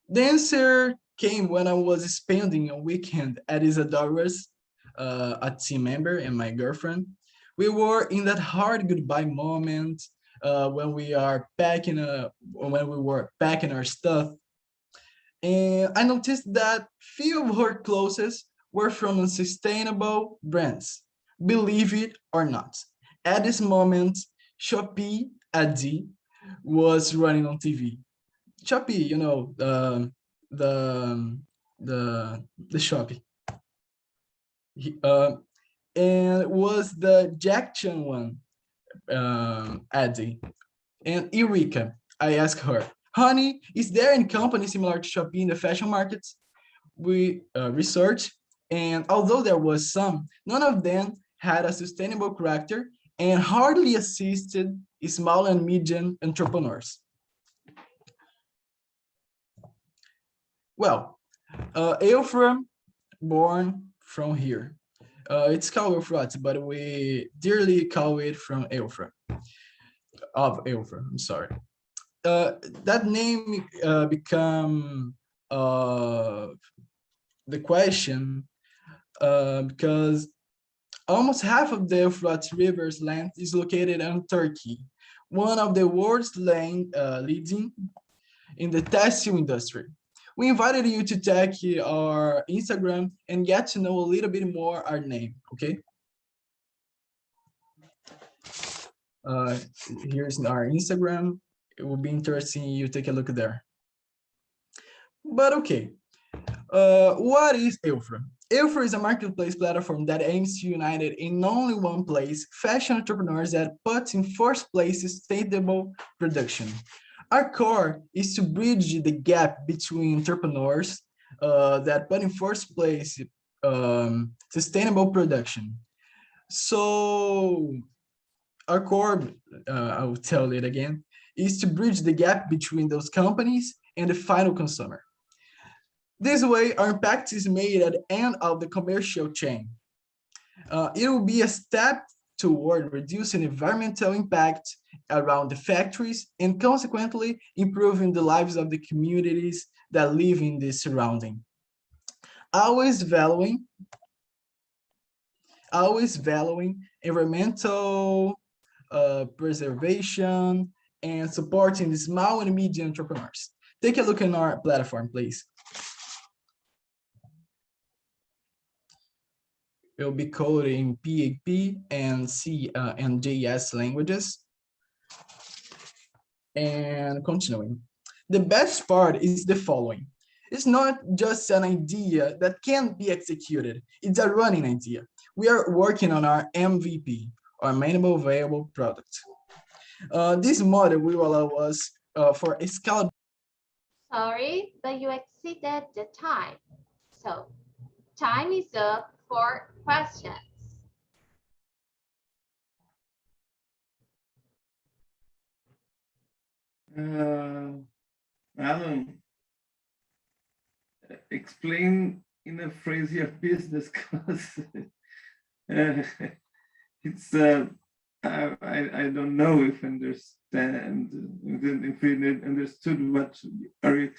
The answer came when I was spending a weekend at Isadora's, a team member and my girlfriend. We were in that hard goodbye moment when we were packing our stuff, and I noticed that few of her clothes were from unsustainable brands. Believe it or not, at this moment, Shopee AD was running on TV. Shopee, you know, the Shopee. And it was the Jackson one, Addy. And Eureka, I asked her, honey, is there any company similar to Shopee in the fashion markets? We researched, and although there was some, none of them had a sustainable character and hardly assisted small and medium entrepreneurs. Well, Euphrem, born from here. It's called Euphrates, but we dearly call it from Euphrem, I'm sorry. That name become the question because almost half of the Euphrates River's length is located in Turkey, one of the world's leading in the textile industry. We invited you to check our Instagram and get to know a little bit more our name, okay? Here's our Instagram. It will be interesting you take a look there. But okay, what is Euphrem? Euphrem is a marketplace platform that aims to unite in only one place fashion entrepreneurs that put in first place sustainable production. Our core is to bridge the gap between entrepreneurs that put in first place sustainable production. So our core, I will tell it again, is to bridge the gap between those companies and the final consumer. This way, our impact is made at the end of the commercial chain. It will be a step toward reducing environmental impact around the factories and consequently improving the lives of the communities that live in this surrounding. Always valuing environmental preservation and supporting the small and medium entrepreneurs. Take a look in our platform, please. It will be coded in PHP and C and JS languages. And continuing, the best part is the following. It's not just an idea that can be executed. It's a running idea. We are working on our MVP, our minimum viable product. This model will allow us for a scalable. Sorry, but you exceeded the time. So time is up for questions. Alan, explain in a phrase your business, because It's I don't know if understand if we understood what are you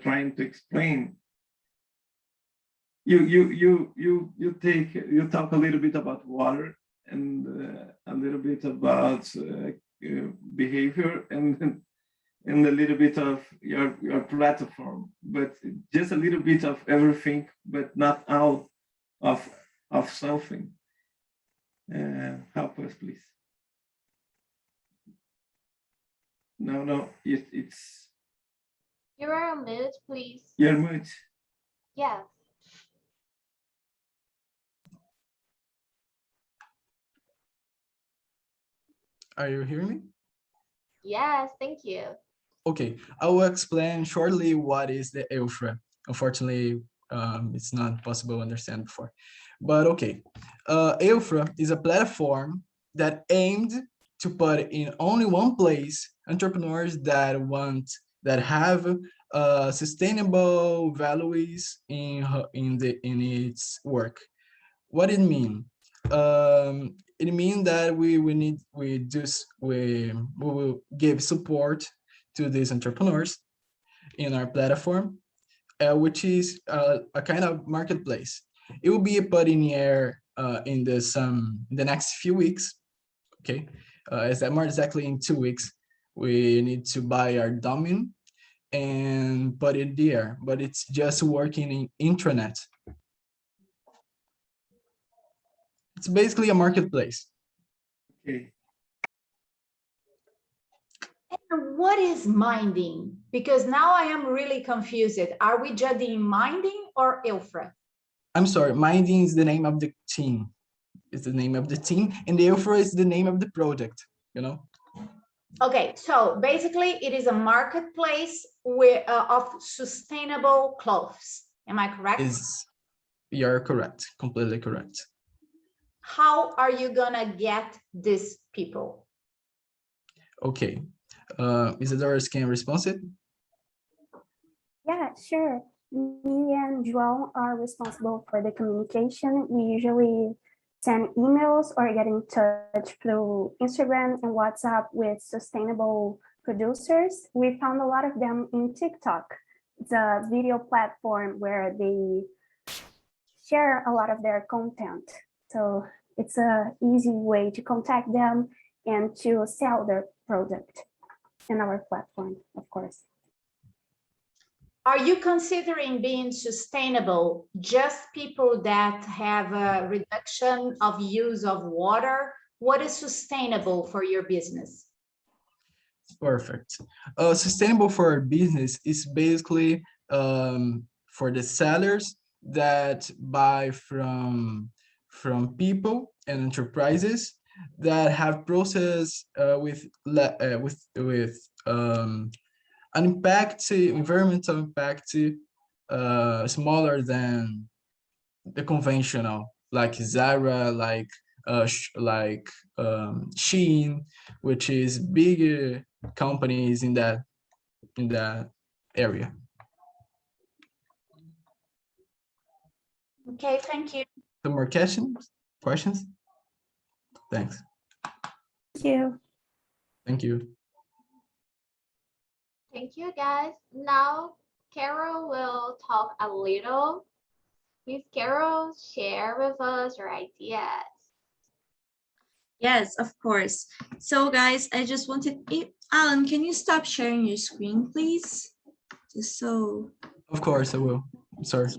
trying to explain. You talk a little bit about water and a little bit about behavior and a little bit of your platform, but just a little bit of everything, but not all of something. Help us, please. No, it's. You are on mute, please. You're mute. Yes. Are you hearing me? Yes, thank you. Okay, I will explain shortly what is the EUFRA. Unfortunately, it's not possible to understand before. But okay, EUFRA is a platform that aimed to put in only one place entrepreneurs that have sustainable values in its work. What it mean? It means that we will give support to these entrepreneurs in our platform, which is a kind of marketplace. It will be put in the air in the next few weeks. Okay, is that more exactly in 2 weeks? We need to buy our domain and put it there, but it's just working in intranet. It's basically a marketplace. Okay. And what is minding? Because now I am really confused. Are we judging minding or EUFRA? I'm sorry, minding is the name of the team. It's the name of the team, and the EUFRA is the name of the project, you know? Okay, so basically it is a marketplace of sustainable clothes. Am I correct? You're correct, completely correct. How are you gonna get these people? Okay, Isadora, can respond it? Yeah, sure. Me and João are responsible for the communication. We usually send emails or get in touch through Instagram and WhatsApp with sustainable producers. We found a lot of them in TikTok. It's a video platform where they share a lot of their content. So it's an easy way to contact them and to sell their product in our platform, of course. Are you considering being sustainable just people that have a reduction of use of water? What is sustainable for your business? Perfect. Sustainable for our business is basically for the sellers that buy from people and enterprises that have process with an impact, environmental impact smaller than the conventional, like Zara, like Shein, which is bigger companies in that area. Okay, thank you. Some more questions? Thanks. Thank you. Thank you. Thank you, guys. Now, Carol will talk a little. Please, Carol, share with us your ideas. Yes, of course. So guys, I just wanted, Alan, can you stop sharing your screen, please? Just so. Of course I will. I'm sorry.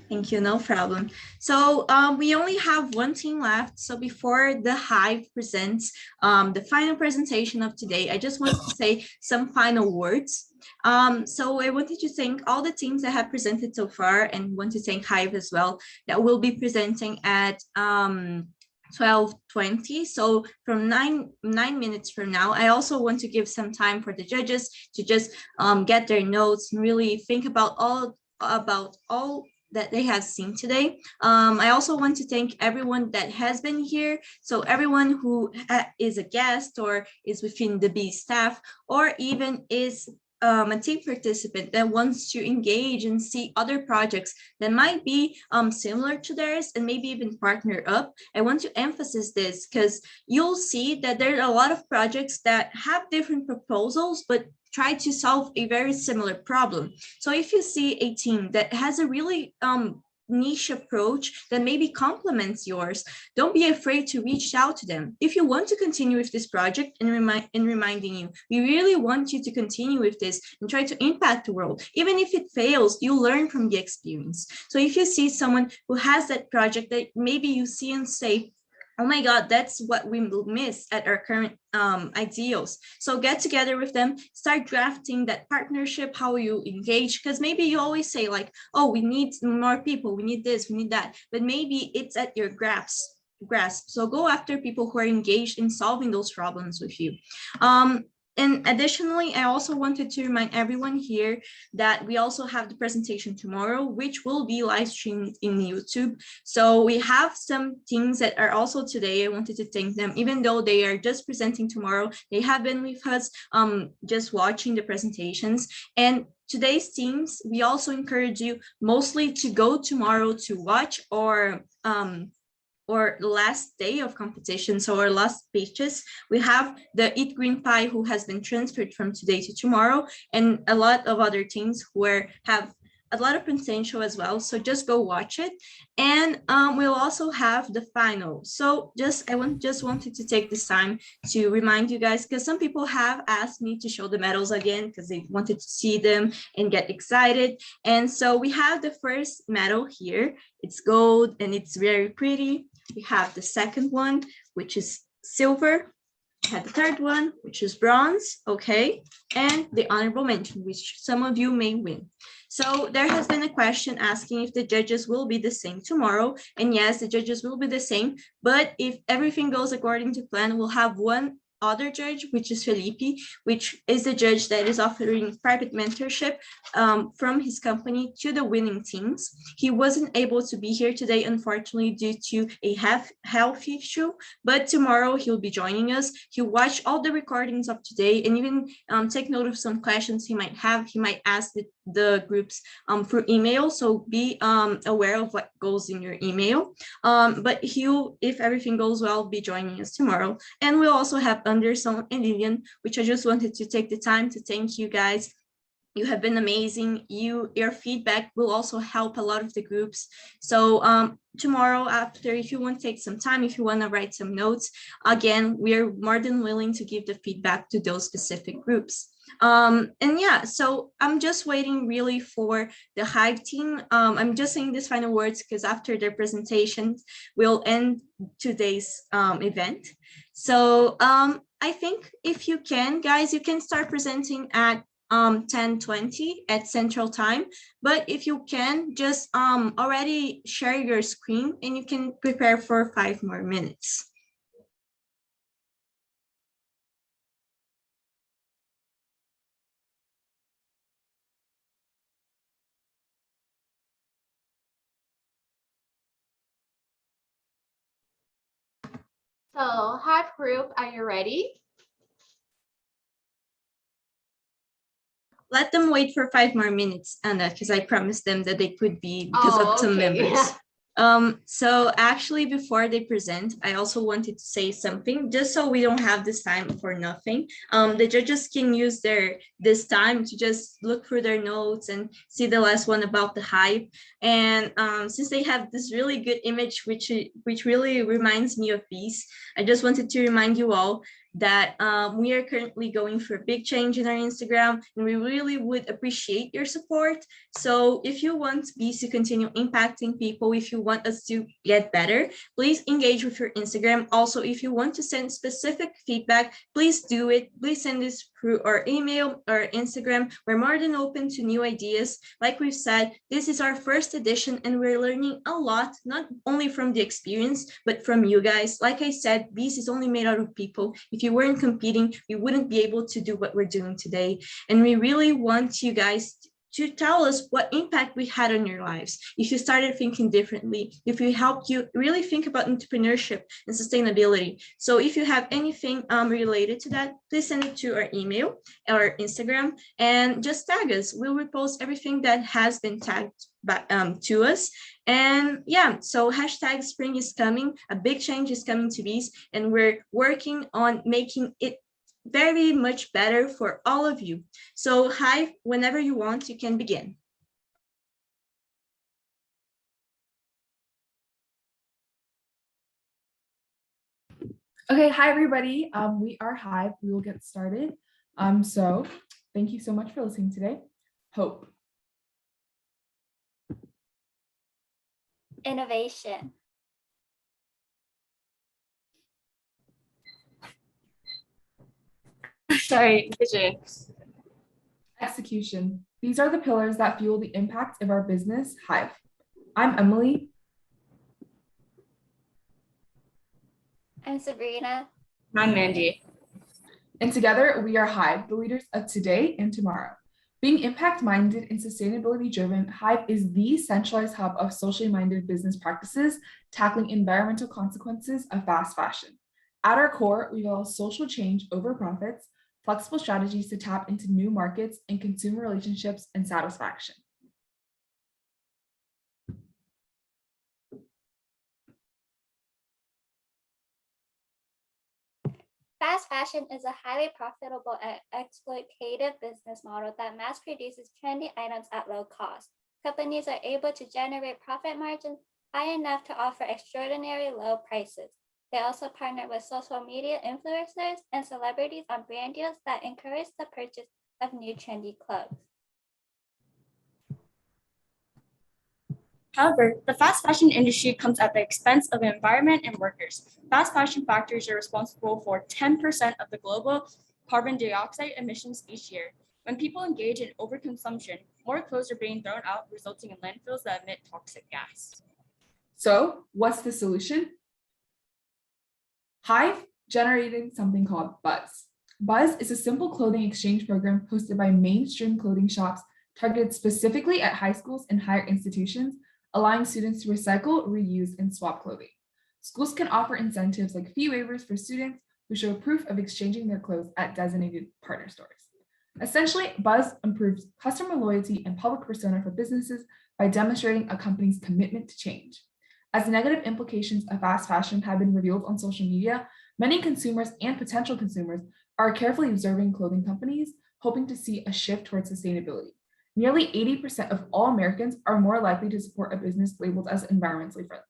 Thank you, no problem. So we only have one team left. So before the HIVE presents the final presentation of today, I just want to say some final words. So I wanted to thank all the teams that have presented so far and want to thank HIVE as well that will be presenting at 12:20. So from nine minutes from now, I also want to give some time for the judges to just get their notes and really think about all that they have seen today. I also want to thank everyone that has been here. So everyone who is a guest or is within the B staff or even is a team participant that wants to engage and see other projects that might be similar to theirs and maybe even partner up, I want to emphasize this because you'll see that there are a lot of projects that have different proposals, but try to solve a very similar problem. So if you see a team that has a really niche approach that maybe complements yours, don't be afraid to reach out to them. If you want to continue with this project, and reminding you, we really want you to continue with this and try to impact the world. Even if it fails, you learn from the experience. So if you see someone who has that project that maybe you see and say, oh my God, that's what we will miss at our current ideals. So get together with them, start drafting that partnership, how you engage, because maybe you always say like, oh, we need more people, we need this, we need that, but maybe it's at your grasp. So go after people who are engaged in solving those problems with you. And additionally, I also wanted to remind everyone here that we also have the presentation tomorrow, which will be live streamed in YouTube. So we have some things that are also today. I wanted to thank them, even though they are just presenting tomorrow, they have been with us just watching the presentations. And today's teams, we also encourage you mostly to go tomorrow to watch or the last day of competition, so our last speeches. We have the Eat Green Pie who has been transferred from today to tomorrow, and a lot of other teams who have a lot of potential as well. So just go watch it. And we'll also have the final. So just wanted to take this time to remind you guys, because some people have asked me to show the medals again because they wanted to see them and get excited. And so we have the first medal here. It's gold and it's very pretty. We have the second one, which is silver. We have the third one, which is bronze, okay, and the honorable mention, which some of you may win. So there has been a question asking if the judges will be the same tomorrow, and yes, the judges will be the same, but if everything goes according to plan, we'll have one other judge, which is Felipe, which is the judge that is offering private mentorship from his company to the winning teams. He wasn't able to be here today, unfortunately, due to a health issue, but tomorrow he'll be joining us. He'll watch all the recordings of today and even take note of some questions he might have. He might ask the groups through email, so be aware of what goes in your email. But he'll, if everything goes well, be joining us tomorrow. And we'll also have Anderson and Lillian, which I just wanted to take the time to thank you guys. You have been amazing. Your feedback will also help a lot of the groups. So tomorrow after, if you want to take some time, if you want to write some notes, again, we are more than willing to give the feedback to those specific groups. And yeah, so I'm just waiting really for the HIVE team. I'm just saying these final words because after their presentations, we'll end today's event. So I think if you can, guys, you can start presenting at 10:20 at Central Time. But if you can, just already share your screen and you can prepare for 5 more minutes. So HIVE group, are you ready? Let them wait for 5 more minutes, Anna, because I promised them that they could be because of some members. So actually, before they present, I also wanted to say something, just so we don't have this time for nothing. The judges can use this time to just look through their notes and see the last one about the HIVE. And since they have this really good image, which really reminds me of bees, I just wanted to remind you all that we are currently going for a big change in our Instagram, and we really would appreciate your support. So if you want bees to continue impacting people, if you want us to get better, please engage with your Instagram. Also, if you want to send specific feedback, please do it. Please send this through our email or Instagram. We're more than open to new ideas. Like we've said, this is our first edition and we're learning a lot, not only from the experience, but from you guys. Like I said, bees is only made out of people. If you weren't competing, we wouldn't be able to do what we're doing today. And we really want you guys to tell us what impact we had on your lives. If you started thinking differently, if we helped you really think about entrepreneurship and sustainability. So if you have anything related to that, please send it to our email or Instagram and just tag us. We'll repost everything that has been tagged back to us. And yeah, so hashtag spring is coming, a big change is coming to bees, and we're working on making it very much better for all of you. So Hive, whenever you want, you can begin. Okay, hi everybody. We are Hive. We will get started. So thank you so much for listening today. Hope. Innovation. Sorry, vision. Execution. These are the pillars that fuel the impact of our business, Hive. I'm Emily. I'm Sabrina. I'm Mandy. And together we are Hive, the leaders of today and tomorrow. Being impact-minded and sustainability-driven, Hive is the centralized hub of socially minded business practices, tackling environmental consequences of fast fashion. At our core, we value social change over profits, flexible strategies to tap into new markets, and consumer relationships and satisfaction. Fast fashion is a highly profitable and exploitative business model that mass produces trendy items at low cost. Companies are able to generate profit margins high enough to offer extraordinary low prices. They also partner with social media influencers and celebrities on brand deals that encourage the purchase of new trendy clothes. However, the fast fashion industry comes at the expense of the environment and workers. Fast fashion factories are responsible for 10% of the global carbon dioxide emissions each year. When people engage in overconsumption, more clothes are being thrown out, resulting in landfills that emit toxic gas. So, what's the solution? Hive generated something called Buzz. Buzz is a simple clothing exchange program hosted by mainstream clothing shops targeted specifically at high schools and higher institutions, allowing students to recycle, reuse, and swap clothing. Schools can offer incentives like fee waivers for students who show proof of exchanging their clothes at designated partner stores. Essentially, Buzz improves customer loyalty and public persona for businesses by demonstrating a company's commitment to change. As the negative implications of fast fashion have been revealed on social media, many consumers and potential consumers are carefully observing clothing companies, hoping to see a shift towards sustainability. Nearly 80% of all Americans are more likely to support a business labeled as environmentally friendly.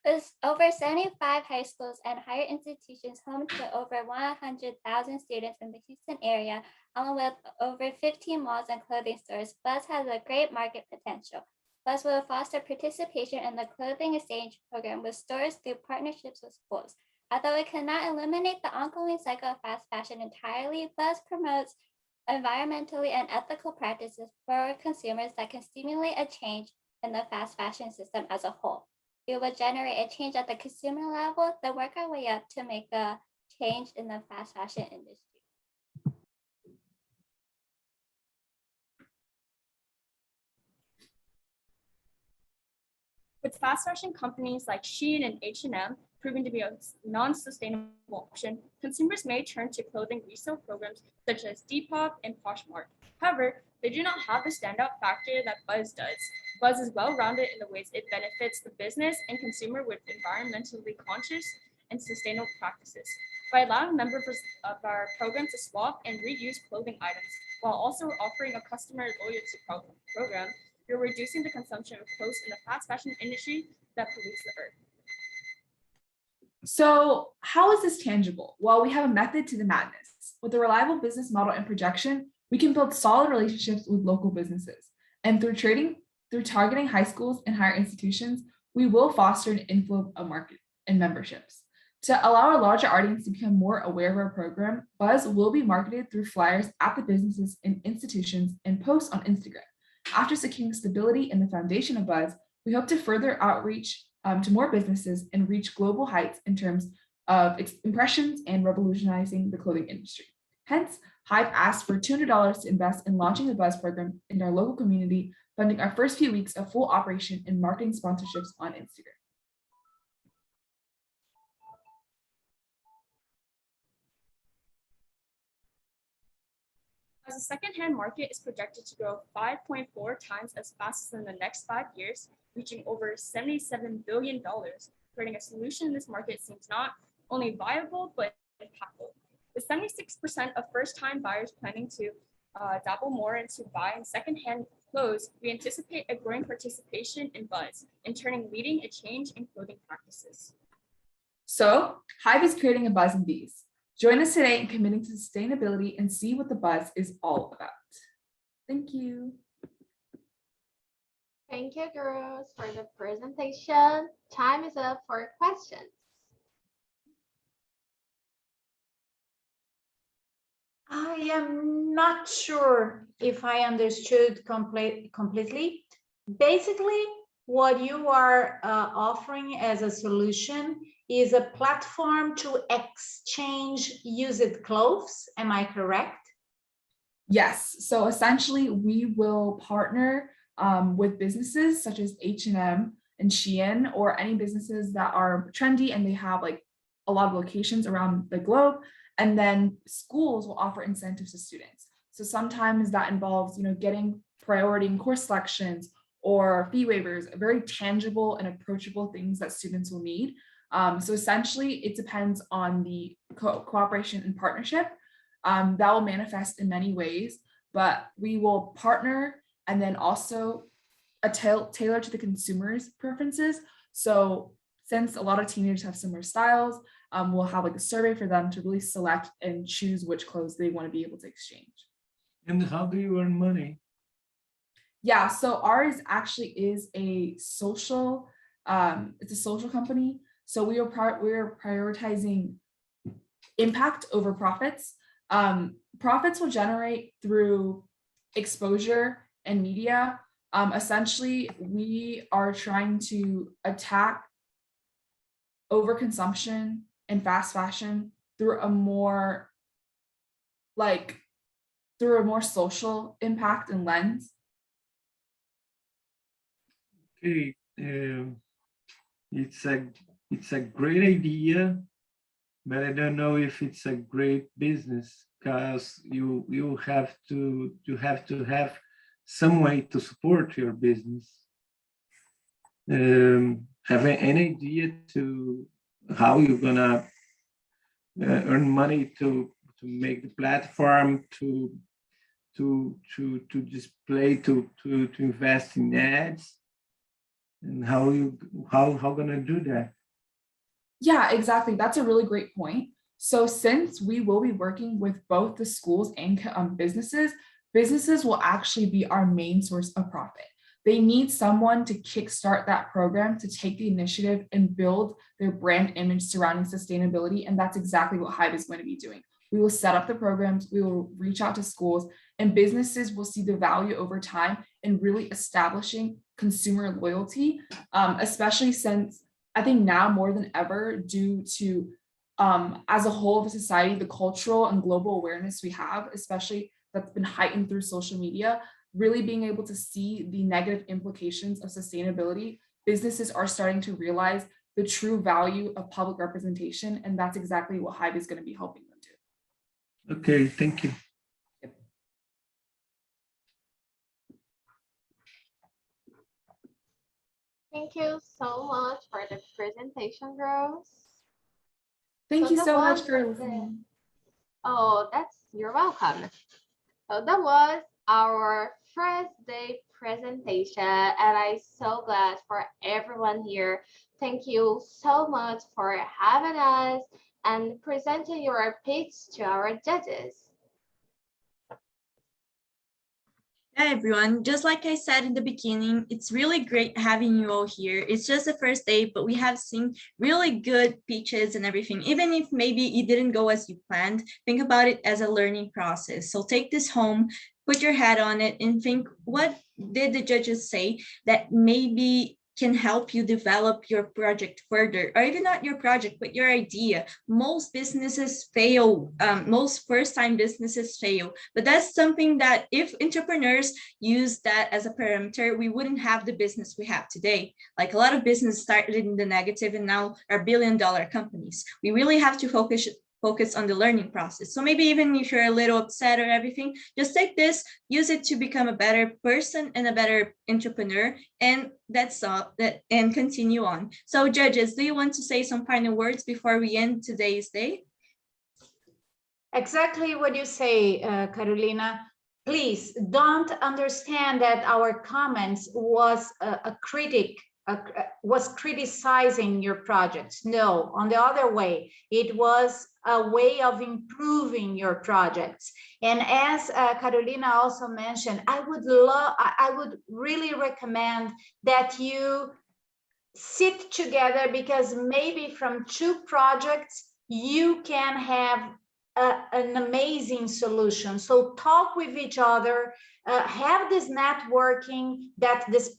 With over 75 high schools and higher institutions home to over 100,000 students in the Houston area, along with over 15 malls and clothing stores, Buzz has a great market potential. Buzz will foster participation in the clothing exchange program with stores through partnerships with schools. Although it cannot eliminate the ongoing cycle of fast fashion entirely, Buzz promotes environmentally and ethical practices for consumers that can stimulate a change in the fast fashion system as a whole. We will generate a change at the consumer level, then work our way up to make a change in the fast fashion industry. With fast fashion companies like Shein and H&M proving to be a non-sustainable option, consumers may turn to clothing resale programs such as Depop and Poshmark. However, they do not have the standout factor that Buzz does. Buzz is well-rounded in the ways it benefits the business and consumer with environmentally conscious and sustainable practices. By allowing members of our program to swap and reuse clothing items while also offering a customer loyalty program, you're reducing the consumption of clothes in the fast fashion industry that pollutes the earth. So how is this tangible? Well, we have a method to the madness. With a reliable business model and projection, we can build solid relationships with local businesses. And through targeting high schools and higher institutions, we will foster an inflow of market and memberships. To allow a larger audience to become more aware of our program, Buzz will be marketed through flyers at the businesses and institutions and posts on Instagram. After securing stability in the foundation of Buzz, we hope to further outreach to more businesses and reach global heights in terms of impressions and revolutionizing the clothing industry. Hence, HIVE asked for $200 to invest in launching the Buzz program in our local community, funding our first few weeks of full operation and marketing sponsorships on Instagram. As the secondhand market is projected to grow 5.4 times as fast as in the next 5 years, reaching over $77 billion, creating a solution in this market seems not only viable, but impactful. With 76% of first-time buyers planning to dabble more into buying secondhand clothes, we anticipate a growing participation in Buzz, in turning leading a change in clothing practices. So, HIVE is creating a buzz in bees. Join us today in committing to sustainability and see what the buzz is all about. Thank you. Thank you, girls, for the presentation. Time is up for questions. I am not sure if I understood completely. Basically, what you are offering as a solution is a platform to exchange used clothes. Am I correct? Yes. So essentially, we will partner with businesses such as H&M and Shein, or any businesses that are trendy and they have like a lot of locations around the globe. And then schools will offer incentives to students. So sometimes that involves, getting priority in course selections or fee waivers, very tangible and approachable things that students will need. So essentially, it depends on the cooperation and partnership. That will manifest in many ways, but we will partner and then also tailor to the consumer's preferences. So since a lot of teenagers have similar styles, we'll have like a survey for them to really select and choose which clothes they want to be able to exchange. And how do you earn money? Yeah, so ours actually is a social, it's a social company. So we are prioritizing impact over profits. Profits will generate through exposure and media. Essentially, we are trying to attack overconsumption and fast fashion through a more social impact and lens. Okay, it's a great idea, but I don't know if it's a great business, because you have to have some way to support your business. Have any idea to how you're gonna earn money to make the platform, to display, to invest in ads, and how gonna do that? Yeah, exactly. That's a really great point. So since we will be working with both the schools and businesses will actually be our main source of profit. They need someone to kickstart that program, to take the initiative and build their brand image surrounding sustainability. And that's exactly what HIVE is going to be doing. We will set up the programs, we will reach out to schools, and businesses will see the value over time in really establishing consumer loyalty, especially since I think now more than ever, due to as a whole of the society, the cultural and global awareness we have, especially that's been heightened through social media, really being able to see the negative implications of sustainability, businesses are starting to realize the true value of public representation. And that's exactly what HIVE is going to be helping them do. Okay, thank you. Thank you so much for the presentation, girls. Thank you so much for listening. Oh, you're welcome. So that was our first day presentation, and I'm so glad for everyone here. Thank you so much for having us and presenting your pitch to our judges. Hi, everyone. Just like I said in the beginning, it's really great having you all here. It's just the first day, but we have seen really good pitches and everything. Even if maybe it didn't go as you planned, think about it as a learning process. So take this home, put your head on it, and think, what did the judges say that maybe can help you develop your project further, or even not your project, but your idea. Most businesses fail, most first-time businesses fail, but that's something that if entrepreneurs use that as a parameter, we wouldn't have the business we have today. Like a lot of business started in the negative and now are billion-dollar companies. We really have to focus on the learning process. So maybe even if you're a little upset or everything, just take this, use it to become a better person and a better entrepreneur, and that's all, and continue on. So judges, do you want to say some final words before we end today's day? Exactly what you say, Carolina. Please don't understand that our comments was a critic, was criticizing your projects. No, on the other way, it was a way of improving your projects. And as Carolina also mentioned, I would really recommend that you sit together, because maybe from 2 projects, you can have an amazing solution. So talk with each other, have this networking that this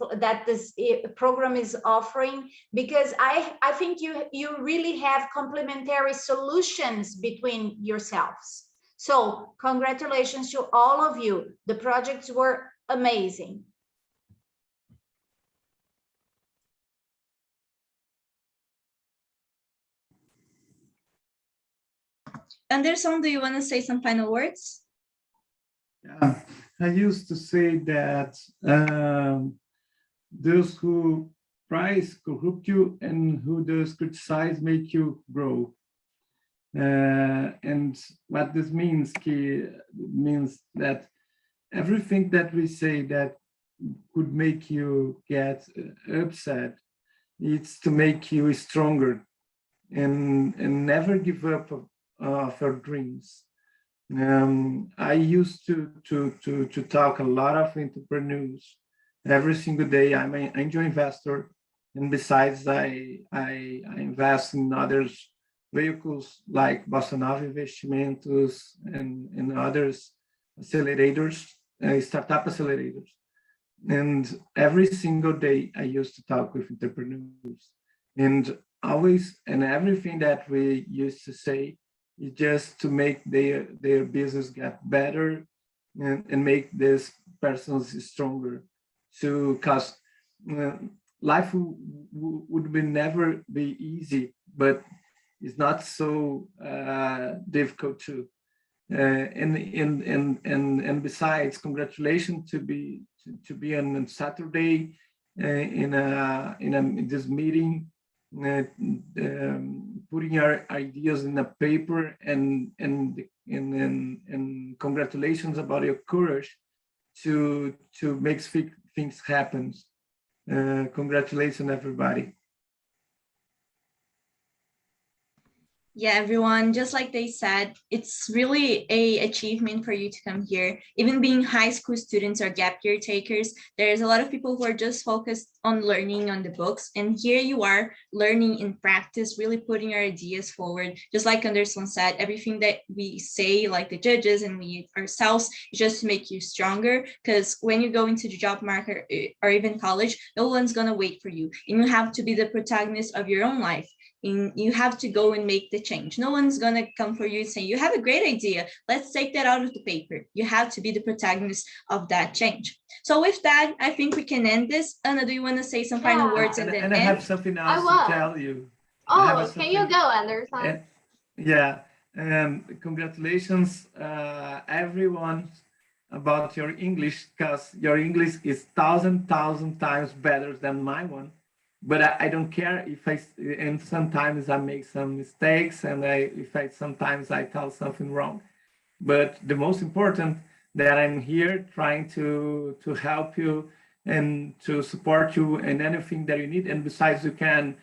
program is offering, because I think you really have complementary solutions between yourselves. So congratulations to all of you. The projects were amazing. Anderson, do you want to say some final words? Yeah, I used to say that those who praise corrupt you, and who does criticize make you grow. And what this means that everything that we say that could make you get upset, it's to make you stronger, and never give up of your dreams. I used to talk a lot of entrepreneurs every single day. I'm an angel investor, and besides, I invest in others vehicles like Bossa Nova Investimentos and others accelerators, startup accelerators. And every single day I used to talk with entrepreneurs, and always, and everything that we used to say is just to make their business get better, and make these persons stronger. So, because life would never be easy, but it's not so difficult too. And besides, congratulations to be on Saturday in this meeting, putting our ideas in a paper, and congratulations about your courage to make things happen. Congratulations, everybody. Yeah, everyone, just like they said, it's really an achievement for you to come here. Even being high school students or gap year takers, there's a lot of people who are just focused on learning on the books. And here you are learning in practice, really putting your ideas forward. Just like Anderson said, everything that we say, like the judges and we ourselves, is just to make you stronger. Because when you go into the job market or even college, no one's going to wait for you. And you have to be the protagonist of your own life. And you have to go and make the change. No one's going to come for you and say, you have a great idea, let's take that out of the paper. You have to be the protagonist of that change. So with that, I think we can end this. Anna, do you want to say some final words? And I have something else to tell you. Oh, can you go, Anderson? Yeah, congratulations everyone about your English, because your English is thousand times better than my one. But I don't care if and sometimes I make some mistakes, and sometimes I tell something wrong. But the most important, that I'm here trying to help you and to support you in anything that you need. And besides, you can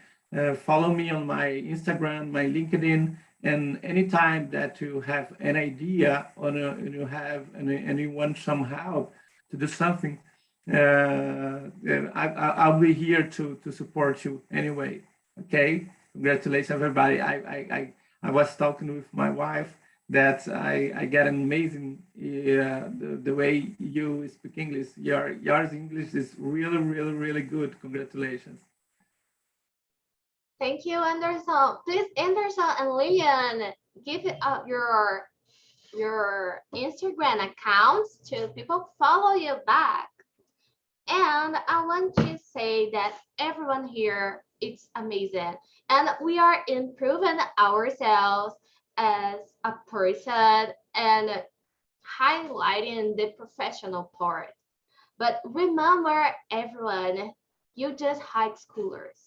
follow me on my Instagram, my LinkedIn, and anytime that you have an idea and you want some help to do something, I'll be here to support you anyway. Okay, congratulations, everybody. I was talking with my wife, that I get amazing the way you speak English. Yours English is really, really, really good. Congratulations. Thank you, Anderson. Please, Anderson and Lillian, give it up your Instagram accounts to people follow you back. And I want to say that everyone here, it's amazing. And we are improving ourselves as a person and highlighting the professional part. But remember, everyone, you just high schoolers.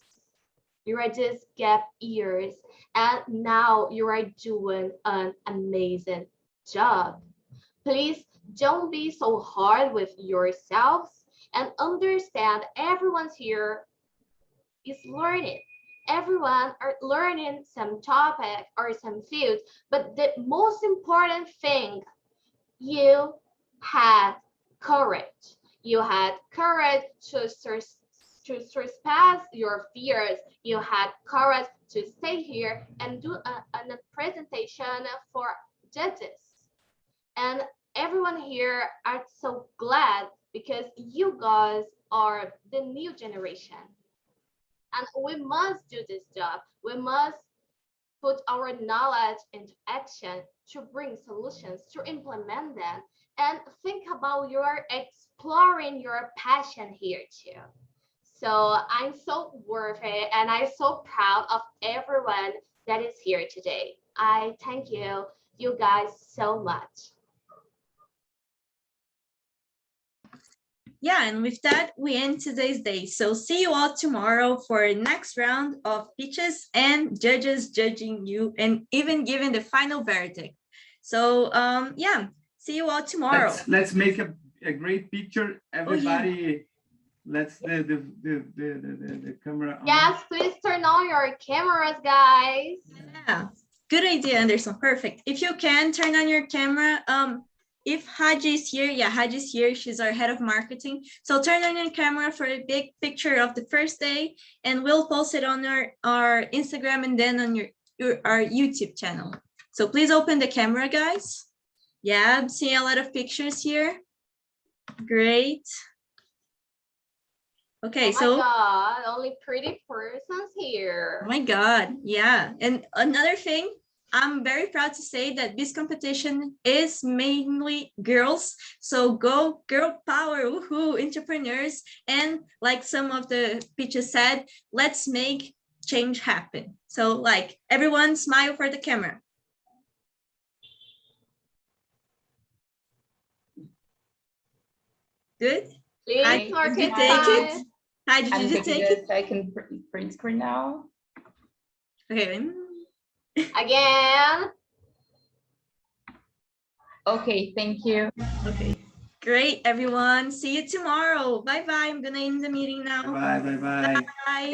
You are just gap years, and now you are doing an amazing job. Please don't be so hard with yourselves and understand everyone's here is learning. Everyone are learning some topic or some fields, but the most important thing, you had courage. You had courage to surpass your fears. You had courage to stay here and do a presentation for judges. And everyone here are so glad because you guys are the new generation. And we must do this job. We must put our knowledge into action to bring solutions, to implement them, and think about your exploring your passion here too. So I'm so worth it, and I'm so proud of everyone that is here today. I thank you guys so much. Yeah, and with that, we end today's day. So see you all tomorrow for next round of pitches and judges judging you and even giving the final verdict. So yeah, see you all tomorrow. Let's make a great picture. Everybody, oh, yeah. Let's the camera on. Yes, please turn on your cameras, guys. Yeah, good idea, Anderson. Perfect. If you can turn on your camera, if Haji is here, yeah, Haji's here. She's our head of marketing. So turn on your camera for a big picture of the first day, and we'll post it on our Instagram and then on our YouTube channel. So please open the camera, guys. Yeah, I'm seeing a lot of pictures here. Great. Okay, oh my God, only pretty persons here. Oh my God, yeah. And another thing, I'm very proud to say that this competition is mainly girls. So go girl power, woohoo, entrepreneurs. And like some of the pitches said, let's make change happen. So like everyone smile for the camera. Good? Please, did you take it? Hi, did you take it? I can print screen now. Okay. Again. Okay, thank you. Okay, great, everyone. See you tomorrow. Bye-bye. I'm gonna end the meeting now. Bye. Bye.